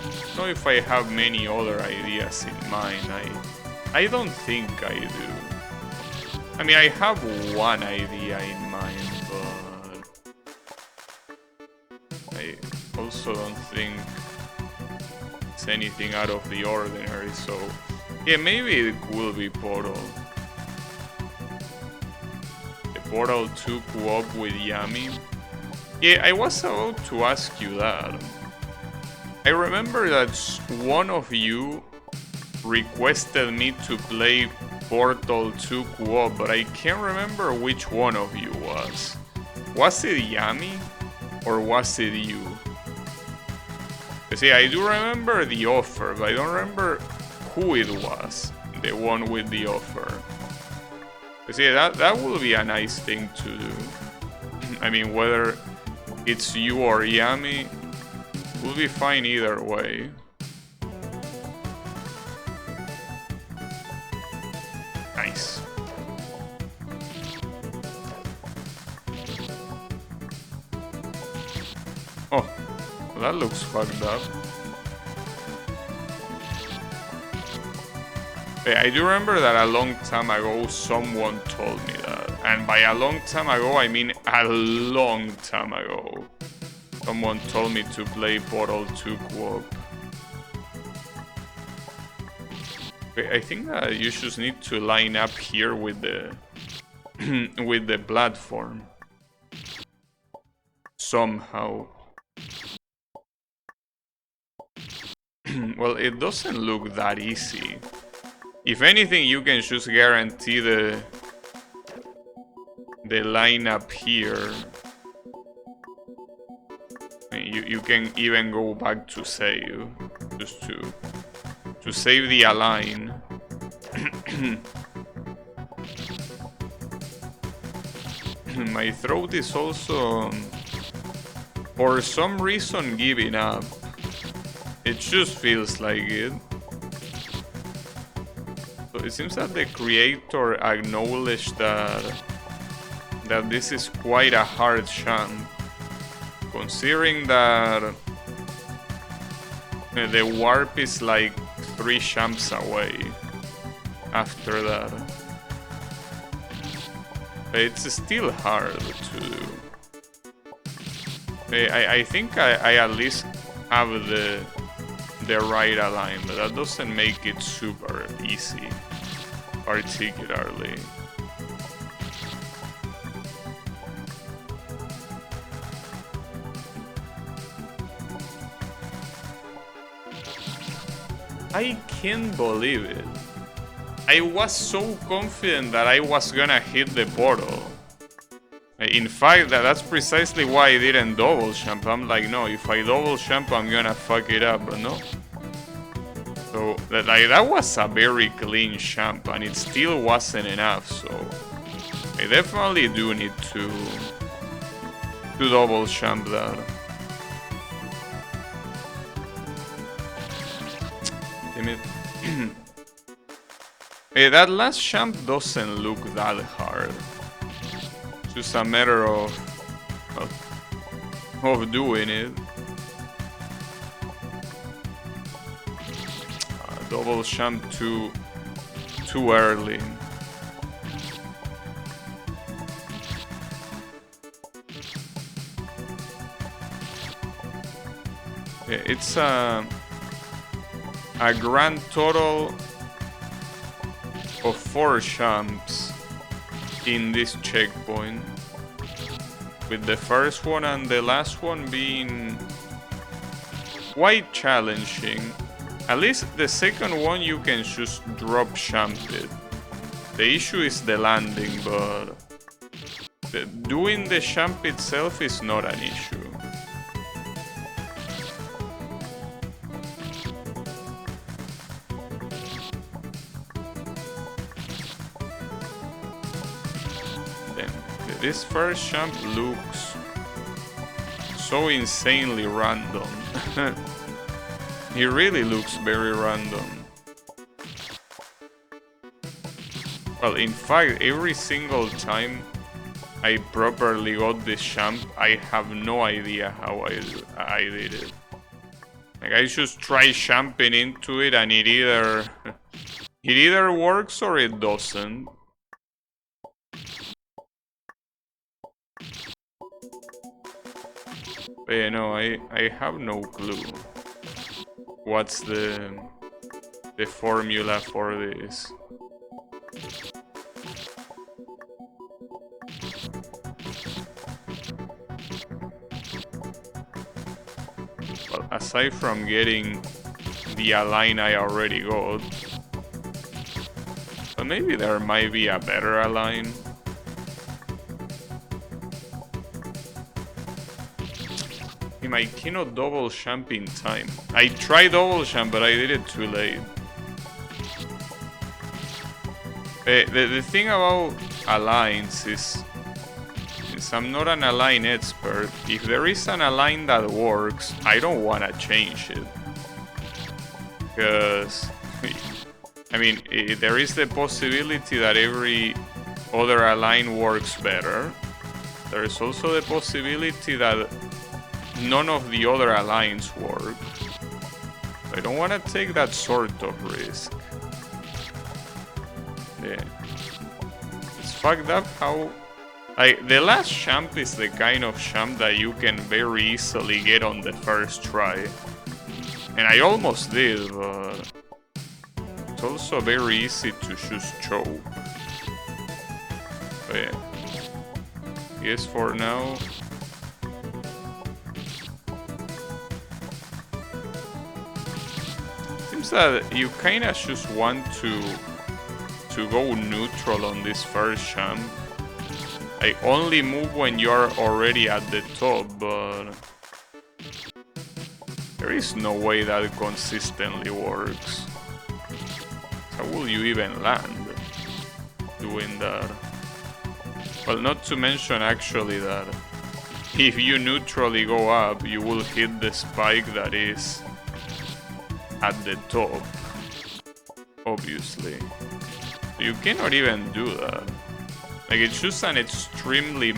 I don't know if I have many other ideas in mind. I don't think I do. I mean, I have one idea in mind, but I also don't think it's anything out of the ordinary, so yeah, maybe it will be Portal. The Portal 2 co-op with Yami. Yeah, I was about to ask you that. I remember that one of you requested me to play Portal 2 co-op, but I can't remember which one of you was. Was it Yami or was it you? See, I do remember the offer, but I don't remember who it was, the one with the offer. See, that will be a nice thing to do. I mean, whether it's you or Yami, will be fine either way. Nice. Oh, that looks fucked up. I do remember that a long time ago someone told me that. And by a long time ago, I mean a long time ago. Someone told me to play Portal 2 co-op. I think that you just need to line up here with the with the platform. Somehow. Well, it doesn't look that easy. If anything, you can just guarantee the lineup here. You can even go back to save, just to save the align. My throat is also, for some reason, giving up. It just feels like it. So it seems that the creator acknowledged that this is quite a hard champ, considering that the warp is like 3 champs away after that. But it's still hard to do. I think I at least have the right alignment, but that doesn't make it super easy, particularly. I can't believe it. I was so confident that I was gonna hit the portal. In fact, that's precisely why I didn't double jump. I'm like, no, if I double jump, I'm gonna fuck it up, but no. So that was a very clean jump, and it still wasn't enough. So I definitely do need to double jump that. Damn it. That last jump doesn't look that hard. It's just a matter of doing it. Double jump too early. It's a grand total of 4 jumps. in this checkpoint. With the first one and the last one being quite challenging. At least the second one you can just drop jump it. The issue is the landing, but doing the jump itself is not an issue. Then this first jump looks so insanely random. It really looks very random. Well, in fact, every single time I properly got this jump, I have no idea how I did it. Like, I just try jumping into it and it either works or it doesn't. But yeah, no, I have no clue what's the formula for this. Well, aside from getting the align I already got, but maybe there might be a better align. I cannot double jump in time. I tried double jump, but I did it too late. The thing about aligns is, since I'm not an align expert, if there is an align that works, I don't want to change it. Because, I mean, there is the possibility that every other align works better. There is also the possibility that none of the other aligns work. I don't want to take that sort of risk. Yeah. It's fucked up how... Like, the last jump is the kind of jump that you can very easily get on the first try. And I almost did, but... It's also very easy to just choke. But yeah. Yes, for now... that you kinda just want to go neutral on this first jump. I only move when you're already at the top, but there is no way that consistently works. How will you even land doing that? Well, not to mention actually that if you neutrally go up, you will hit the spike that is at the top, obviously. You cannot even do that. Like, it's just an extremely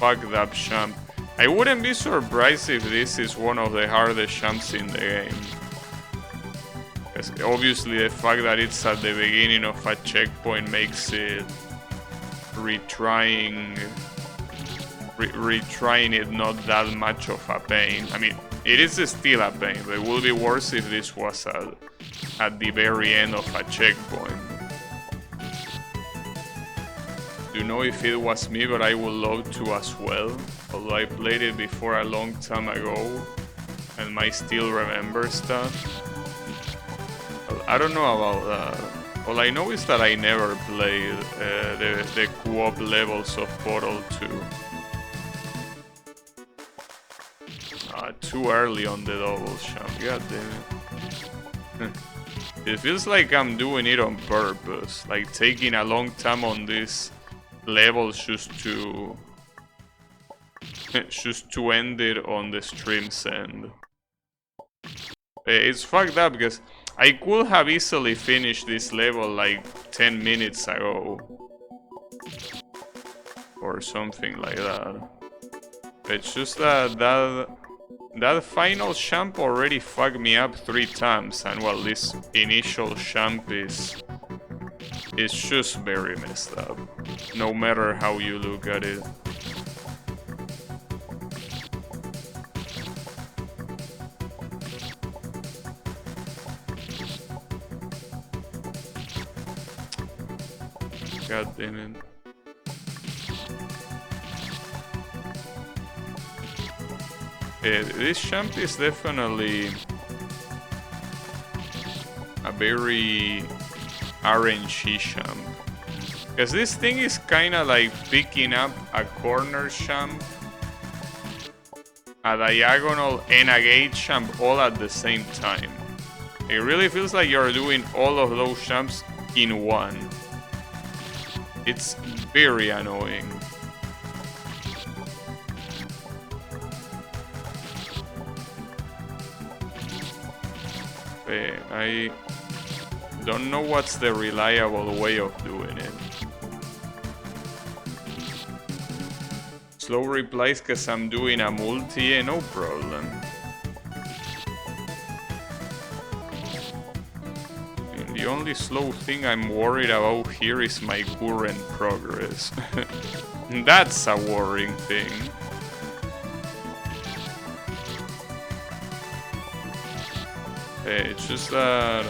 fucked up jump. I wouldn't be surprised if this is one of the hardest jumps in the game. Because obviously the fact that it's at the beginning of a checkpoint makes it retrying it not that much of a pain. I mean, it is still a pain, but it would be worse if this was at the very end of a checkpoint. Don't know if it was me, but I would love to as well. Although I played it before a long time ago and might still remember stuff. Well, I don't know about that. All I know is that I never played the co-op levels of Portal 2. Too early on the double jump, god damn it. It feels like I'm doing it on purpose, like taking a long time on this level just to end it on the stream's end. It's fucked up because I could have easily finished this level like 10 minutes ago or something like that. It's just that final jump already fucked me up 3 times, and well, this initial jump is just very messed up, no matter how you look at it. God damn it. This champ is definitely a very RNG champ. Because this thing is kinda like picking up a corner champ, a diagonal, and a gate champ all at the same time. It really feels like you're doing all of those champs in one. It's very annoying. I don't know what's the reliable way of doing it. Slow replies because I'm doing a multi, no problem. And the only slow thing I'm worried about here is my current progress. That's a worrying thing. It's just that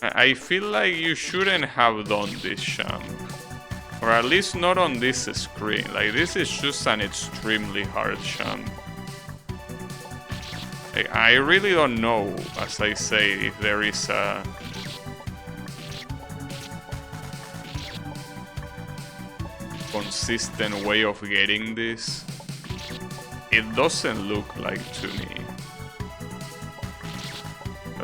I feel like you shouldn't have done this champ. Or at least not on this screen. Like, this is just an extremely hard champ. I really don't know, as I say, if there is a consistent way of getting this. It doesn't look like to me.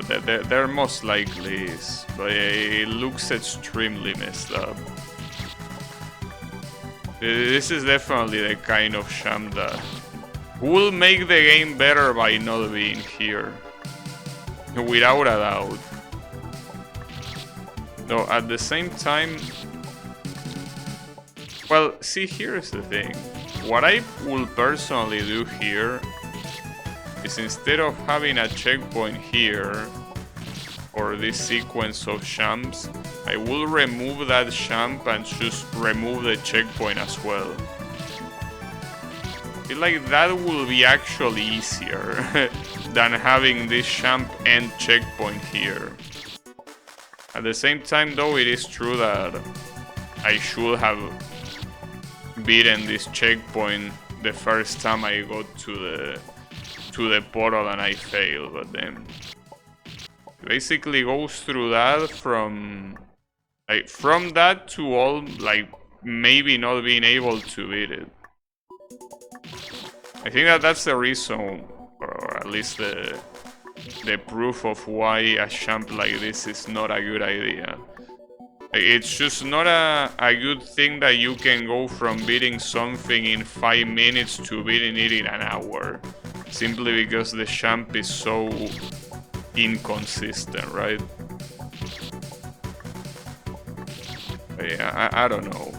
But there most likely is, but it looks extremely messed up. This is definitely the kind of champ that will make the game better by not being here. Without a doubt. Though at the same time... Well, see, here's the thing. What I will personally do here is instead of having a checkpoint here for this sequence of champs, I will remove that champ and just remove the checkpoint as well. I feel like that will be actually easier than having this champ and checkpoint here. At the same time though, it is true that I should have beaten this checkpoint the first time I got to the portal and I failed, but then basically goes through that from that to all, like, maybe not being able to beat it. I think that's the reason, or at least the proof of why a champ like this is not a good idea. It's just not a good thing that you can go from beating something in 5 minutes to beating it in an hour. Simply because the champ is so inconsistent, right? Yeah, I don't know.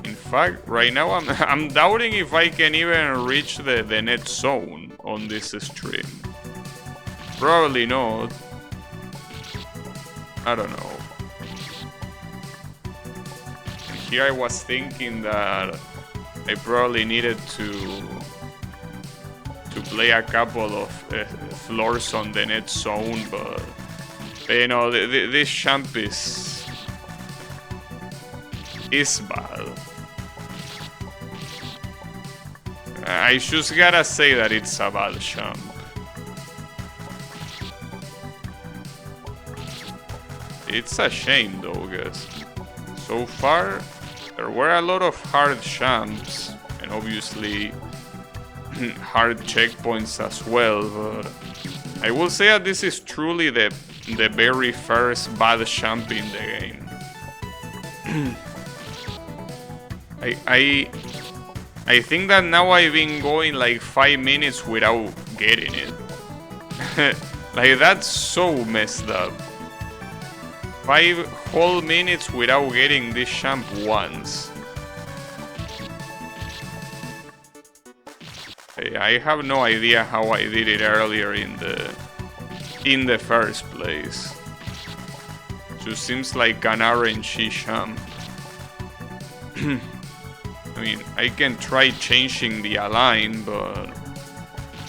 In fact, right now I'm doubting if I can even reach the net zone on this stream. Probably not. I don't know. Here I was thinking that I probably needed to play a couple of floors on the net zone, but you know, this champ is bad. I just gotta say that it's a bad champ. It's a shame though, guys. So far, there were a lot of hard champs, and obviously hard checkpoints as well, but I will say that this is truly the very first bad champ in the game. I think that now I've been going like 5 minutes without getting it. Like, that's so messed up. 5 whole minutes without getting this champ once. I have no idea how I did it earlier in the first place. Just seems like an RNG champ. I mean, I can try changing the align, but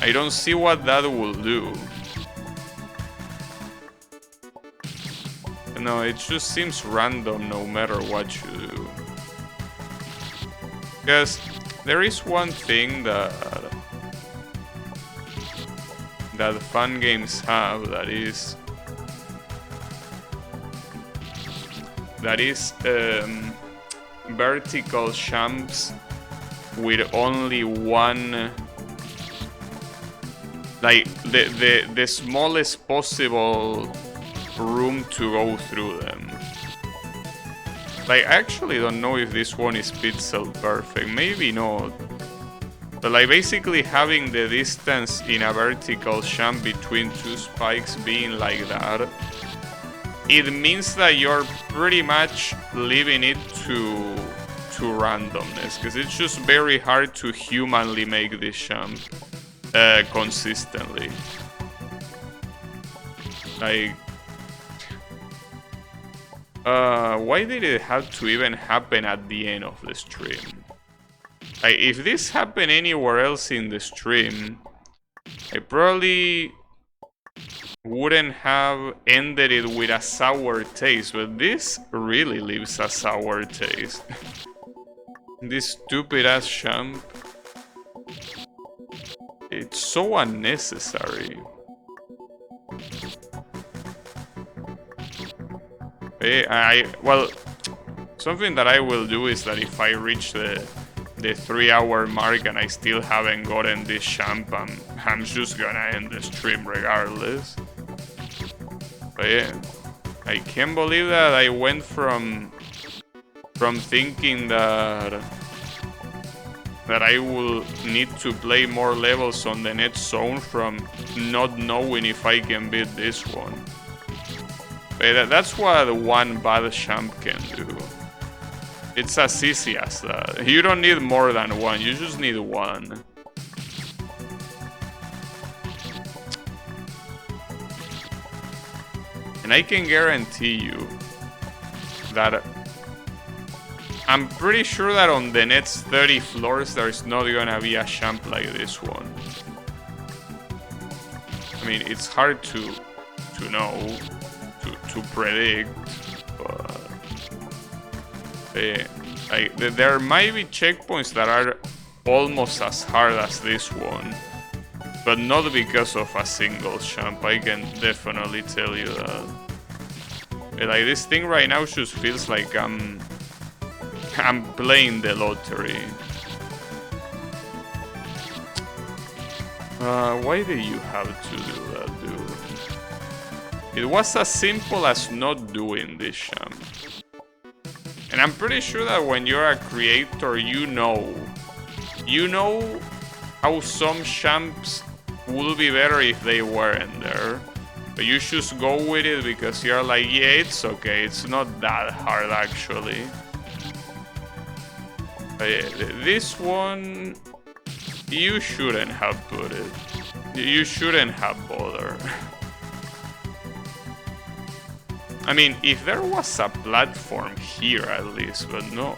I don't see what that will do. No, it just seems random no matter what you do. Because There is one thing that fun games have that is vertical jumps with only one, like the smallest possible room to go through them. Like, I actually don't know if this one is pixel perfect, maybe not. But like, basically having the distance in a vertical jump between two spikes being like that, it means that you're pretty much leaving it to randomness, because it's just very hard to humanly make this jump consistently. Like, why did it have to even happen at the end of the stream? Like, if this happened anywhere else in the stream, I probably wouldn't have ended it with a sour taste, but this really leaves a sour taste. This stupid ass jump. It's so unnecessary. Well, something that I will do is that if I reach the 3-hour mark and I still haven't gotten this jump, I'm just gonna end the stream regardless. But yeah, I can't believe that I went from thinking that I will need to play more levels on the next zone from not knowing if I can beat this one. But that's what one bad jump can do. It's as easy as that. You don't need more than one, you just need one. And I can guarantee you that I'm pretty sure that on the next 30 floors there's not gonna be a jump like this one. I mean, it's hard to know, to predict, but there might be checkpoints that are almost as hard as this one, but not because of a single jump. I can definitely tell you that. Like, this thing right now just feels like I'm playing the lottery. Why do you have to do that, dude? It was as simple as not doing this jump. And I'm pretty sure that when you're a creator, you know how some jumps would be better if they weren't there. But you just go with it because you're like, yeah, it's okay, it's not that hard actually. But yeah, this one, you shouldn't have put it. You shouldn't have bothered. I mean, if there was a platform here at least, but no.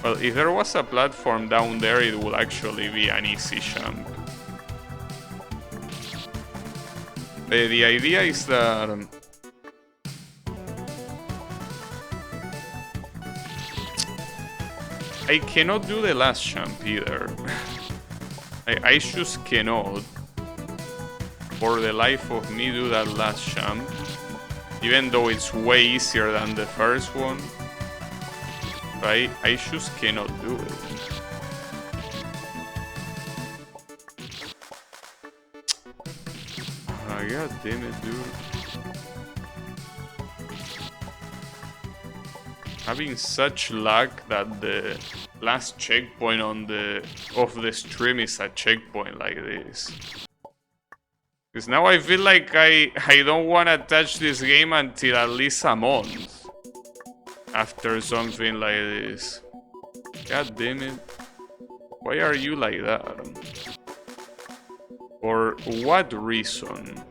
Well, if there was a platform down there, it would actually be an easy jump. The idea is that I cannot do the last jump either. I just cannot, for the life of me, do that last jump, even though it's way easier than the first one. Right? I just cannot do it. God damn it, dude. Having such luck that the last checkpoint of the stream is a checkpoint like this. Because now I feel like I don't want to touch this game until at least a month after something like this. God damn it. Why are you like that? For what reason?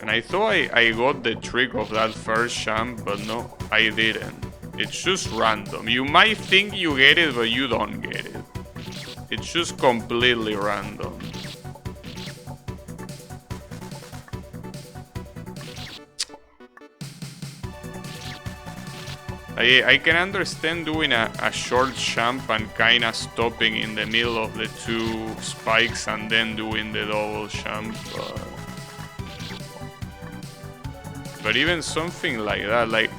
And I thought I got the trick of that first jump, but no, I didn't. It's just random. You might think you get it, but you don't get it. It's just completely random. I can understand doing a short jump and kinda stopping in the middle of the two spikes and then doing the double jump. But even something like that, like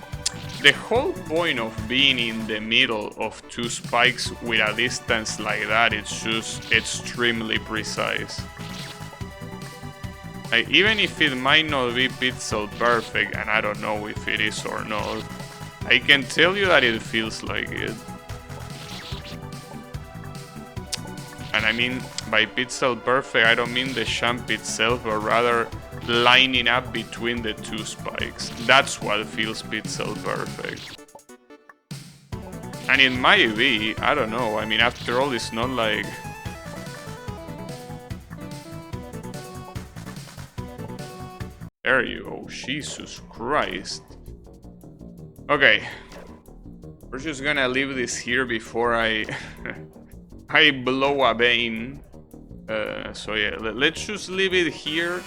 the whole point of being in the middle of two spikes with a distance like that, it's just extremely precise. Like, even if it might not be pixel perfect, and I don't know if it is or not, I can tell you that it feels like it. And I mean, by pixel perfect, I don't mean the jump itself, but rather lining up between the two spikes. That's what feels pixel perfect. And it might be, I don't know, I mean, after all, it's not like... There you go, Jesus Christ. Okay, we're just gonna leave this here before I I blow a vein. So yeah, let's just leave it here.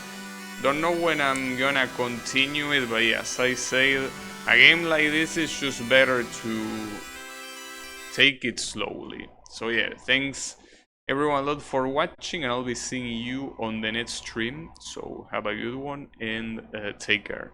Don't know when I'm gonna continue it, but yeah, as I said, a game like this is just better to take it slowly. So yeah, thanks everyone a lot for watching, and I'll be seeing you on the next stream. So have a good one and take care.